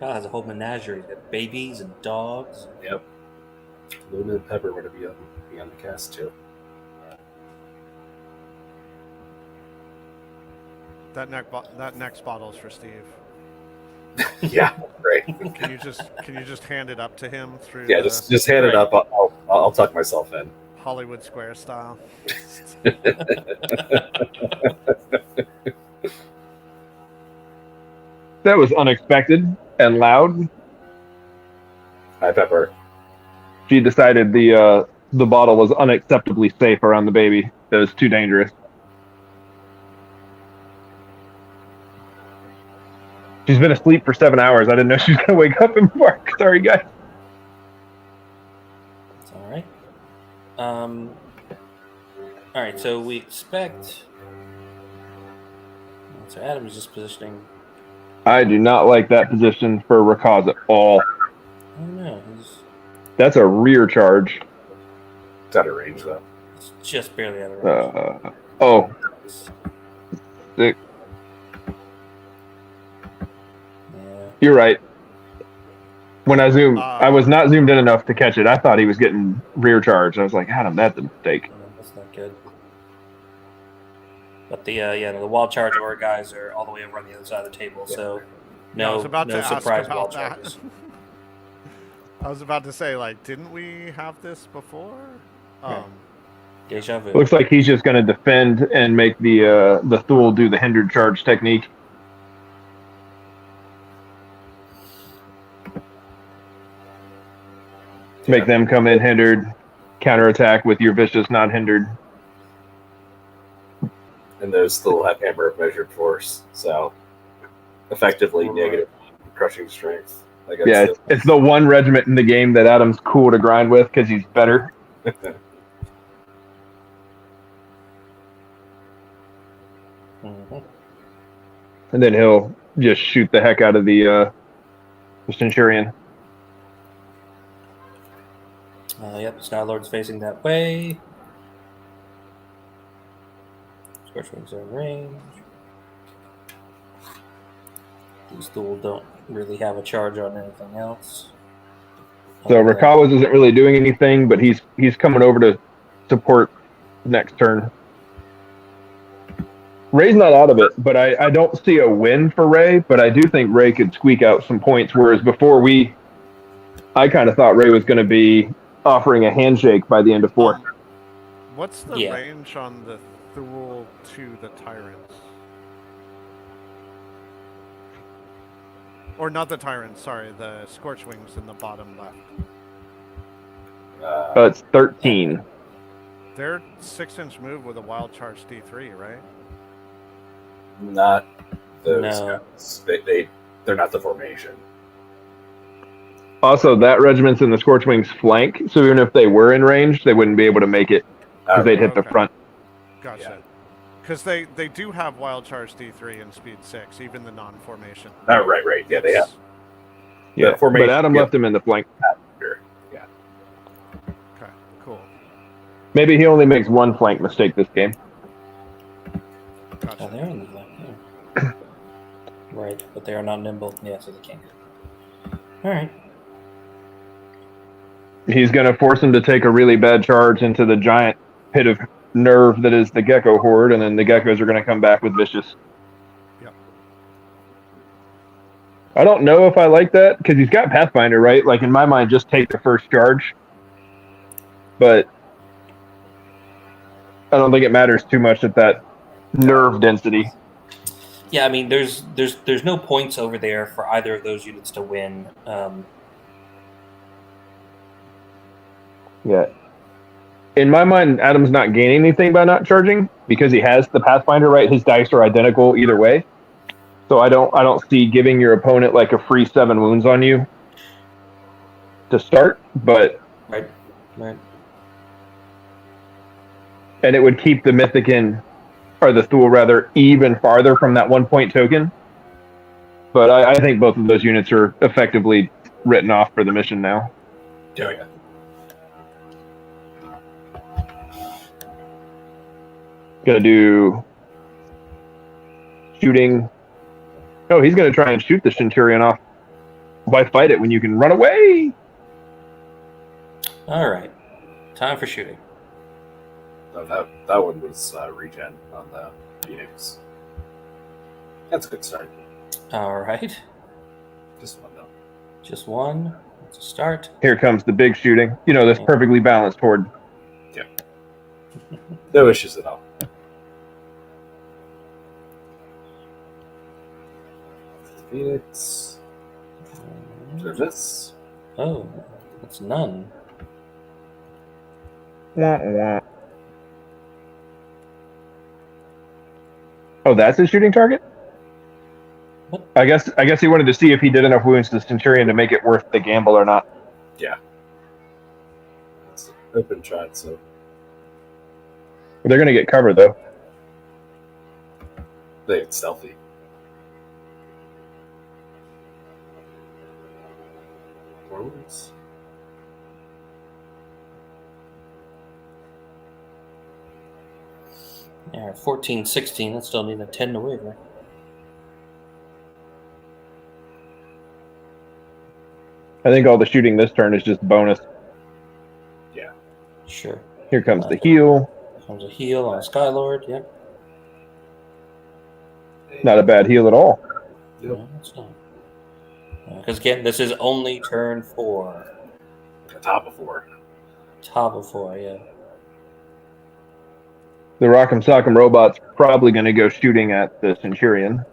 God has a whole menagerie. He's got babies and dogs. Yep. Luna and Pepper want to be on the cast too. That next bottle's for Steve. Yeah, great. Can you just hand it up to him through? Yeah, just hand it up. I'll tuck myself in. Hollywood Square style. That was unexpected and loud. Hi, Pepper. She decided the bottle was unacceptably safe around the baby. It was too dangerous. She's been asleep for 7 hours. I didn't know she was gonna wake up and bark. Sorry, guys. It's all right. All right. So we expect. So Adam is just positioning. I do not like that position for Rakaz at all. I don't know. That's a rear charge. It's out of range though. It's just barely out of range. Oh. Sick. Yeah. You're right. When I zoomed, I was not zoomed in enough to catch it. I thought he was getting rear charge. I was like, Adam, that's a mistake. No, that's not good. But the wall charge of our guys are all the way over on the other side of the table, so I was about to ask surprise wall about that. charges. I was about to say, like, didn't we have this before? Yeah. Deja vu. Looks like he's just going to defend and make the Thule do the hindered charge technique. Make them come in hindered, counterattack with your vicious non-hindered. and those still have hammer of measured force. So effectively negative crushing strength. Yeah, it's the one regiment in the game that Adam's cool to grind with because he's better. And then he'll just shoot the heck out of the Centurion. Yep, Skylord's facing that way. Scorchwings are in range. These Thule don't really have a charge on anything else. So Rakawas isn't really doing anything, but he's coming over to support next turn. Ray's not out of it, but I don't see a win for Ray, but I do think Ray could squeak out some points, whereas before I kind of thought Ray was going to be offering a handshake by the end of 4. What's the range on the Thule to the Tyrants? Or not the Tyrants, sorry, the Scorchwings in the bottom left. It's 13. They're 6-inch move with a wild charge D3, right? Not those No. guys. They're not the formation. Also, that regiment's in the Scorchwings flank, so even if they were in range, they wouldn't be able to make it because they'd hit the front. Gotcha. Because they do have wild charge D3 and speed 6, even the non-formation. Oh, right. Yeah, they have. Yeah, formation, but Adam left him in the flank. Yeah. Okay, cool. Maybe he only makes one flank mistake this game. Gotcha. Oh, they're in the flank. Yeah. Right, but they are not nimble. Yeah, so they can't go. All right. He's going to force him to take a really bad charge into the giant pit of nerve that is the Gecko Horde, and then the Geckos are going to come back with Vicious. Yep. I don't know if I like that, because he's got Pathfinder, right? Like, in my mind, just take the first charge. But I don't think it matters too much at that nerve density. Yeah, I mean, there's no points over there for either of those units to win. Yeah. In my mind, Adam's not gaining anything by not charging because he has the Pathfinder, right? His dice are identical either way. So I don't see giving your opponent like a free 7 wounds on you to start, but Right. and it would keep the Mythican or the Thule rather even farther from that 1-point token. But I think both of those units are effectively written off for the mission now. Oh, yeah. Gonna do shooting. Oh, he's gonna try and shoot the Centurion off. Why fight it when you can run away? All right. Time for shooting. No, that one was regen on the Phoenix. That's a good start. All right. Just one though. Just one. That's a start. Here comes the big shooting. You know, this perfectly balanced horde. No issues at all. Phoenix. There's this. Oh, that's none. Oh, that's his shooting target? What? I guess he wanted to see if he did enough wounds to the Centurion to make it worth the gamble or not. Yeah. It's an open shot, so They're going to get covered, though. they get stealthy. Wounds. Yeah, 14, 16. That's still need a 10 to waver. I think all the shooting this turn is just bonus. Yeah. Sure. Here comes the heal. Comes a heal on a Skylord. Yep. Not a bad heal at all. Yep. No, it's not. Because again, this is only turn 4. Top of 4. Top of 4, yeah. The Rock'em Sock'em robot's probably going to go shooting at the Centurion.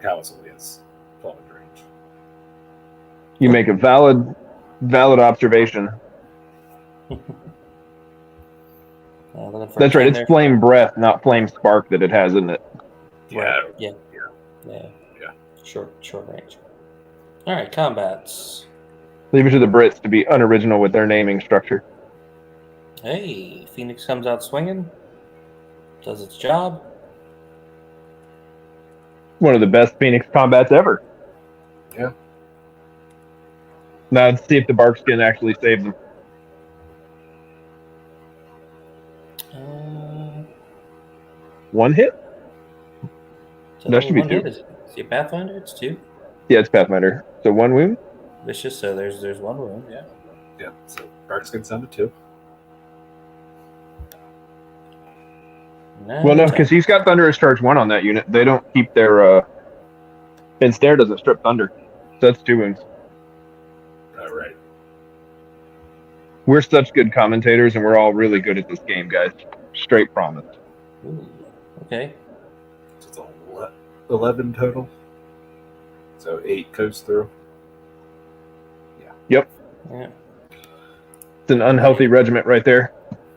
Callus only has 12 inch range. You make a valid observation. That's right. It's flame breath, not flame spark that it has, isn't it? Right. Yeah. Short range. All right, combats. Leave it to the Brits to be unoriginal with their naming structure. Hey, Phoenix comes out swinging. Does its job. One of the best Phoenix combats ever. Yeah. Now let's see if the Barkskin actually saves them. One hit? That should be 2. Is it Pathfinder? It's 2. Yeah, it's Pathfinder. So 1 wound? Vicious, so there's 1 wound, yeah. Yeah, so Barkskin's down to 2. Well, no, because he's got Thunderous Charge 1 on that unit. They don't keep their... Ensnare doesn't strip Thunder. So that's 2 wounds. All right. We're such good commentators, and we're all really good at this game, guys. Straight promise. Ooh, okay. So it's 11 total. So 8 goes through. Yep. Yeah. It's an unhealthy regiment right there.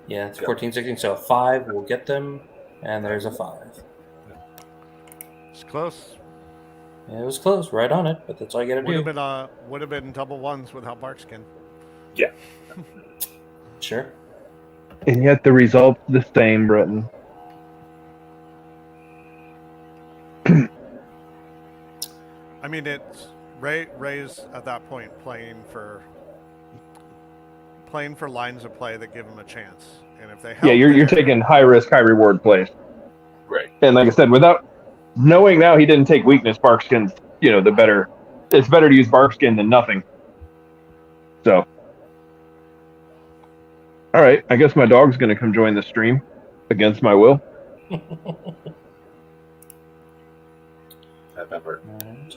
Yeah, it's 14, 16. So 5 will get them, and there's a 5. It's close. Yeah, it was close, right on it, but that's all you gotta do. Would have been double ones without Barkskin. Yeah. Sure. And yet the result's the same, Breton. I mean, it's Ray's at that point playing for lines of play that give him a chance, and if they help, you're taking high risk, high reward plays. Right. And like I said, without knowing now he didn't take weakness, Barkskin's the better. It's better to use Barkskin than nothing. So, all right, I guess my dog's going to come join the stream against my will. And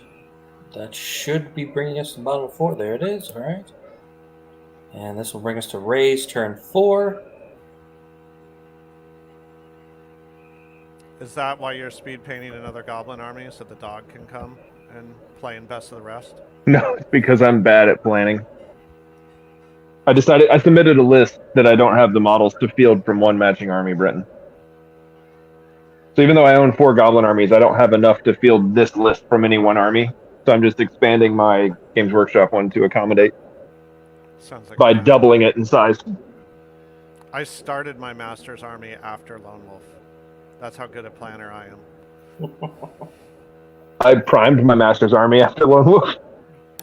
that should be bringing us to the bottom of 4. There it is. All right. And this will bring us to Ray's turn 4. Is that why you're speed painting another goblin army so the dog can come and play in best of the rest? No, it's because I'm bad at planning. I submitted a list that I don't have the models to field from one matching army, Breton. So even though I own 4 goblin armies, I don't have enough to field this list from any one army. So I'm just expanding my Games Workshop one to accommodate. Sounds like by doubling it in size. I started my master's army after Lone Wolf. That's how good a planner I am. I primed my master's army after Lone Wolf.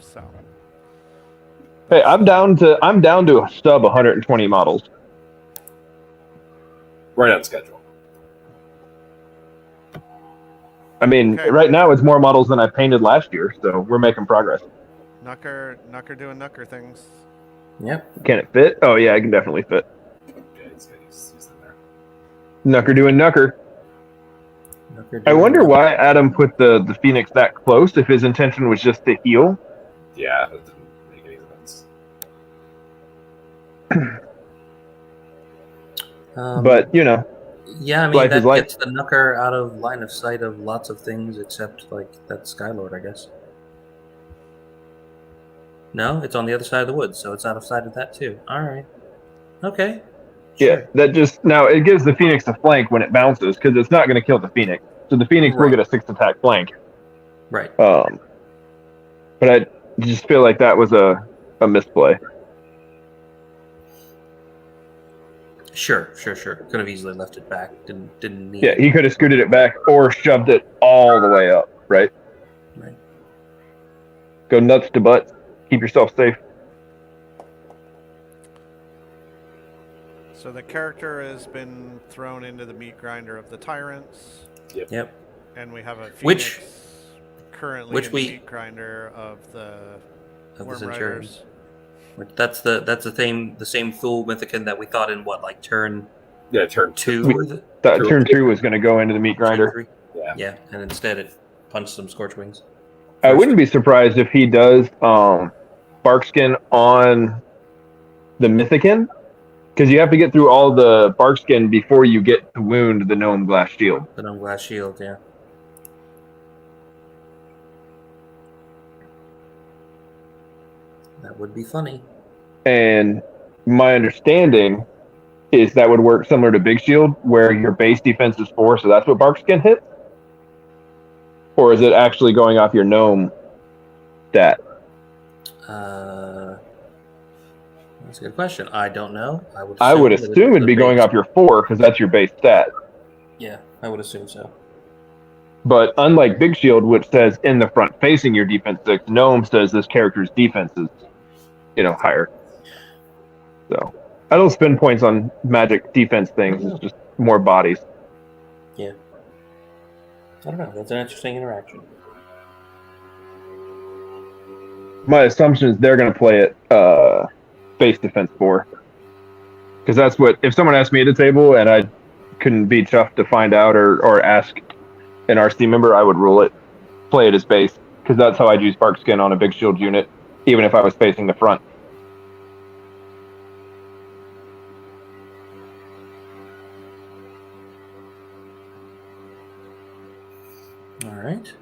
So. Hey, I'm down to a sub 120 models. Right on schedule. I mean, Okay. Right now it's more models than I painted last year, so we're making progress. Knucker doing Knucker things. Yep. Can it fit? Oh yeah, I can definitely fit. Yeah, he's in there. Knucker doing Knucker. I wonder why Adam put the Phoenix that close if his intention was just to heal. Yeah, that didn't make any sense. But, Yeah, I mean, life that is life. gets the Knucker out of line of sight of lots of things except, like, that Skylord, I guess. No, it's on the other side of the woods, so it's out of sight of that, too. All right. Okay. Yeah, Sure. that just now it gives the Phoenix a flank when it bounces because it's not going to kill the Phoenix. So the Phoenix will Right. get a 6 attack flank. Right. But I just feel like that was a misplay. Sure. Could have easily left it back. Didn't need Yeah, it. he could have scooted it back or shoved it all the way up. Right. Right. Go nuts to butts. Keep yourself safe. So the character has been thrown into the meat grinder of the tyrants, Yep. and we have a Phoenix Which currently which in we- the meat grinder of the Of the Worm Centurion. Riders. That's the same Thule Mythicon that we thought in turn Yeah, turn 2? That True. turn 2 was going to go into the meat grinder. 3? Yeah. Yeah, and instead it punched some Scorchwings. I wouldn't be surprised if he does Barkskin on the Mythicon, because you have to get through all the Barkskin before you get to wound the Gnome Glass Shield. The Gnome Glass Shield, yeah. That would be funny. And my understanding is that would work similar to Big Shield, where your base defense is 4, so that's what Barkskin hits? Or is it actually going off your gnome stat? That's a good question. I don't know. I would assume it'd be going off your 4 because that's your base stat. Yeah, I would assume so. But unlike Big Shield, which says in the front facing your defense 6, Gnome says this character's defense is, higher. So I don't spend points on magic defense things. It's just more bodies. Yeah. I don't know. That's an interesting interaction. My assumption is they're going to play it base defense 4. Because that's what, if someone asked me at the table and I couldn't be chuffed to find out or ask an RC member, I would rule it, play it as base. Because that's how I'd use Barkskin on a Big Shield unit, even if I was facing the front. All right.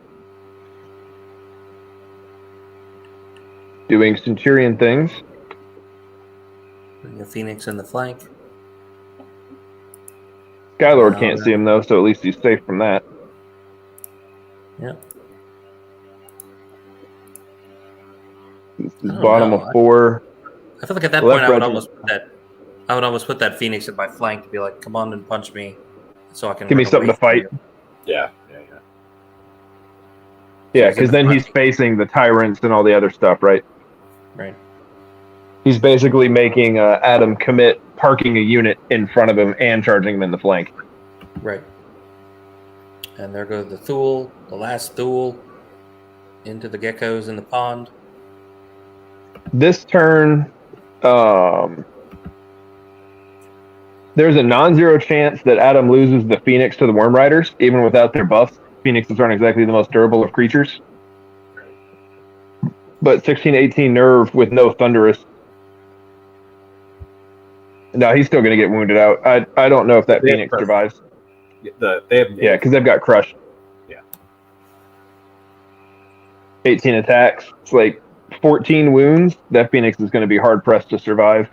Doing Centurion things. Bring the Phoenix in the flank. Skylord can't see him, though, so at least he's safe from that. Yep. This is bottom of 4. I feel like at that point I would almost put that Phoenix at my flank to be like, come on and punch me so I can give me something to fight. Yeah. Yeah, because then he's facing the tyrants and all the other stuff, right? Right. He's basically making Adam commit parking a unit in front of him and charging him in the flank. Right. And there goes the Thule, the last Thule, into the geckos in the pond. This turn, there's a non-zero chance that Adam loses the Phoenix to the Worm Riders, even without their buffs. Phoenixes aren't exactly the most durable of creatures. But 16-18 nerve with no Thunderous. No, he's still going to get wounded out. I don't know if that Phoenix survives. Yeah, because they've got crushed. Yeah. 18 attacks. It's like 14 wounds. That Phoenix is going to be hard pressed to survive.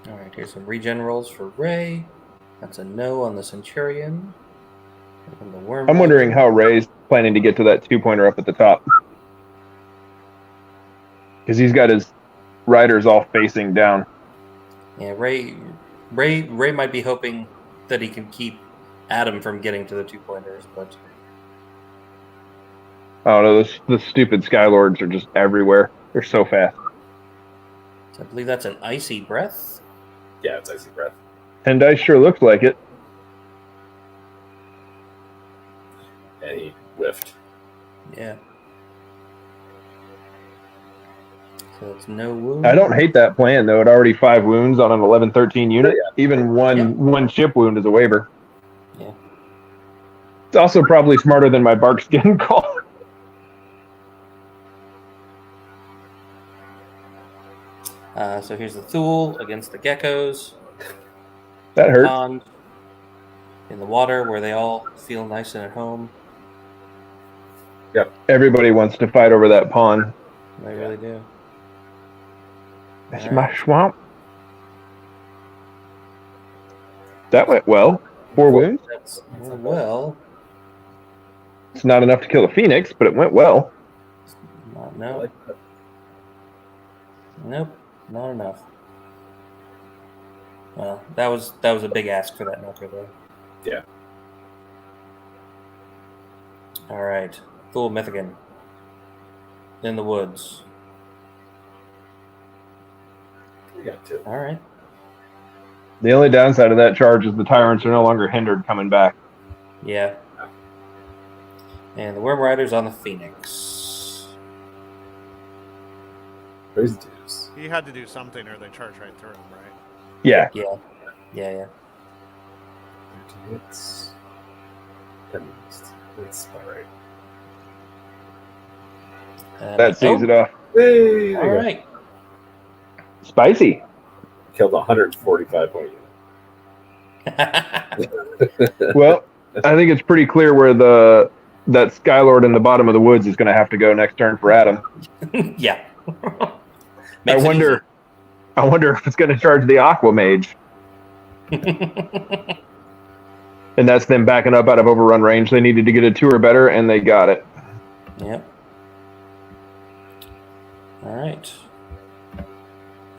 All right, here's some regen rolls for Ray. That's a no on the Centurion. And the Worm I'm wondering how Ray's planning to get to that 2-pointer up at the top. Because he's got his riders all facing down. Yeah, Ray might be hoping that he can keep Adam from getting to the 2-pointers, but Oh no, the stupid Skylords are just everywhere. They're so fast. I believe that's an Icy Breath. Yeah, it's Icy Breath. 10 dice sure looks like it. And he whiffed. Yeah. So it's no wound. I don't hate that plan though. It already 5 wounds on an 11-13 unit. Yeah. Even one chip wound is a waiver. Yeah. It's also probably smarter than my Barkskin call. So here's the Thule against the geckos. That hurt. Pond in the water where they all feel nice and at home. Yep. Everybody wants to fight over that pond. They really do. That's All my right. swamp. That went well. 4 wounds. That's well. It's not enough to kill a Phoenix, but it went well. No. Nope. Not enough. Well, that was a big ask for that Knucker though. Yeah. All right. Thule Mythigan. In the woods. We got 2. All right. The only downside of that charge is the tyrants are no longer hindered coming back. Yeah. And the Worm Rider's on the Phoenix. Where's the dudes? He had to do something or they charge right through him, right? Yeah. Yeah. It's 10 minutes. That's about right. That sees it off. Hey, All right. Spicy. Killed 145 point unit. Well, I think it's pretty clear where that Skylord in the bottom of the woods is going to have to go next turn for Adam. Yeah. I Makes it wonder if it's going to charge the Aqua Mage, easy. and that's them backing up out of overrun range. They needed to get a 2 or better, and they got it. Yep. All right.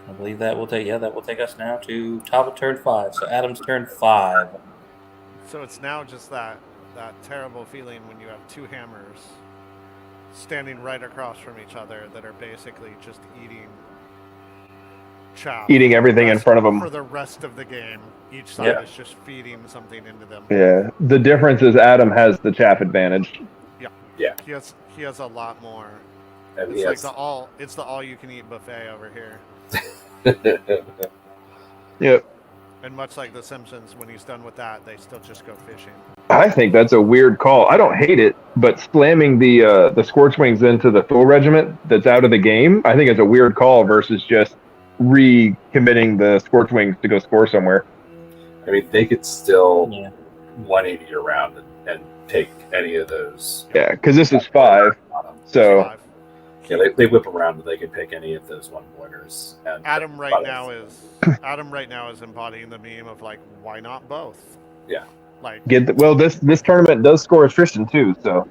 I believe that will take us now to top of turn 5. So Adam's turn 5. So it's now just that terrible feeling when you have two hammers standing right across from each other that are basically just eating chaff. Eating everything in front of them. For the rest of the game. Each side Yep. is just feeding something into them. Yeah. The difference is Adam has the chaff advantage. Yeah. He has a lot more. And It's like the all you can eat buffet over here. Yep. And much like The Simpsons, when he's done with that, they still just go fishing. I think that's a weird call. I don't hate it, but slamming the Scorchwings into the Thule Regiment that's out of the game, I think it's a weird call versus just recommitting the Scorchwings to go score somewhere. I mean, they could still Yeah. 180 around and take any of those. Yeah, because this is 5, so Five. Yeah, they whip around and they can pick any of those 1-pointers. And Adam right now is embodying the meme of like, why not both? Yeah. Like this tournament does score attrition too, so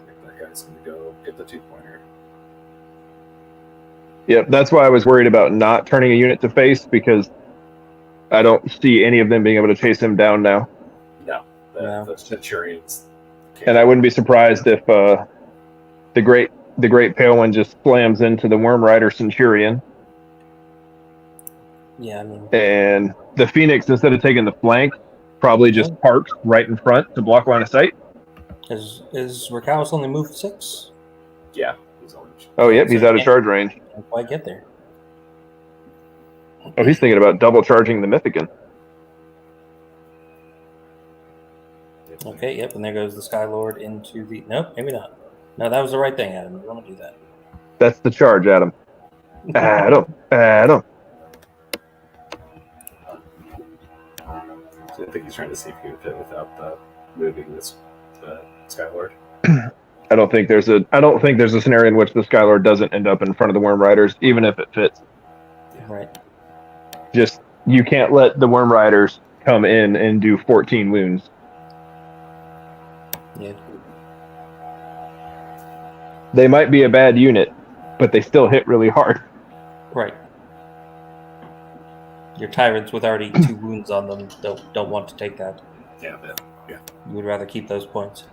I think that guy's going to go get the 2-pointer. yep, that's why I was worried about not turning a unit to face, because I don't see any of them being able to chase him down now. No, No. the Centurions. And I wouldn't be surprised if the great pale one just slams into the Worm Rider Centurion, Yeah, I mean, and the Phoenix, instead of taking the flank, probably just parks right in front to block line of sight. is Rakawas only moved 6? Yeah, he's only. Oh, yep, he's out of charge range. Can't quite get there. Oh, he's thinking about double charging the Mythican. Okay, yep, and there goes the Skylord into the... Nope, maybe not. No, that was the right thing, Adam. You want to do that. That's the charge, Adam. Adam. So I think he's trying to see if he can fit without the moving this Skylord. I don't think there's a scenario in which the Skylord doesn't end up in front of the Worm Riders, even if it fits. Right. Just, you can't let the Worm Riders come in and do 14 wounds. Yeah. They might be a bad unit, but they still hit really hard. Right. Your tyrants with already 2 wounds on them don't want to take that. Yeah, but yeah. You would rather keep those points.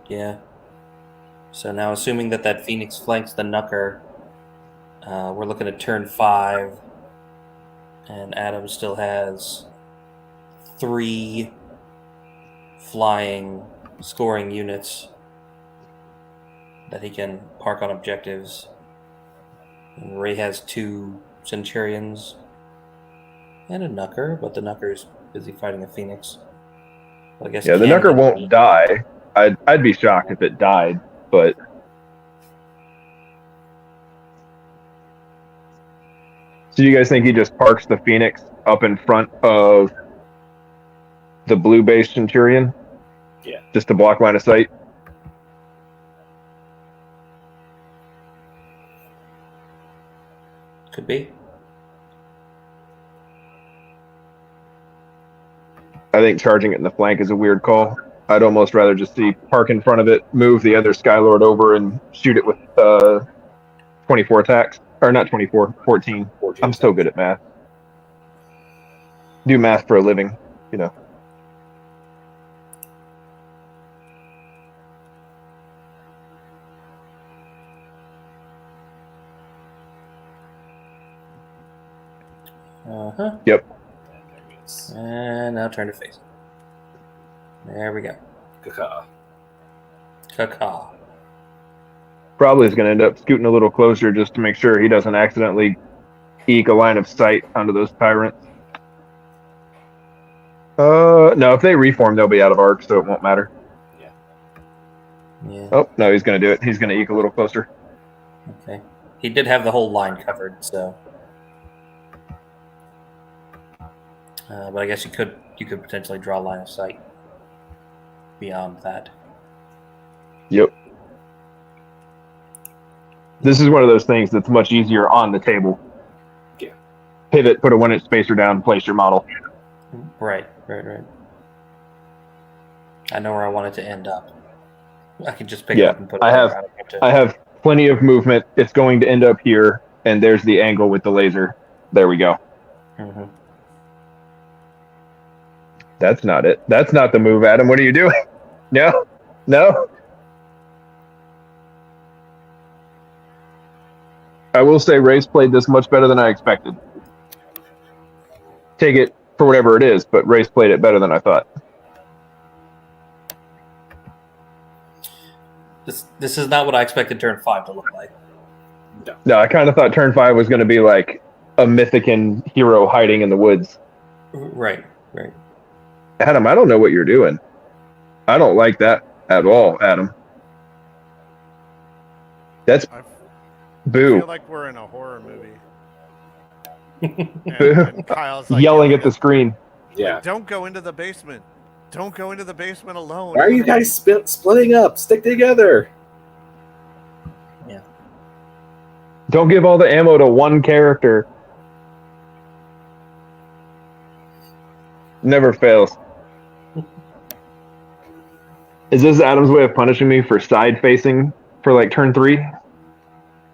Yeah. So now, assuming that Phoenix flanks the Knucker, we're looking at turn 5, and Adam still has 3 flying scoring units that he can park on objectives. And Ray has 2 Centurions and a Knucker, but the Knucker's busy fighting a Phoenix. Well, I guess Yeah, the Knucker won't die. I'd be shocked if it died, but so you guys think he just parks the Phoenix up in front of the blue base Centurion? Yeah. Just to block line of sight? Could be. I think charging it in the flank is a weird call. I'd almost rather just see park in front of it, move the other Skylord over, and shoot it with 24 attacks. Or not 24, 14. 14. I'm so good at math. Do math for a living, you know. Uh-huh. Yep. And now turn to face. There we go. Caca. Caca. Probably is going to end up scooting a little closer just to make sure he doesn't accidentally eke a line of sight onto those tyrants. No, if they reform, they'll be out of arc, so it won't matter. Yeah. Oh, no, he's going to do it. He's going to eke a little closer. Okay. He did have the whole line covered, so. But I guess you could potentially draw line of sight beyond that. Yep. This is one of those things that's much easier on the table. Yeah. Pivot, put a 1-inch spacer down, place your model. Right. I know where I want it to end up. I can just pick it up and put it where I have plenty of movement. It's going to end up here, and there's the angle with the laser. There we go. Mm-hmm. That's not it. That's not the move, Adam. What are you doing? No. I will say Ray's played this much better than I expected. Take it for whatever it is, but Ray's played it better than I thought. This is not what I expected turn 5 to look like. No, I kind of thought turn 5 was going to be like a Mythican hero hiding in the woods. Right. Adam, I don't know what you're doing. I don't like that at all, Adam. That's I boo. feel like we're in a horror movie. Boo. And Kyle's like Yelling at the screen. Yeah. Don't go into the basement. Don't go into the basement alone. Why are you guys splitting up? Stick together. Don't give all the ammo to one character. Never fails. Is this Adam's way of punishing me for side facing for like turn 3?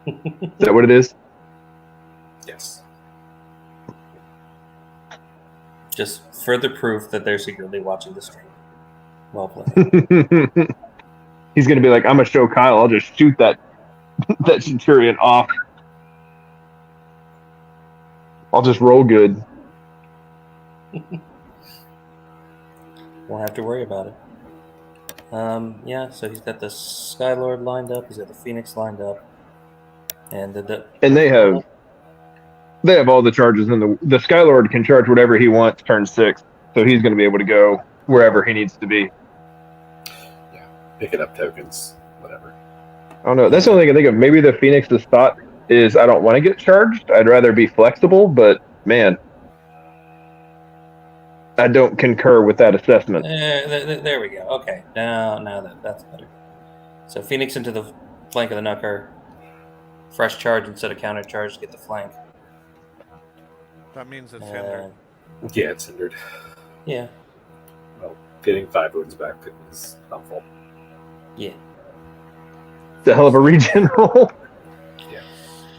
Is that what it is? Yes. Just further proof that they're secretly watching the stream. Well played. He's gonna be like, I'm gonna show Kyle. I'll just shoot that Centurion off. I'll just roll good. Won't have to worry about it. Yeah, so he's got the Skylord lined up. He's got the Phoenix lined up, and and they have all the charges in the Skylord can charge whatever he wants turn 6, so he's going to be able to go wherever he needs to be. Yeah, picking up tokens, whatever. I don't know. That's the only thing I think of. Maybe the Phoenix's thought is, I don't want to get charged. I'd rather be flexible, but man, I don't concur with that assessment. there we go. Okay, now that's better. So Phoenix into the flank of the Knucker. Fresh charge instead of counter charge to get the flank. That means it's hindered. Yeah, it's hindered. Yeah. Well, getting 5 wounds back is helpful. Yeah. It's a hell of a regen roll. Yeah.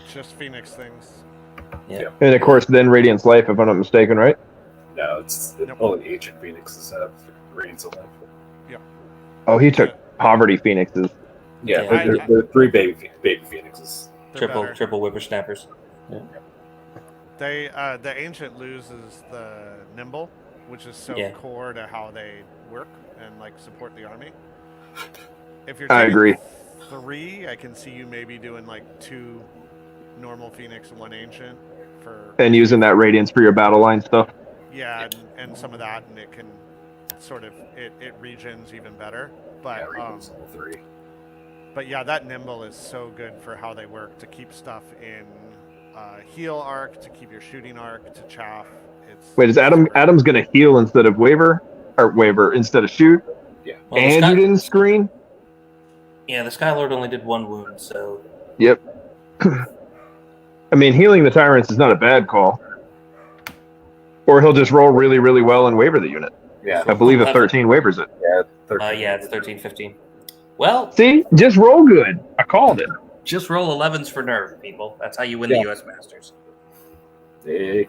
Just Phoenix things. Yeah. And of course, then Radiant's Life, if I'm not mistaken, right? No, it's Nope. only ancient phoenixes have Radiance of Life. Oh, he took Poverty Phoenixes. Yeah, Yeah. they're 3 baby phoenixes. They're better. Triple whippersnappers. Yeah. They the ancient loses the nimble, which is so Yeah. core to how they work and like support the army. If you're I taking agree. 3, I can see you maybe doing like 2 normal phoenix and 1 ancient for And using that Radiance for your battle line stuff. yeah, and some of that, and it can sort of it regens even better. But Yeah, Radiance all 3. But yeah, that nimble is so good for how they work to keep stuff in heal arc, to keep your shooting arc, to chaff. Wait, is Adam's gonna heal instead of waver instead of shoot? Yeah. Well, And you didn't screen? Yeah, the Skylord only did 1 wound, so Yep. I mean, healing the tyrants is not a bad call. Or he'll just roll really, really well and waver the unit. Yeah. I believe a 13 wavers it. Yeah, 13. yeah, it's 13, 15. Well, See? Just roll good. I called it. just roll 11s for nerve, people. That's how you win the U.S. Masters.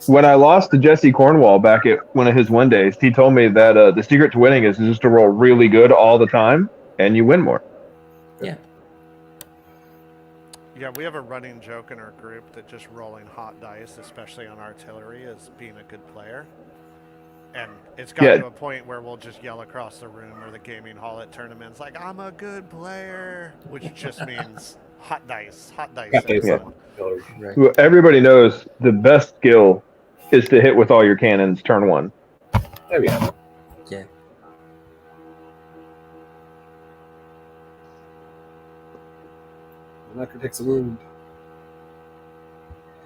When I lost to Jesse Cornwall back at one of his one days, he told me that the secret to winning is just to roll really good all the time, and you win more. Yeah, we have a running joke in our group that just rolling hot dice, especially on artillery, is being a good player. And it's got to a point where we'll just yell across the room or the gaming hall at tournaments like, I'm a good player, which just means hot dice. Yeah. Right. Well, everybody knows the best skill is to hit with all your cannons turn 1. There we go. Yeah. Knucker takes a wound.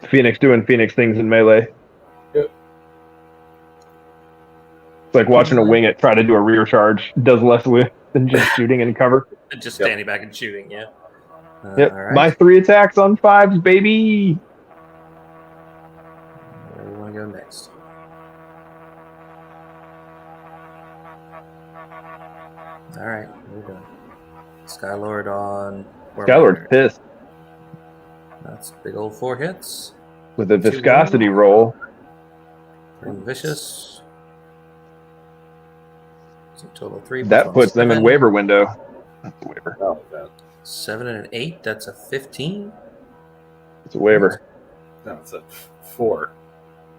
Phoenix doing Phoenix things in melee. Yep. It's like watching a wing it try to do a rear charge. Does less with than just shooting in cover. Just standing back and shooting, yeah. Yep. All right. My 3 attacks on 5s, baby. Where do we want to go next? All right, we're done. Skylord on. Skylord's pissed That's a big old 4 hits. with a 2 viscosity wounds. roll. Bring vicious. So total of 3. That puts them in 7. waiver window. That's a waiver. Oh, that. 7 and an 8. That's a 15. It's a waiver. No, it's a 4.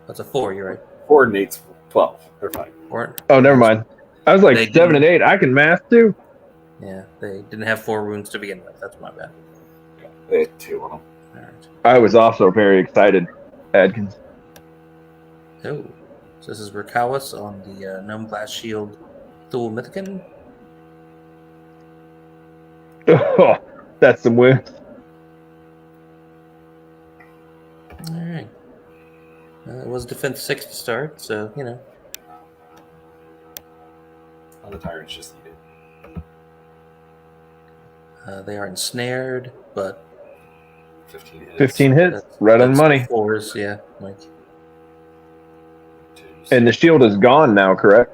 That's a 4. You're right. 4 and 8's 12. They're fine. 4. Oh, never mind. I was like They 7 and 8. I can math too. Yeah, they didn't have 4 wounds to begin with. That's my bad. They had 2 on them. All right. I was also very excited, Adkins. Oh, so this is Rakawas on the Gnome Glass Shield Thule Mythican. Oh, that's some wins. All right. It was defense 6 to start, so, you know. On the Tyrants, just eat it. They are ensnared, but 15 hits. 15 hits, right on that's money. 4s, yeah. Like, 2s. And the shield is gone now, correct?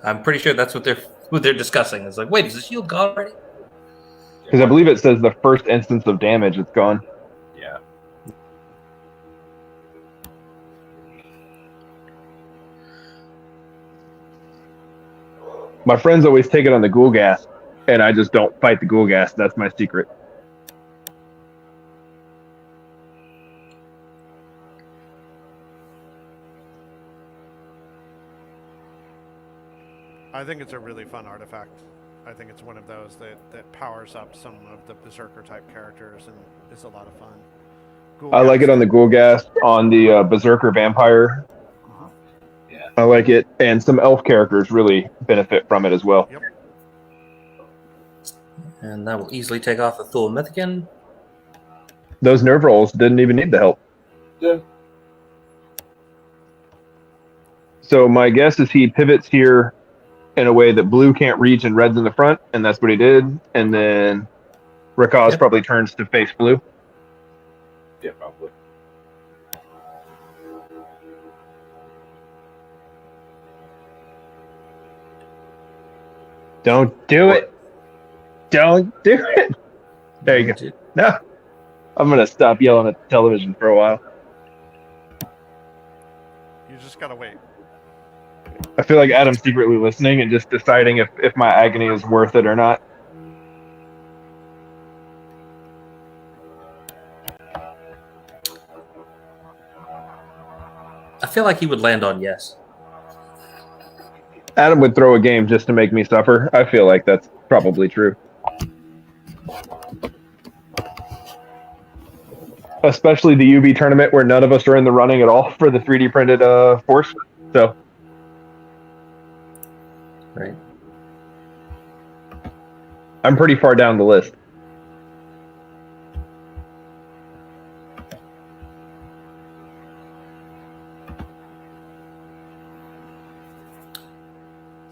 I'm pretty sure that's what they're discussing. It's like, wait, is the shield gone already? Because I believe it says the first instance of damage, it's gone. Yeah. My friends always take it on the ghoul gas, and I just don't fight the ghoul gas. That's my secret. I think it's a really fun artifact. I think it's one of those that powers up some of the berserker type characters and is a lot of fun. Ghoul I like gas- it on the ghoul gas, on the berserker vampire. Yeah. I like it, and some elf characters really benefit from it as well. Yep. And that will easily take off the Thule Mythican. Those nerve rolls didn't even need the help. Yeah. So my guess is he pivots here in a way that blue can't reach and red's in the front, and that's what he did. And then Rakaz Yep. probably turns to face blue. Yeah, probably. Don't do it. Don't do it. There you go. No. I'm going to stop yelling at the television for a while. You just gotta wait. I feel like Adam's secretly listening and just deciding if my agony is worth it or not. I feel like he would land on yes. Adam would throw a game just to make me suffer. I feel like that's probably true. Especially the UB tournament where none of us are in the running at all for the 3D printed force. So Right. I'm pretty far down the list.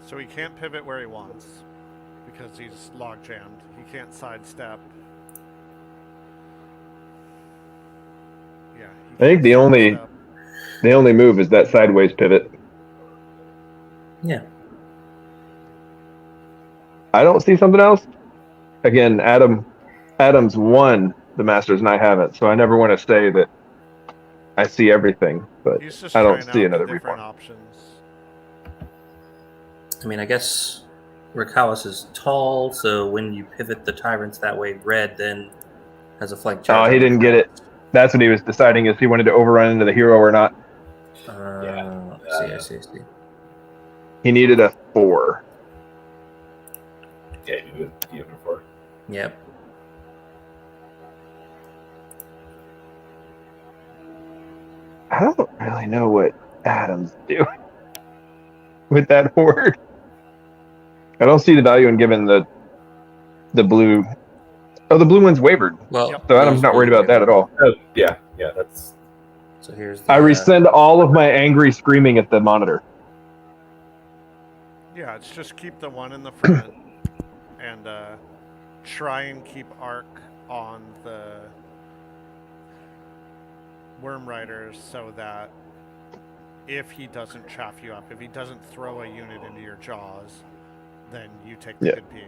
So he can't pivot where he wants because he's log jammed. He can't sidestep. Yeah. he I think can't the only- sidestep. The only move is that sideways pivot. Yeah. I don't see something else. Again, Adam's won the Masters and I haven't, so I never want to say that I see everything, but He's just I don't trying out see the another different reform. options. I mean, I guess Rakawas is tall, so when you pivot the Tyrants that way, red then has a flank charge. Oh, he didn't get it. That's what he was deciding if he wanted to overrun into the hero or not. I see. He needed a 4. Yeah, you did even before. Yep. I don't really know what Adam's doing with that horde. I don't see the value in giving the blue Oh, the blue one's wavered. Well, Yep. So Adam's not worried about that at all. Oh, yeah, that's So here's the, I resend all of my angry screaming at the monitor. Yeah, it's just keep the one in the front and try and keep arc on the Worm Riders so that if he doesn't chaff you up, if he doesn't throw a unit into your jaws, then you take the good piece.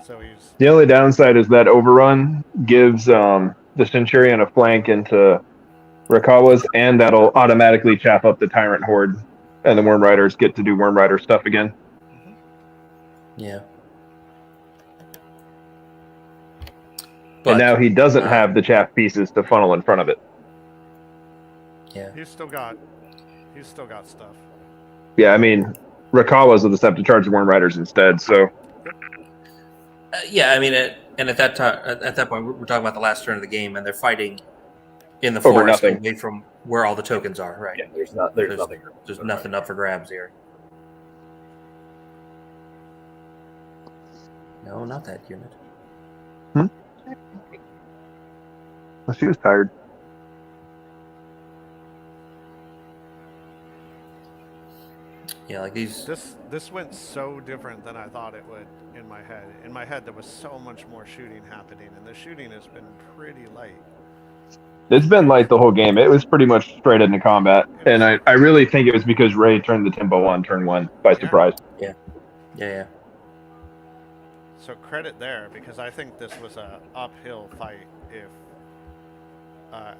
So he's The only downside is that overrun gives the Centurion a flank into Rakawa's, and that'll automatically chaff up the Tyrant Horde, and the Worm Riders get to do Worm Rider stuff again. yeah. And now he doesn't have the chaff pieces to funnel in front of it. Yeah. he's still got stuff. Yeah, I mean, Rakawa's will just have to charge the Worm Riders instead, so... Yeah, I mean, and at that time, at that point, we're talking about the last turn of the game, and they're fighting in the Over forest, nothing. away from where all the tokens are. Right? yeah. There's nothing. There's nothing up for grabs here. No, not that unit. Well, she was tired. Yeah, like these. This went so different than I thought it would in my head. In my head, there was so much more shooting happening, and the shooting has been pretty light. It's been light the whole game. It was pretty much straight into combat. And I really think it was because Ray turned the tempo on turn 1 by surprise. Yeah. So credit there, because I think this was a uphill fight if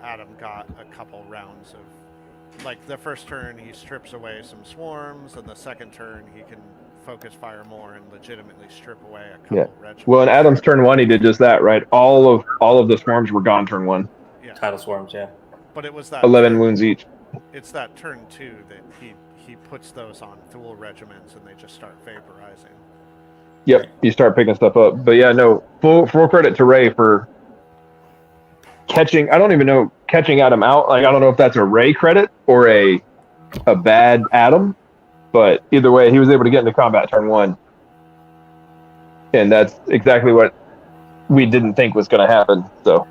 Adam got a couple rounds of, like the first turn he strips away some swarms, and the second turn he can focus fire more and legitimately strip away a couple regiments. Well, in Adam's turn 1, he did just that, right? All of the swarms were gone turn 1. Yeah. Tidal swarms. Yeah. But it was that 11 wounds each. It's that turn 2 that he puts those on Thule regiments and they just start vaporizing. Yep, you start picking stuff up. But yeah, no, full credit to Ray for catching. I don't even know catching Adam out. Like I don't know if that's a Ray credit or a bad Adam, but either way, he was able to get into combat turn 1, and that's exactly what we didn't think was going to happen. So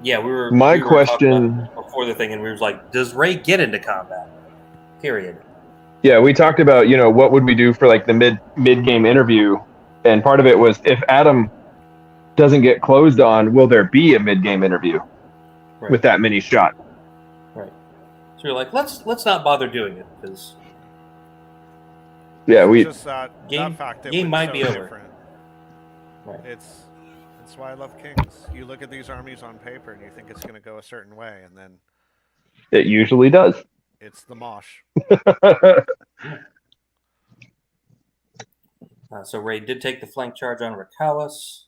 Yeah, we were. My we were question- talking about before the thing, and we was like, "Does Ray get into combat?" Period. yeah, we talked about what would we do for like the mid game interview, and part of it was if Adam doesn't get closed on, will there be a mid game interview with that many shot? Right. So you're like, let's not bother doing it because Yeah, we Just that Game- fact it game went might so be over. different. Right. That's why I love Kings. You look at these armies on paper and you think it's going to go a certain way, and then it usually does. it's the mosh. So Ray did take the flank charge on Rakawas.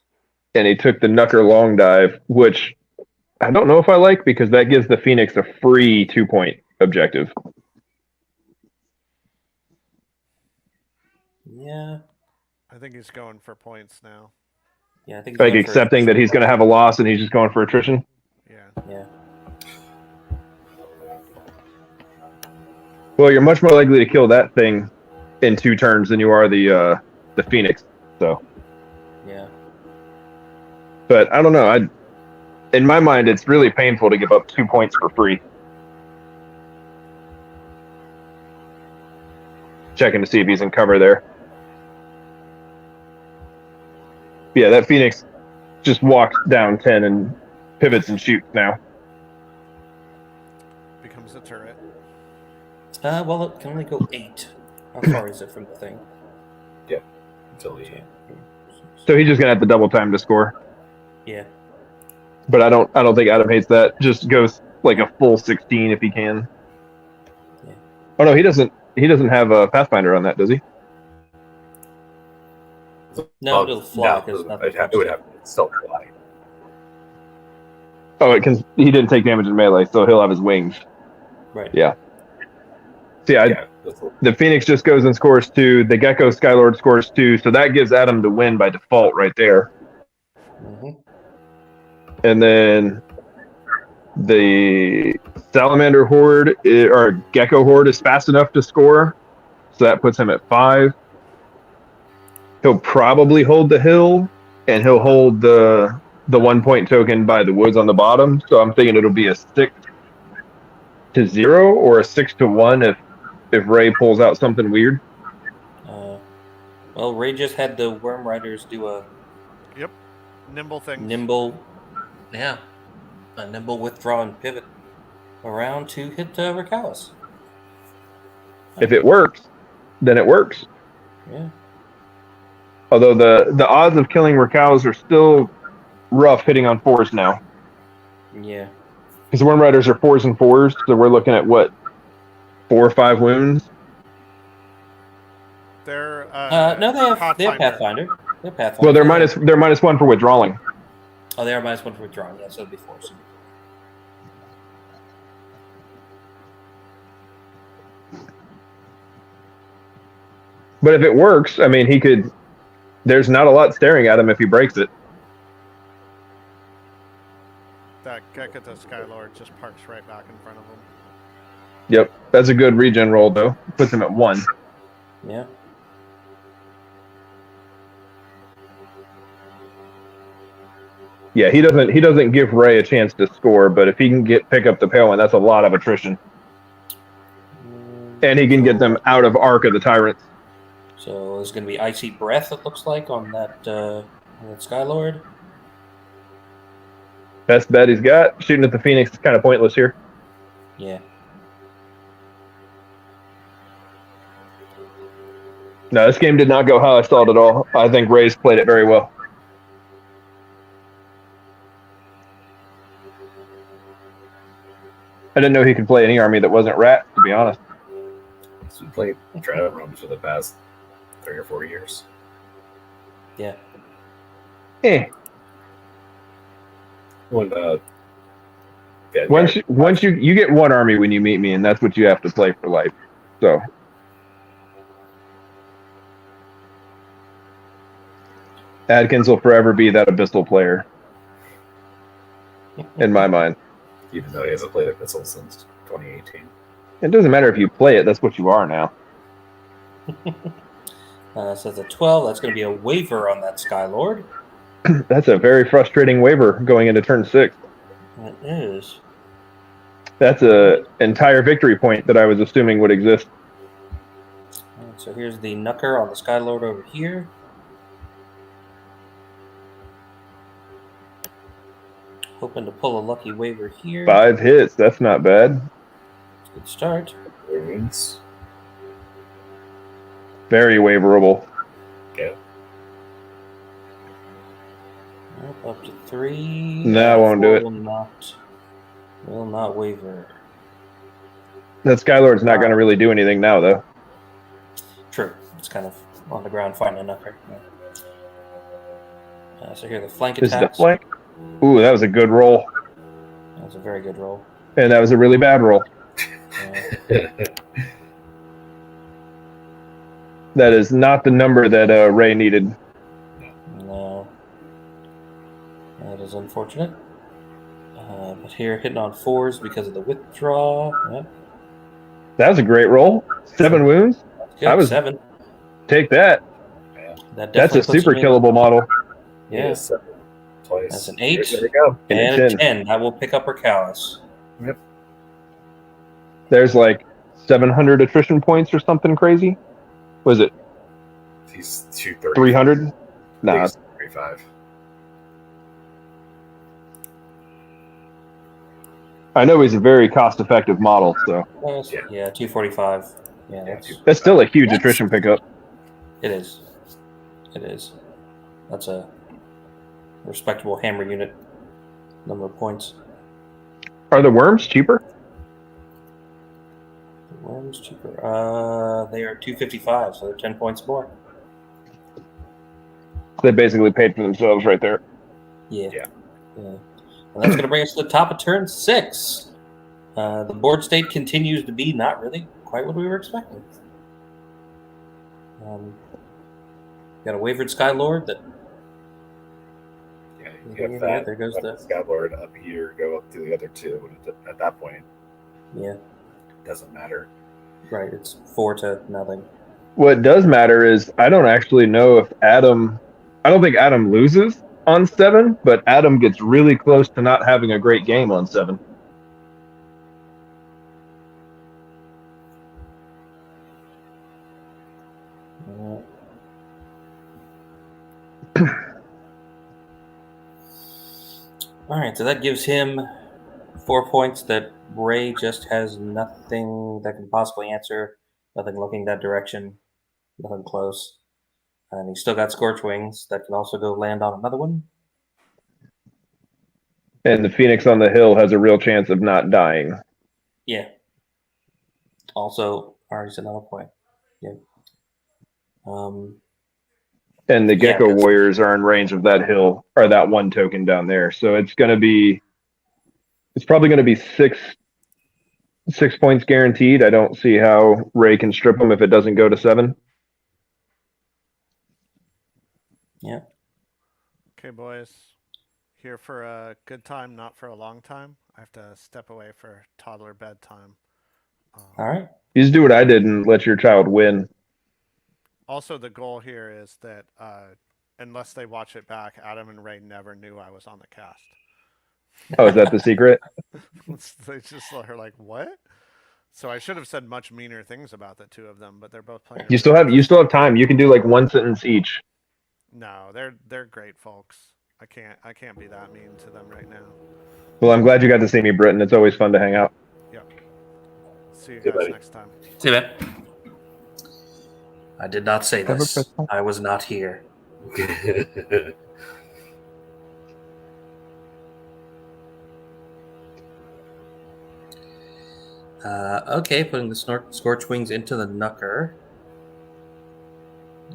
And he took the Knucker long dive, which I don't know if I like because that gives the Phoenix a free 2-point objective. Yeah. I think he's going for points now. Yeah, I think he's Like going for- accepting that he's going to have a loss and he's just going for attrition. Yeah. Yeah. Well, you're much more likely to kill that thing in 2 turns than you are the Phoenix. So, Yeah. but I don't know. In my mind, it's really painful to give up 2 points for free. Checking to see if he's in cover there. Yeah, that Phoenix just walks down 10 and pivots and shoots now. Becomes a turret. Well, it can only go 8. How far is it from the thing? Until he So he's just gonna have to double time to score. Yeah. But I don't think Adam hates that. Just goes like a full 16 if he can. Yeah. Oh no, he doesn't have a Pathfinder on that, does he? No, it'll fly no, because nothing. it would have still fly. Oh, he didn't take damage in melee, so he'll have his wings. Right. Yeah. See, Yeah, the Phoenix just goes and scores 2. The Gecko Skylord scores 2, so that gives Adam the win by default right there. Mm-hmm. And then the Salamander Horde or Gecko Horde is fast enough to score, so that puts him at 5. he'll probably hold the hill, and he'll hold the 1 point token by the woods on the bottom. So I'm thinking it'll be a 6-0 or a 6-1 if Ray pulls out something weird. Well, Ray just had the Worm Riders do a Yep. Nimble things. nimble withdraw and pivot around to hit Racalis. If it works, then it works. Yeah. Although the odds of killing Racalis are still rough hitting on 4s now. Yeah. Because the Worm Riders are 4s and 4s, so we're looking at what, 4 or 5 wounds? They're No, they have Pathfinder. They have Pathfinder. Well, they're -1 for withdrawing. Oh, they are -1 for withdrawing. Yeah, so it'd be 4. So. But if it works, I mean, he could. There's not a lot staring at him if he breaks it. that Gekata Skylord just parks right back in front of him. Yep, that's a good regen roll though. Puts him at 1. Yeah. Yeah, he doesn't give Ray a chance to score, but if he can pick up the pale one, that's a lot of attrition. And he can get them out of arc of the tyrants. So there's going to be Icy Breath, it looks like, on that Skylord. Best bet he's got. Shooting at the Phoenix is kind of pointless here. Yeah. No, this game did not go how I saw it at all. I think Ray's played it very well. I didn't know he could play any army that wasn't rat, to be honest. He's been playing Trident Realms for the past 3 or 4 years. Yeah. When Once you get one army when you meet me, and that's what you have to play for life. So Adkins will forever be that abyssal player in my mind. even though he hasn't played Abyssal since 2018. It doesn't matter if you play it, that's what you are now. So that's a 12. That's going to be a waiver on that Skylord. That's a very frustrating waiver going into turn 6. It is. That's a entire victory point that I was assuming would exist. Alright, so here's the Knucker on the Skylord over here. Hoping to pull a lucky waiver here. 5 hits, that's not bad. Good start. Wounds. Very waiverable. Yeah. Up to 3. No, I won't do it. Will not waver. That Skylord's not going to really do anything now, though. True. It's kind of on the ground finding a Knucker. So here are the flank This is attacks. the flank. Ooh, that was a good roll. That was a very good roll. And that was a really bad roll. That is not the number that Ray needed. No. That is unfortunate. But here, hitting on 4s because of the withdraw. Yep. That was a great roll. 7 wounds. Good. I was- 7. Take that. That That's definitely a puts super him in- killable model. Yeah. Yes, 7 twice. That's an 8. There we go. And And a a 10. 10. That will pick up her callus. There's like 700 attrition points or something crazy. Was it He's 230. 300? Nah, He's 35. I know he's a very cost-effective model, so Yeah, 245. Yeah, that's still a huge attrition pickup. it is. It is. That's a respectable hammer unit number of points. Are the worms cheaper? The worms cheaper. They are 255, so they're 10 points more. They basically paid for themselves right there. Yeah. Yeah. And that's going to bring us to the top of turn 6. The board state continues to be not really quite what we were expecting. Got a wavered Skylord that. Yeah, you have that. There goes the. Skylord up here, go up to the other 2. At that point, Yeah, it doesn't matter. right. It's 4 to nothing. What does matter is I don't actually know if Adam. I don't think Adam loses on 7, but Adam gets really close to not having a great game on 7. All right, so that gives him 4 points that Ray just has nothing that can possibly answer, nothing looking that direction, nothing close. And he's still got Scorch Wings that can also go land on another one. And the Phoenix on the Hill has a real chance of not dying. Yeah. Also, already said another point. Yeah. And the Gecko that's- Warriors are in range of that hill, or that one token down there. So it's probably going to be 6 points guaranteed. I don't see how Ray can strip them if it doesn't go to 7. Yeah. Okay, boys. Here for a good time, not for a long time. I have to step away for toddler bedtime. All right. You just do what I did and let your child win. Also, the goal here is that unless they watch it back, Adam and Ray never knew I was on the cast. Oh, is that the secret? They just are like, what? So I should have said much meaner things about the two of them, but they're both playing. You still have time. You can do like one sentence each. No, they're great folks. I can't be that mean to them right now. Well, I'm glad you got to see me, Britton. It's always fun to hang out. Yep. See you Hey, guys buddy. next time. See you, man. I did not say Have a this. good one. I was not here. Okay, putting the Scorch Wings into the Knucker.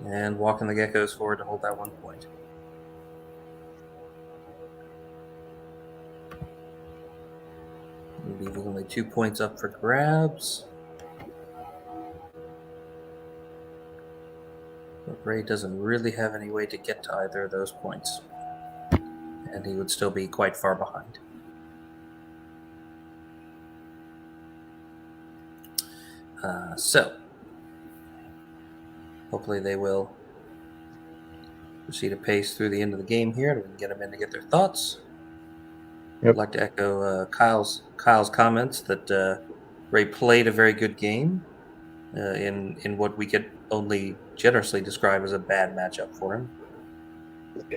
And walking the Geckos forward to hold that 1 point. Leaving only 2 points up for grabs. But Ray doesn't really have any way to get to either of those points. And he would still be quite far behind. So, hopefully they will proceed at pace through the end of the game here, and we can get them in to get their thoughts. Yep. I'd like to echo Kyle's comments that Ray played a very good game in what we could only generously describe as a bad matchup for him.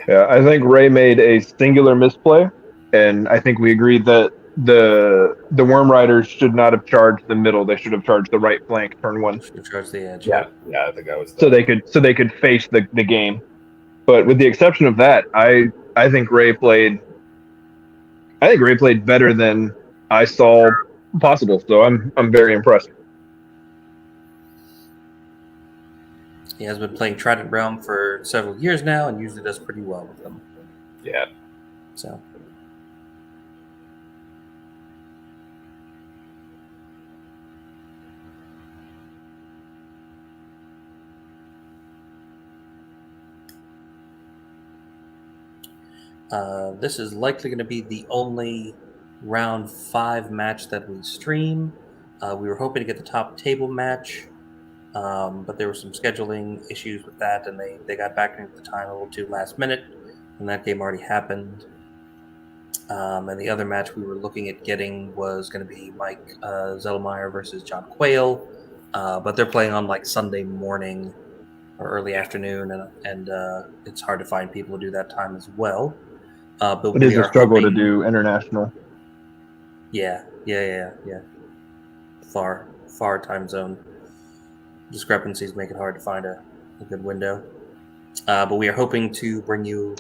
Yeah, I think Ray made a singular misplay, and I think we agreed that the Worm Riders should not have charged the middle. They should have charged the right flank turn 1. Should charge the edge. yeah, I think I was. So they could face the game. But with the exception of that, I think Ray played better than I saw possible. So I'm very impressed. He has been playing Trident Realm for several years now and usually does pretty well with them. Yeah. So. This is likely going to be the only round 5 match that we stream. We were hoping to get the top table match, but there were some scheduling issues with that, and they got back into the time a little too last minute, and that game already happened. And the other match we were looking at getting was going to be Mike Zettelmeyer versus John Quayle, but they're playing on like Sunday morning or early afternoon, and it's hard to find people to do that time as well. But It is we a are struggle to hoping- do international. Yeah. Far time zone discrepancies make it hard to find a good window. But we are hoping to bring you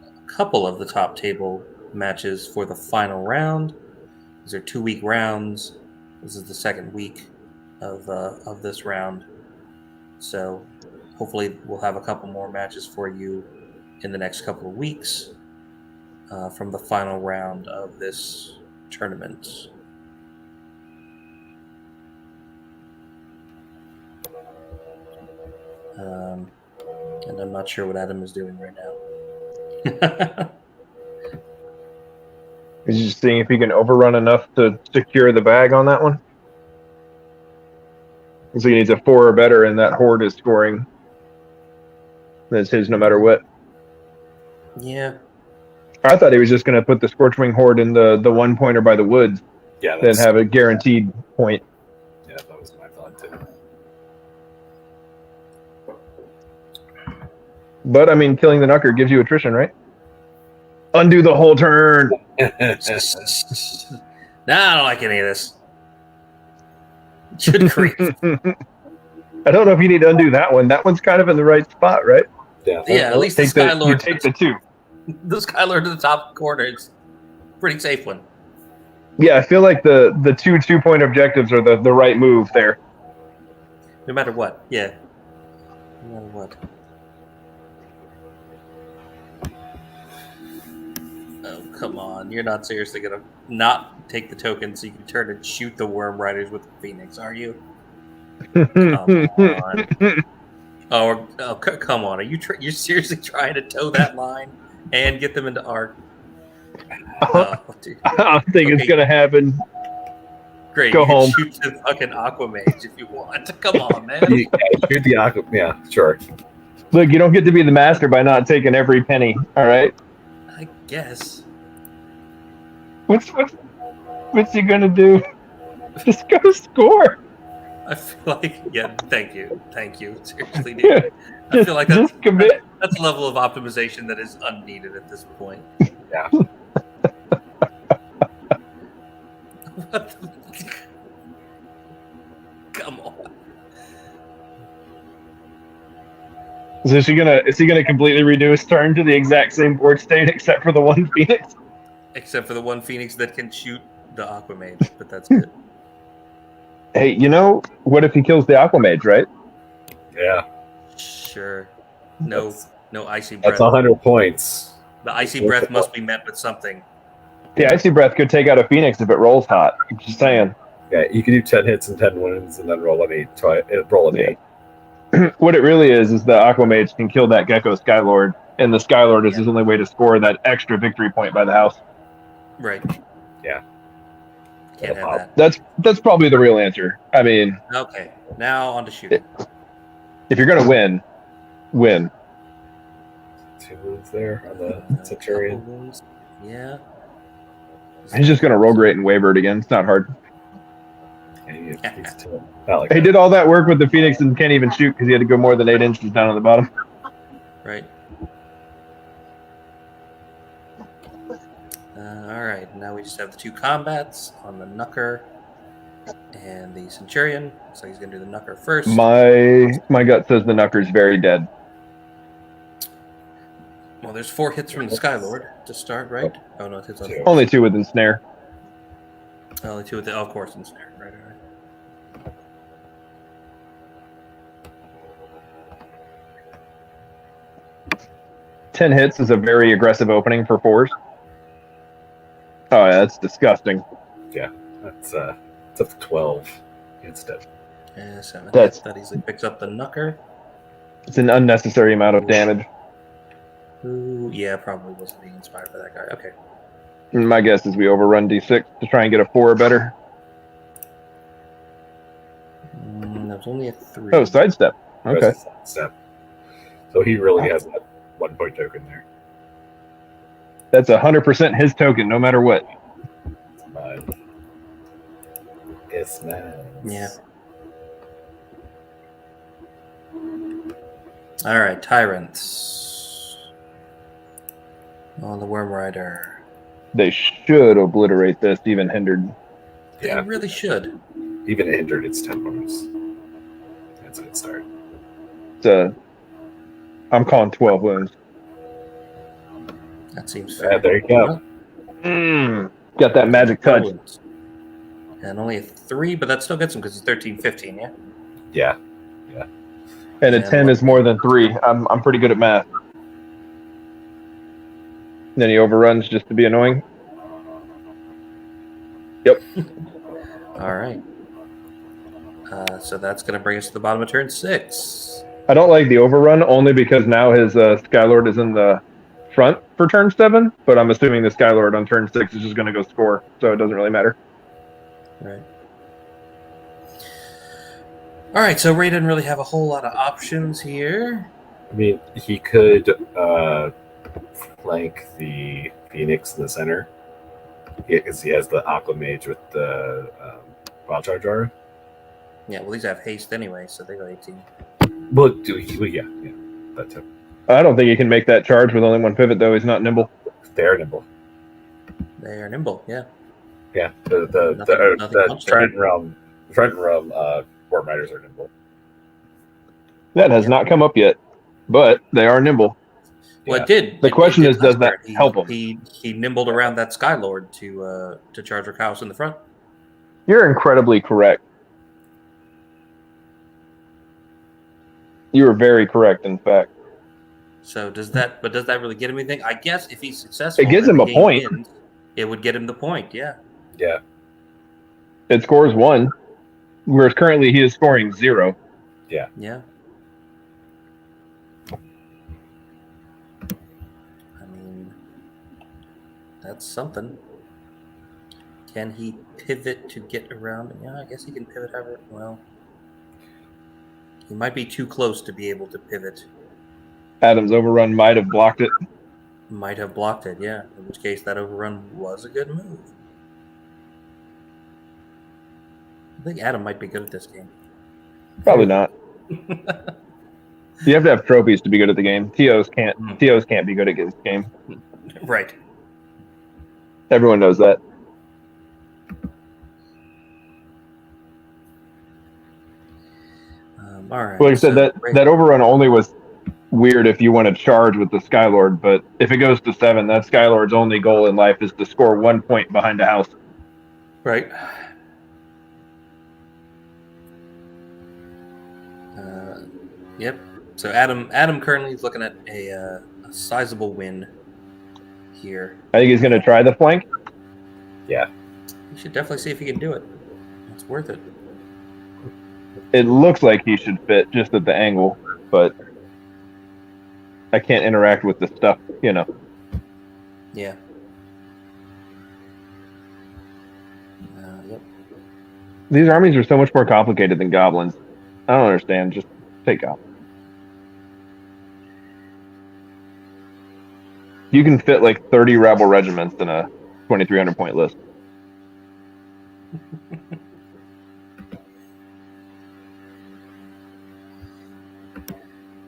a couple of the top table matches for the final round. These are 2-week rounds. This is the second week of this round. So hopefully we'll have a couple more matches for you in the next couple of weeks from the final round of this tournament. And I'm not sure what Adam is doing right now. He's just seeing if he can overrun enough to secure the bag on that one. So he needs a 4 or better, and that horde is scoring. That's his no matter what. Yeah. I thought he was just going to put the Scorchwing horde in the 1-pointer by the woods, Yeah, then have a guaranteed point. Yeah, that was my thought too. But I mean, killing the Knucker gives you attrition, right? Undo the whole turn. Nah, I don't like any of this. Good grief. I don't know if you need to undo that one. That one's kind of in the right spot, right? Yeah, Yeah, at least the You Skylord. take the 2. The Skylord to the top corner is a pretty safe one. Yeah, I feel like the 2-point objectives are the right move there. No matter what. Yeah. No matter what. Oh, come on. You're not seriously going to not take the token so you can turn and shoot the Worm Riders with the Phoenix, are you? Come on. Come on. Are you're seriously trying to toe that line and get them into arc? Oh, dude. I don't think it's Okay. going to happen. Great. Go you can home. shoot the fucking Aquamage if you want. Come on, man. shoot the aqua. Yeah, sure. Look, you don't get to be the master by not taking every penny, all right? I guess. What's he going to do? Just go score. I feel like, yeah, thank you. Seriously, dude. I feel like Just commit. that's a level of optimization that is unneeded at this point. Yeah. What the... Come on. Is he gonna completely redo his turn to the exact same board state except for the 1 Phoenix? Except for the one Phoenix that can shoot the Aquamage, but that's good. Hey, what if he kills the Aquamage, right? Yeah. Sure. No icy That's breath. 100 points. The icy breath must be met with something. The Icy Breath could take out a Phoenix if it rolls hot. I'm just saying. Yeah, you can do 10 hits and 10 wins, and then roll an 8. Roll an 8. What it really is the Aquamage can kill that Gecko Skylord, and the Skylord is his only way to score that extra victory point by the house. Right. Yeah. Can't have that. That's probably the real answer. I mean, Okay. Now on to shooting. if you're gonna win. 2 wins there on the Centurion. Couple wins. Yeah. He's just gonna rogue rate and waver it again. It's not hard. He did all that work with the Phoenix and can't even shoot because he had to go more than 8 inches down on the bottom. Right. All right. Now we just have the 2 combats on the Knucker and the Centurion. So he's going to do the Knucker first. My gut says the Knucker's very dead. Well, there's 4 hits from the Skylord to start, right? Oh, no, it hits on 4. Only 2 with ensnare. Only 2 with the, of course, ensnare. Right. 10 hits is a very aggressive opening for 4s. Oh, yeah, that's disgusting. Yeah, that's it's up to 12 instead. Yeah, 7 That's- hits. That easily picks up the Knucker. It's an unnecessary amount of damage. Who, yeah, probably wasn't being inspired by that guy. Okay. And my guess is we overrun D6 to try and get a 4 or better. That was only a 3. Oh, sidestep. Okay. Step. So he really has that 1 point token there. That's 100% his token, no matter what. It's mine. It's mine. Yeah. All right, Tyrants. On the Worm Rider. They should obliterate this, even hindered. They Yeah. really should. Even hindered, it's 10 points. That's a good start. I'm calling 12 wounds. That seems Yeah, fair. there you go. Got that magic touch. And only a 3, but that still gets him because he's 13, 15, yeah? Yeah. And a And 10 is more than 3. I'm pretty good at math. Then he overruns just to be annoying. Yep. All right. So that's going to bring us to the bottom of turn 6. I don't like the overrun only because now his Skylord is in the front for turn 7, but I'm assuming the Skylord on turn 6 is just going to go score, so it doesn't really matter. Right. All right, so Ray doesn't really have a whole lot of options here. I mean, he could flank the Phoenix in the center. Because he has the Aqua Mage with the Wild Charge aura. Yeah, well, these have haste anyway, so they go 18. Well, yeah, that too. I don't think he can make that charge with only one pivot, though. He's not nimble. They're nimble. They are nimble, yeah. Yeah, the Trident Realm Worm Riders are nimble. That has not come up yet, but they are nimble. Well, it did. The question is, does that turn. help him? He nimbled around that Skylord to charge Rakhaus in the front. You're incredibly correct. You are very correct, in fact. So does that really get him anything? I guess if he's successful, It gives him a point. It would get him the point, yeah. Yeah. It scores 1, whereas currently he is scoring 0. Yeah. I mean, that's something. Can he pivot to get around? Yeah, I guess he can pivot however. Well, he might be too close to be able to pivot. Adam's overrun might have blocked it. Might have blocked it, yeah. In which case, that overrun was a good move. I think Adam might be good at this game. Probably not. You have to have trophies to be good at the game. TOs can't. TOs can't be good at this game. Right. Everyone knows that. All right. Like I said, that overrun only was weird if you want to charge with the Skylord, but if it goes to 7, that Skylord's only goal in life is to score 1 point behind a house. Right. Yep. So Adam currently is looking at a sizable win here. I think he's going to try the flank. Yeah. You should definitely see if he can do it. It's worth it. It looks like he should fit just at the angle, but I can't interact with the stuff, Yeah. Yep. These armies are so much more complicated than goblins. I don't understand. Just take goblins. You can fit like 30 rebel regiments in a 2,300 point list.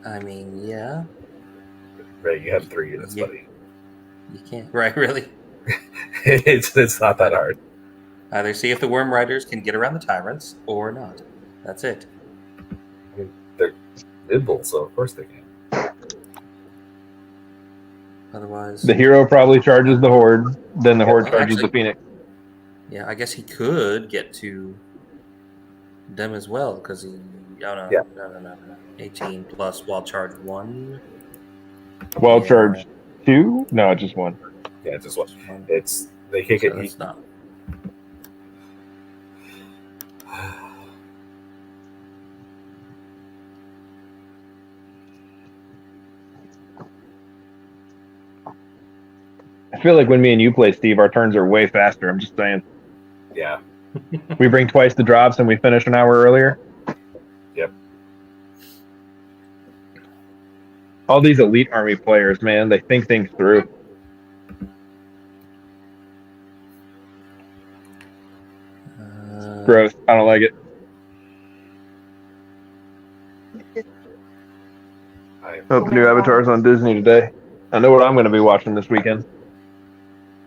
I mean, yeah. Right, you have 3 units, buddy. You can't. Right, really? it's not that hard. Either see if the Worm Riders can get around the Tyrants or not. That's it. I mean, they're nimble, so of course they can. Otherwise, The hero probably charges the horde, then the horde charges the Phoenix. yeah, I guess he could get to them as well because he. Oh no, Yeah. no. 18 plus wild charge 1. Wild Yeah. charge 2? No, just 1. Yeah, just what it's they kick it. That's not. I feel like when me and you play, Steve, our turns are way faster. I'm just saying. Yeah. We bring twice the drops and we finish an hour earlier. Yep. All these elite army players, man, they think things through. Gross. I don't like it. Hope the new Avatar's on Disney today. I know what I'm going to be watching this weekend.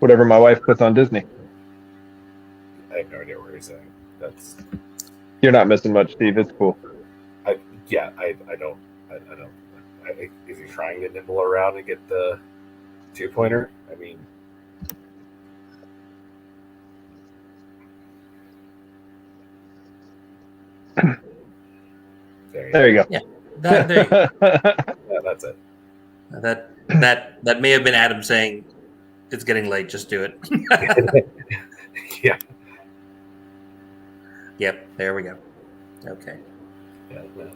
Whatever my wife puts on Disney. I have no idea what you're saying. That's You're not missing much, Steve. It's cool. I don't. Is he trying to nibble around and get the 2-pointer? I mean, There you go. Yeah, there you go. Yeah, that's it. That may have been Adam saying, "It's getting late. Just do it." Yeah. Yep. There we go. Okay. Yeah, but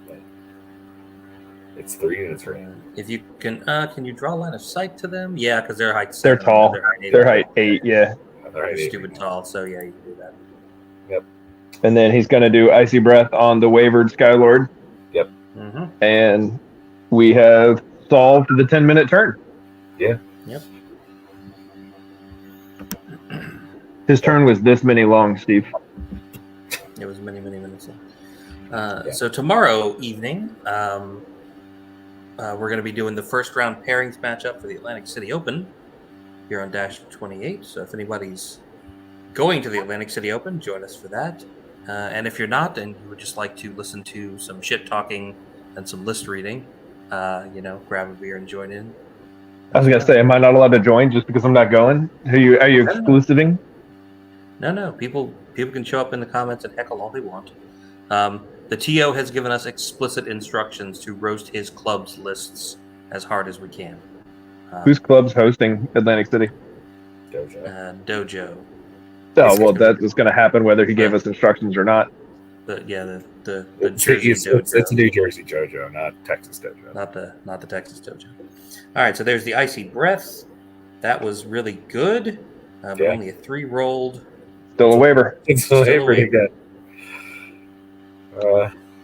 it's 3 units right now. If you can you draw line of sight to them? Yeah, because they're height. They're 7, tall. They're height 8. They're height 8, yeah. They're right, Stupid tall. So yeah, you can do that. Yep. And then he's going to do Icy Breath on the wavered Skylord. Mm-hmm. And we have solved the 10-minute turn. Yeah. Yep. His turn was this many long, Steve. It was many minutes long. Yeah. So tomorrow evening, we're going to be doing the first round pairings matchup for the Atlantic City Open here on Dash 28. So if anybody's going to the Atlantic City Open, join us for that. And if you're not, and you would just like to listen to some shit talking and some list reading, grab a beer and join in. I was going to say, am I not allowed to join just because I'm not going? Are you exclusiving? No. People can show up in the comments and heckle all they want. The TO has given us explicit instructions to roast his club's lists as hard as we can. Whose club's hosting Atlantic City? Dojo. Oh, well, that was going to happen whether he gave us instructions or not. The Jersey It's Dojo. New Jersey Dojo, not Texas Dojo. Not the Texas Dojo. All right, so there's the Icy Breath. That was really good, but only a 3 rolled. Still a waiver. It's a waiver again.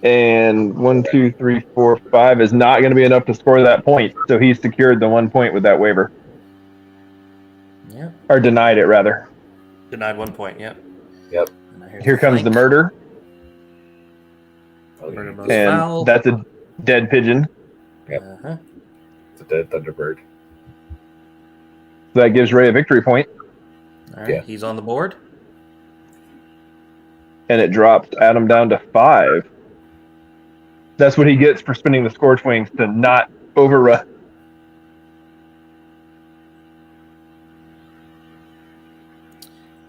And 1, 2, 3, 4, 5 is not going to be enough to score that point. So he secured the 1 point with that waiver. Yeah. Or denied it, rather. Denied 1 point, yep. Here comes the murder. Murder most And foul. that's a dead pigeon. Yep. Uh-huh. It's a dead Thunderbird. So that gives Ray a victory point. All right, he's on the board. And it drops Adam down to 5. That's what he gets for spinning the Scorch Wings to not overrun.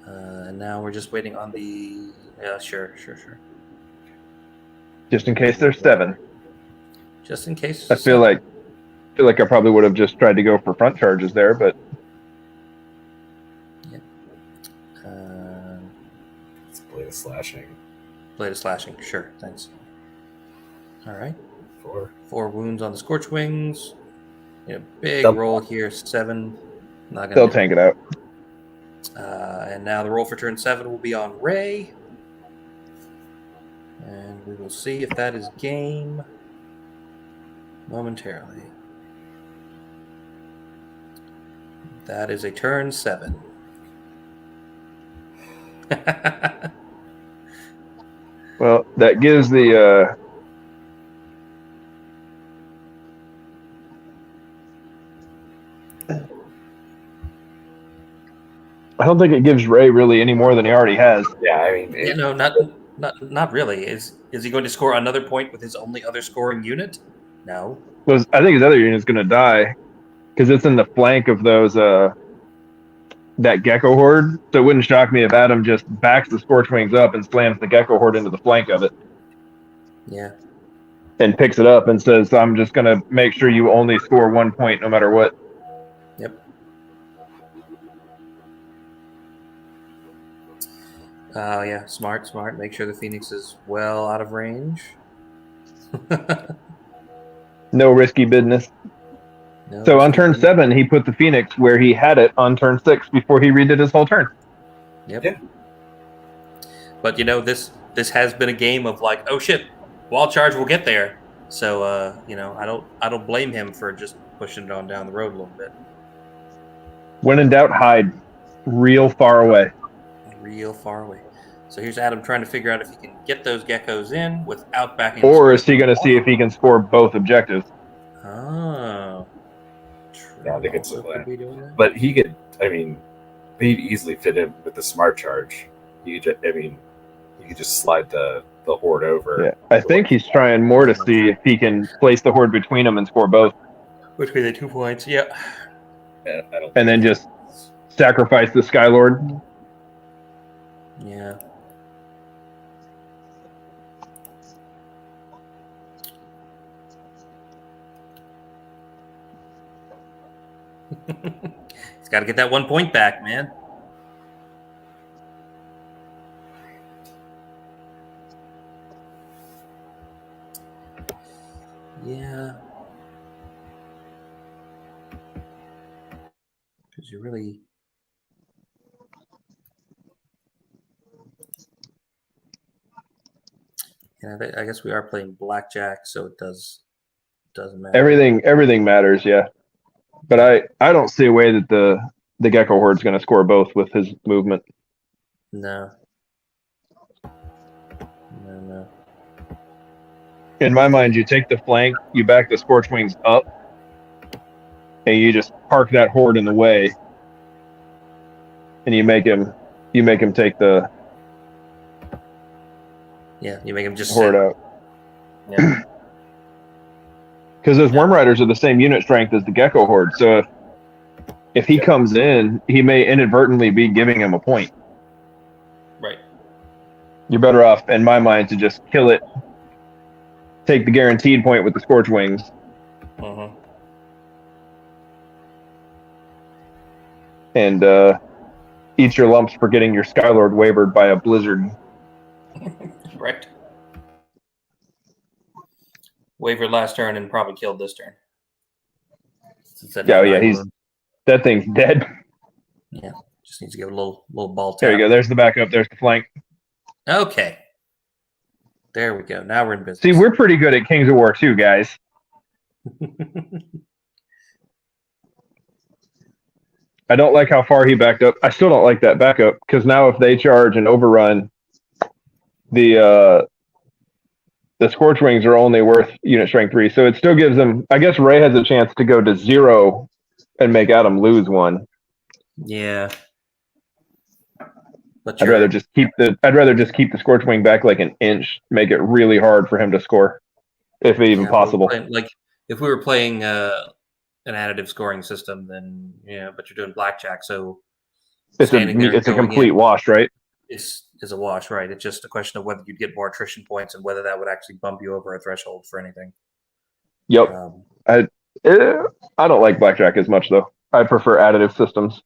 And now we're just waiting on the... Yeah, sure. Just in case there's 7. Just in case. I feel like I probably would have just tried to go for front charges there, but... Yeah. It's Blade of Slashing. Blade of Slashing, sure, thanks. All right. 4. 4 wounds on the Scorch Wings. Big Double. roll here, 7. Not gonna They'll tank it out. And now the roll for turn 7 will be on Ray. And we will see if that is game momentarily. That is a turn 7. Well, that gives the... I don't think it gives Ray really any more than he already has. Yeah, I mean... Not really. Is he going to score another point with his only other scoring unit? No. Well, I think his other unit's going to die because it's in the flank of those that Gecko Horde. So it wouldn't shock me if Adam just backs the Scorch Wings up and slams the Gecko Horde into the flank of it. Yeah. And picks it up and says, I'm just going to make sure you only score 1 point no matter what. Yep. Yeah, smart. Make sure the Phoenix is well out of range. No risky business. No, So on turn 7, he put the Phoenix where he had it on turn 6 before he redid his whole turn. Yep. Yeah. But this has been a game of like, oh shit, wall charge will get there. So I don't blame him for just pushing it on down the road a little bit. When in doubt, hide real far away. Real far away. So here's Adam trying to figure out if he can get those geckos in without backing. Or is he going to see if he can score both objectives? Oh. Yeah, I think it's Also a could be doing that. But he could, he'd easily fit in with the smart charge. You could just slide the horde over. Yeah, I think he's trying more to see if he can place the horde between them and score both. Between the 2 points, yeah. And then just sacrifice the Skylord. Yeah. He's got to get that 1 point back, man. Yeah. Because you really... I guess we are playing blackjack, so it doesn't matter. Everything matters, yeah. But I don't see a way that the Gecko Horde's going to score both with his movement. No. In my mind, you take the flank, you back the Scorchwings up, and you just park that Horde in the way, and you make him take the you make him just Horde sit. out. Yeah. Because those Worm Riders are the same unit strength as the Gecko Horde, so if he comes in, he may inadvertently be giving him a point. Right. You're better off, in my mind, to just kill it, take the guaranteed point with the Scorchwings, and eat your lumps for getting your Skylord wavered by a blizzard. Right. Wavered last turn and probably killed this turn. That thing's dead. Yeah, just needs to give a little ball tap. There you go. There's the backup. There's the flank. Okay. There we go. Now we're in business. See, we're pretty good at Kings of War too, guys. I don't like how far he backed up. I still don't like that backup because now if they charge and overrun, the Scorchwings are only worth unit strength 3. So it still gives them. I guess Ray has a chance to go to 0 and make Adam lose 1. Yeah. But I'd rather just keep the Scorchwing back like an inch, make it really hard for him to score, if even possible. Like if we were playing an additive scoring system, then but you're doing blackjack, so it's a complete wash, right? It's a wash, right? It's just a question of whether you'd get more attrition points and whether that would actually bump you over a threshold for anything. Yep. I don't like blackjack as much though. I prefer additive systems.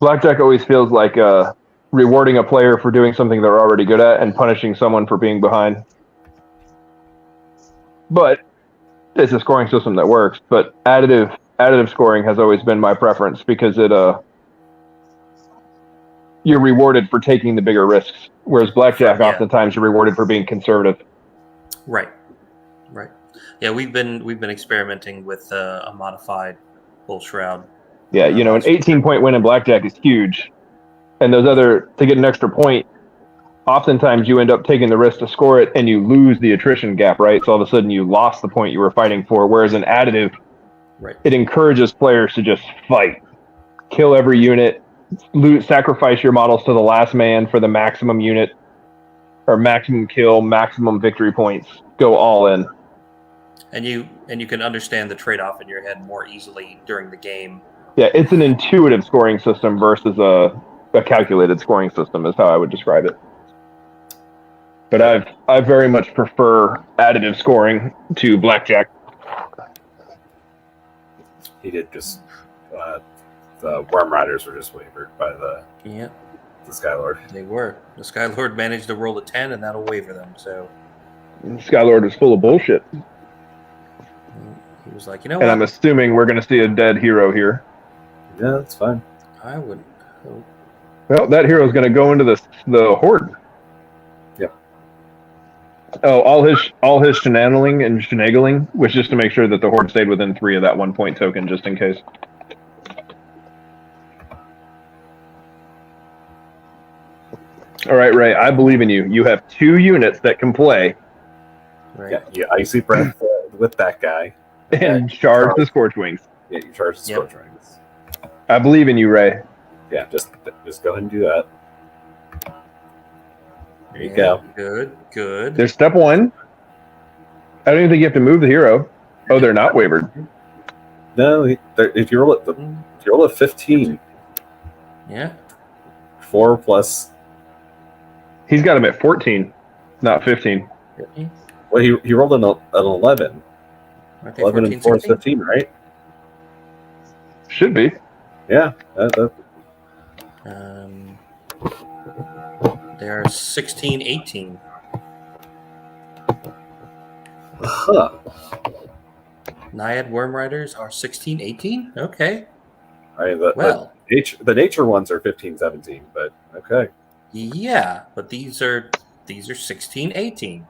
Blackjack always feels like rewarding a player for doing something they're already good at and punishing someone for being behind. But it's a scoring system that works. But additive scoring has always been my preference because you're rewarded for taking the bigger risks, whereas blackjack oftentimes you're rewarded for being conservative. Right. Yeah, we've been experimenting with a modified Bull Shroud. Yeah, an 18-point win in blackjack is huge. And to get an extra point, oftentimes you end up taking the risk to score it and you lose the attrition gap, right? So all of a sudden you lost the point you were fighting for. Whereas in additive, it encourages players to just fight, kill every unit, sacrifice your models to the last man for the maximum unit or maximum kill, maximum victory points. Go all in. And you can understand the trade-off in your head more easily during the game. Yeah, it's an intuitive scoring system versus a calculated scoring system is how I would describe it. But I very much prefer additive scoring to blackjack. He did just the Worm Riders were just wavered by the Skylord. They were. The Skylord managed to roll a 10 and that'll waver them, so Skylord is full of bullshit. He was like, and I'm assuming we're going to see a dead hero here. Yeah, that's fine. I wouldn't hope. Well, that hero is going to go into the Horde. Yep. Oh, all his shenanigans and shenagling was just to make sure that the Horde stayed within 3 of that 1 point token, just in case. All right, Ray, I believe in you. You have 2 units that can play. Right. Yeah, you icy breath with that guy. And charge the Scorchwings. Yeah, you charge the Scorchwings. I believe in you, Ray. Yeah, just go ahead and do that. There you go. Good. There's step 1. I don't even think you have to move the hero. Oh, they're not wavered. No, if you roll a 15. Yeah. 4 plus. He's got him at 14, not 15. 15? Well, he rolled an 11. 11 and 4 is 15, right? Should be. Yeah. They are 16, 18. Huh. Naiad Worm Riders are 16, 18? Okay. The nature ones are 15, 17, but okay. Yeah, but these are These are 16, 18.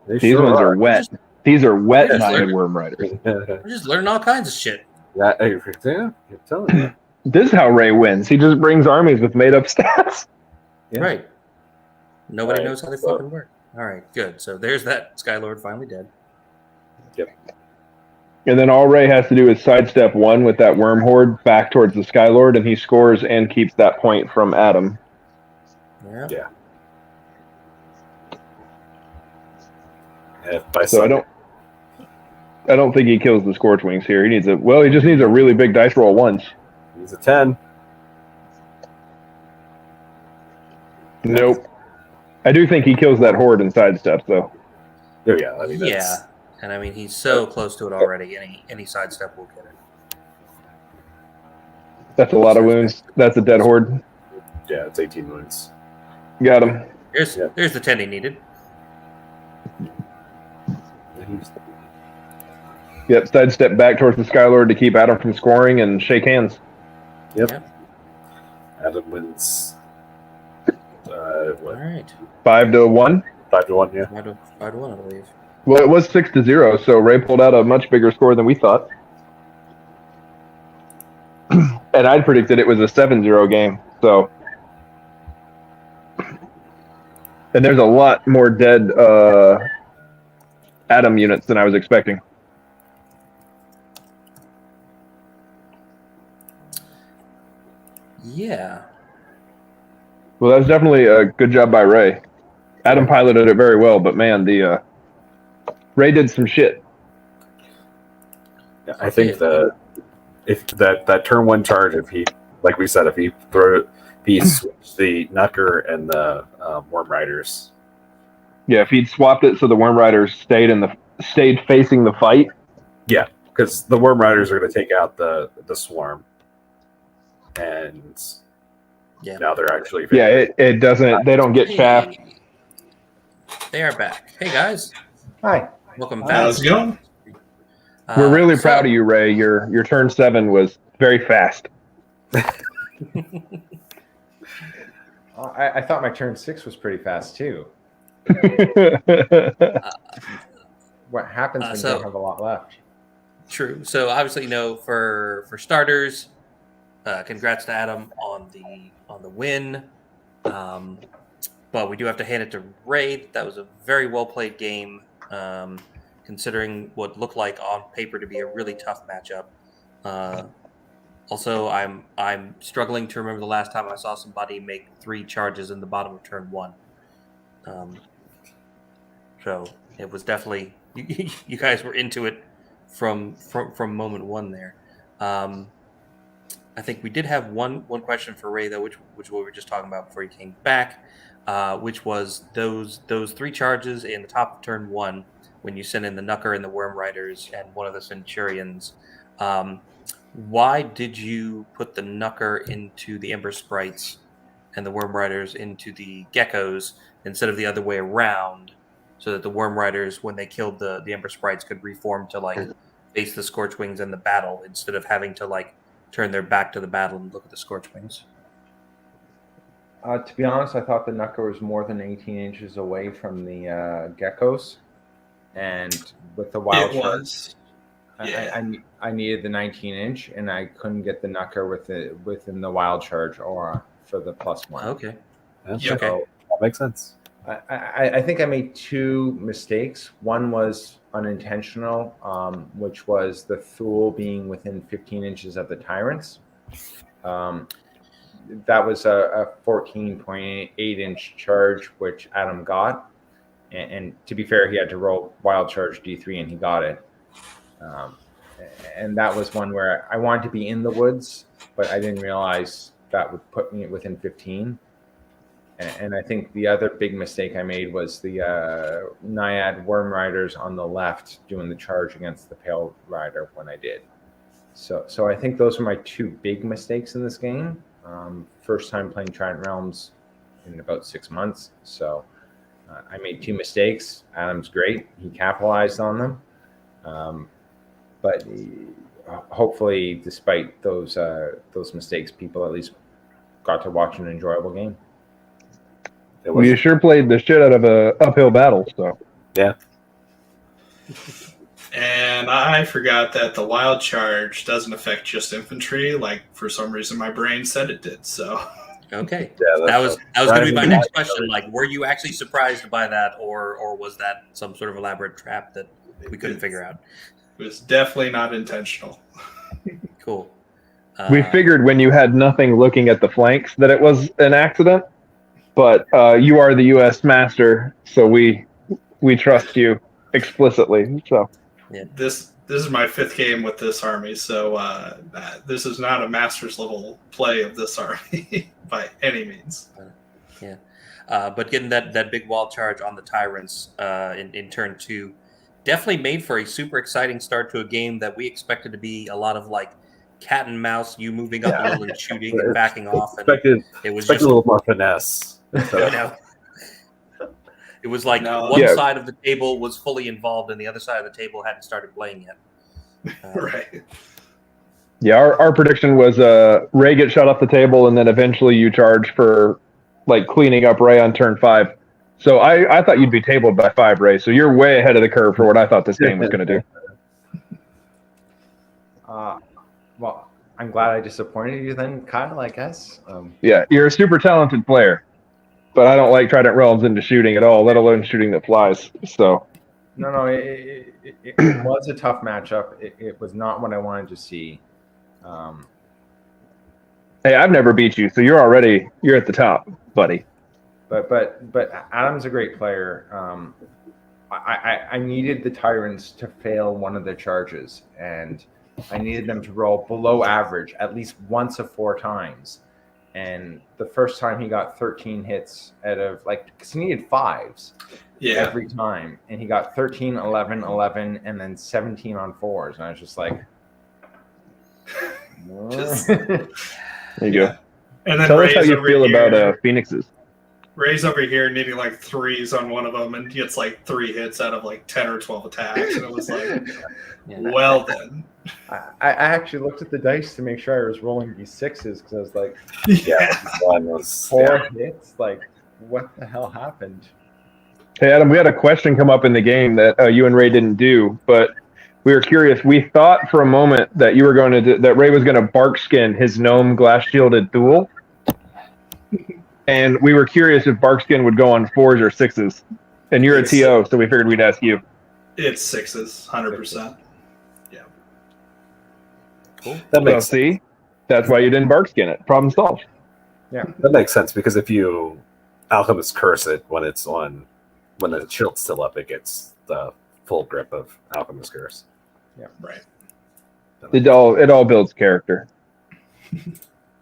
These ones are wet. These are wet Just minded learn- worm riders. We're just learning all kinds of shit. Yeah, I'm telling you. This is how Ray wins. He just brings armies with made up stats. Yeah. Right. Nobody Right, knows how they so- fucking work. All right, good. So there's that Skylord finally dead. And then all Ray has to do is sidestep one with that worm horde back towards the Skylord, and he scores and keeps that point from Adam. Yeah. Yeah. If by So I don't think he kills the Scorchwings here. He just needs a really big dice roll once. he's a 10. Nope. I do think he kills that horde in sidestep, though. Oh yeah, I mean that's, Yeah. And I mean, he's so close to it already. Any sidestep will get it. That's a lot of wounds. That's a dead horde. yeah, it's 18 wounds. Got him. There's the 10 he needed. Yep, sidestep back towards the Skylord to keep Adam from scoring and shake hands. Yep. Adam wins. All What? right. 5-1. 5-1, yeah. 5-1, I believe. Well, it was 6-0, so Ray pulled out a much bigger score than we thought. And I'd predicted it was a 7-0 game. So, and there's a lot more dead Adam units than I was expecting. Yeah. Well, that's definitely a good job by Ray. Adam piloted it very well, but man, the Ray did some shit. Yeah, I think if that turn one charge, if he, like we said, if he switched the Knucker and the Worm Riders. Yeah, if he'd swapped it so the Worm Riders stayed facing the fight. Yeah, because the Worm Riders are going to take out the swarm, and Yeah. now they're actually It doesn't. They don't get chaffed. They are back. Hey guys, Hi. welcome back. How's it going? We're really proud of you, Ray. Your turn 7 was very fast. I thought my turn 6 was pretty fast too. What happens when you don't have a lot left? True. So obviously, for starters, congrats to Adam on the win. But we do have to hand it to Ray. That was a very well played game, considering what looked like on paper to be a really tough matchup. Also, I'm struggling to remember the last time I saw somebody make 3 charges in the bottom of turn 1. So it was definitely you guys were into it from moment 1 there. I think we did have one question for Ray though, which we were just talking about before he came back, which was those 3 charges in the top of turn 1 when you sent in the Knucker and the Worm Riders and one of the Centurions. Why did you put the Knucker into the Ember Sprites and the Worm Riders into the Geckos instead of the other way around, so that the Worm Riders, when they killed the Ember Sprites, could reform to face the Scorchwings in the battle instead of having to turn their back to the battle and look at the Scorchwings? To be honest, I thought the Knucker was more than 18 inches away from the Geckos, and with the wild It charge, was. Yeah. I needed the 19-inch, and I couldn't get the Knucker within the wild charge aura for the +1. Okay. Yeah, Okay. so that makes sense. I think I made 2 mistakes. One was unintentional, which was the Thule being within 15 inches of the Tyrants. That was a 14.8-inch charge, which Adam got. And to be fair, he had to roll wild charge D3, and he got it. And that was one where I wanted to be in the woods, but I didn't realize that would put me within 15. And I think the other big mistake I made was the Naiad Worm Riders on the left doing the charge against the Pale Rider when I did. So I think those were my 2 big mistakes in this game. First time playing Trident Realms in about 6 months. So I made 2 mistakes. Adam's great. He capitalized on them. But hopefully, despite those mistakes, people at least got to watch an enjoyable game. It Well, you was sure played the shit out of a uphill battle. So yeah. And I forgot that the wild charge doesn't affect just infantry. Like for some reason, my brain said it did. So Okay. Yeah, That was that's going to be my right. next question. Like, were you actually surprised by that, or was that some sort of elaborate trap that we couldn't figure out? it was definitely not intentional. Cool. we figured when you had nothing looking at the flanks that it was an accident. But you are the U.S. master, so we trust you explicitly. So This is my 5th game with this army, so this is not a master's level play of this army by any means. Yeah. But getting that big wall charge on the tyrants in turn 2 definitely made for a super exciting start to a game that we expected to be a lot of like cat and mouse, you moving up a little and shooting and backing off, and it was just a little more finesse. it was like one side of the table was fully involved and the other side of the table hadn't started playing yet. Right. yeah, our prediction was Ray gets shot off the table, and then eventually you charge for like cleaning up Ray on turn 5. So I thought you'd be tabled by 5, Ray. So you're way ahead of the curve for what I thought this game was going to do. Well, I'm glad I disappointed you then, Kyle, I guess. Yeah, you're a super talented player, but I don't like Trident Realms into shooting at all, let alone shooting that flies. So No, it was a tough matchup. It was not what I wanted to see. hey, I've never beat you, so you're at the top, buddy. But Adam's a great player. I needed the Tyrants to fail one of their charges, and I needed them to roll below average at least once of 4 times. And the first time he got 13 hits out of because he needed 5s every time, and he got 13, 11, 11, and then 17 on 4s, and I was just like, there you go. And then Tell us how you feel about Phoenixes. Ray's over here needing like 3s on one of them and gets like 3 hits out of like 10 or 12 attacks. And it was like, well then. I actually looked at the dice to make sure I was rolling these 6s because I was like, one was 4 hits? Like, what the hell happened? Hey, Adam, we had a question come up in the game that you and Ray didn't do, but we were curious. We thought for a moment that you were that Ray was going to bark skin his gnome glass shielded Thule. And we were curious if Barkskin would go on 4s or 6s. And you're a TO, so we figured we'd ask you. It's 6s, 100%. Yeah. Cool. That makes sense. See? That's why you didn't Barkskin it. Problem solved. Yeah. That makes sense because if you Alchemist Curse it when the shield's still up, it gets the full grip of Alchemist Curse. Yeah. Right. It all builds character.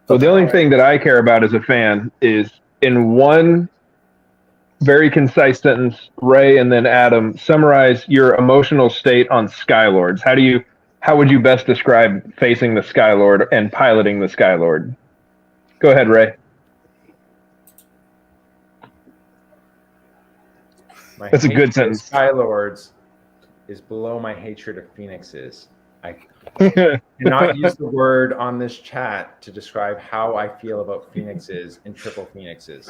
So the only thing that I care about as a fan is in one very concise sentence, Ray and then Adam, summarize your emotional state on Skylords. How would you best describe facing the Skylord and piloting the Skylord? Go ahead, Ray. That's a good sentence. Skylords is below my hatred of Phoenixes. I cannot use the word on this chat to describe how I feel about Phoenixes and triple Phoenixes.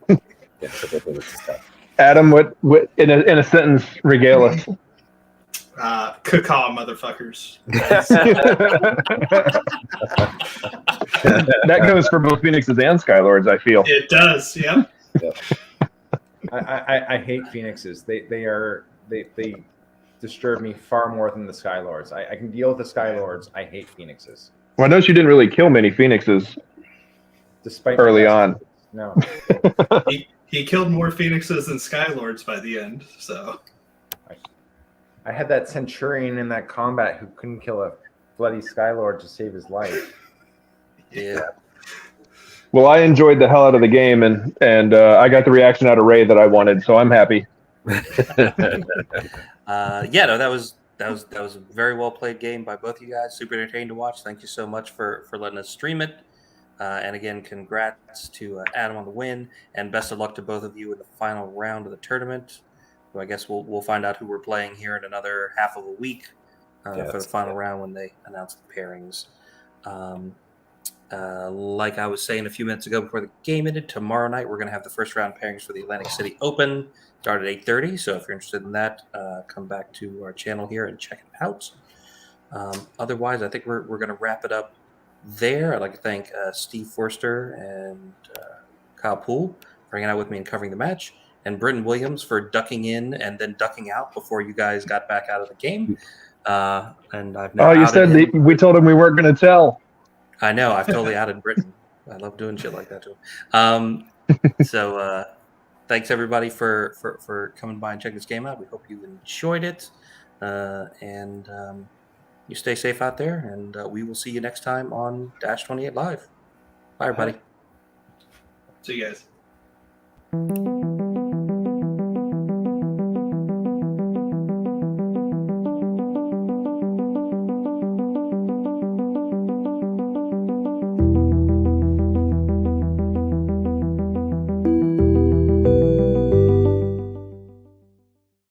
Yeah, triple Phoenix stuff. Adam, what in a sentence, regale us. Cacaw, motherfuckers. That goes for both Phoenixes and Skylords, I feel. It does, yep. I hate Phoenixes. They disturb me far more than the Skylords. I can deal with the Skylords. I hate Phoenixes. Well, I notice you didn't really kill many Phoenixes Despite early on. No. He killed more Phoenixes than Skylords by the end, so. I had that Centurion in that combat who couldn't kill a bloody Skylord to save his life. Yeah. Well, I enjoyed the hell out of the game, and I got the reaction out of Ray that I wanted, so I'm happy. That was a very well played game by both of you guys. Super entertaining to watch. Thank you so much for letting us stream it. And again, congrats to Adam on the win, and best of luck to both of you in the final round of the tournament. So I guess we'll find out who we're playing here in another half of a week for the final round when they announce the pairings. Like I was saying a few minutes ago before the game ended, tomorrow night we're going to have the first round pairings for the Atlantic City Open. Start at 8:30. So if you're interested in that, come back to our channel here and check it out. Otherwise, I think we're going to wrap it up there. I'd like to thank Steve Forster and Kyle Poole for hanging out with me and covering the match, and Britton Williams for ducking in and then ducking out before you guys got back out of the game. And I've now Oh, you outed said him. we told him we weren't going to tell. I know. I've totally outed Britain. I love doing shit like that to him. So thanks everybody for coming by and checking this game out. We hope you enjoyed it, and you stay safe out there. And we will see you next time on Dash 28 Live. Bye, everybody. See you guys.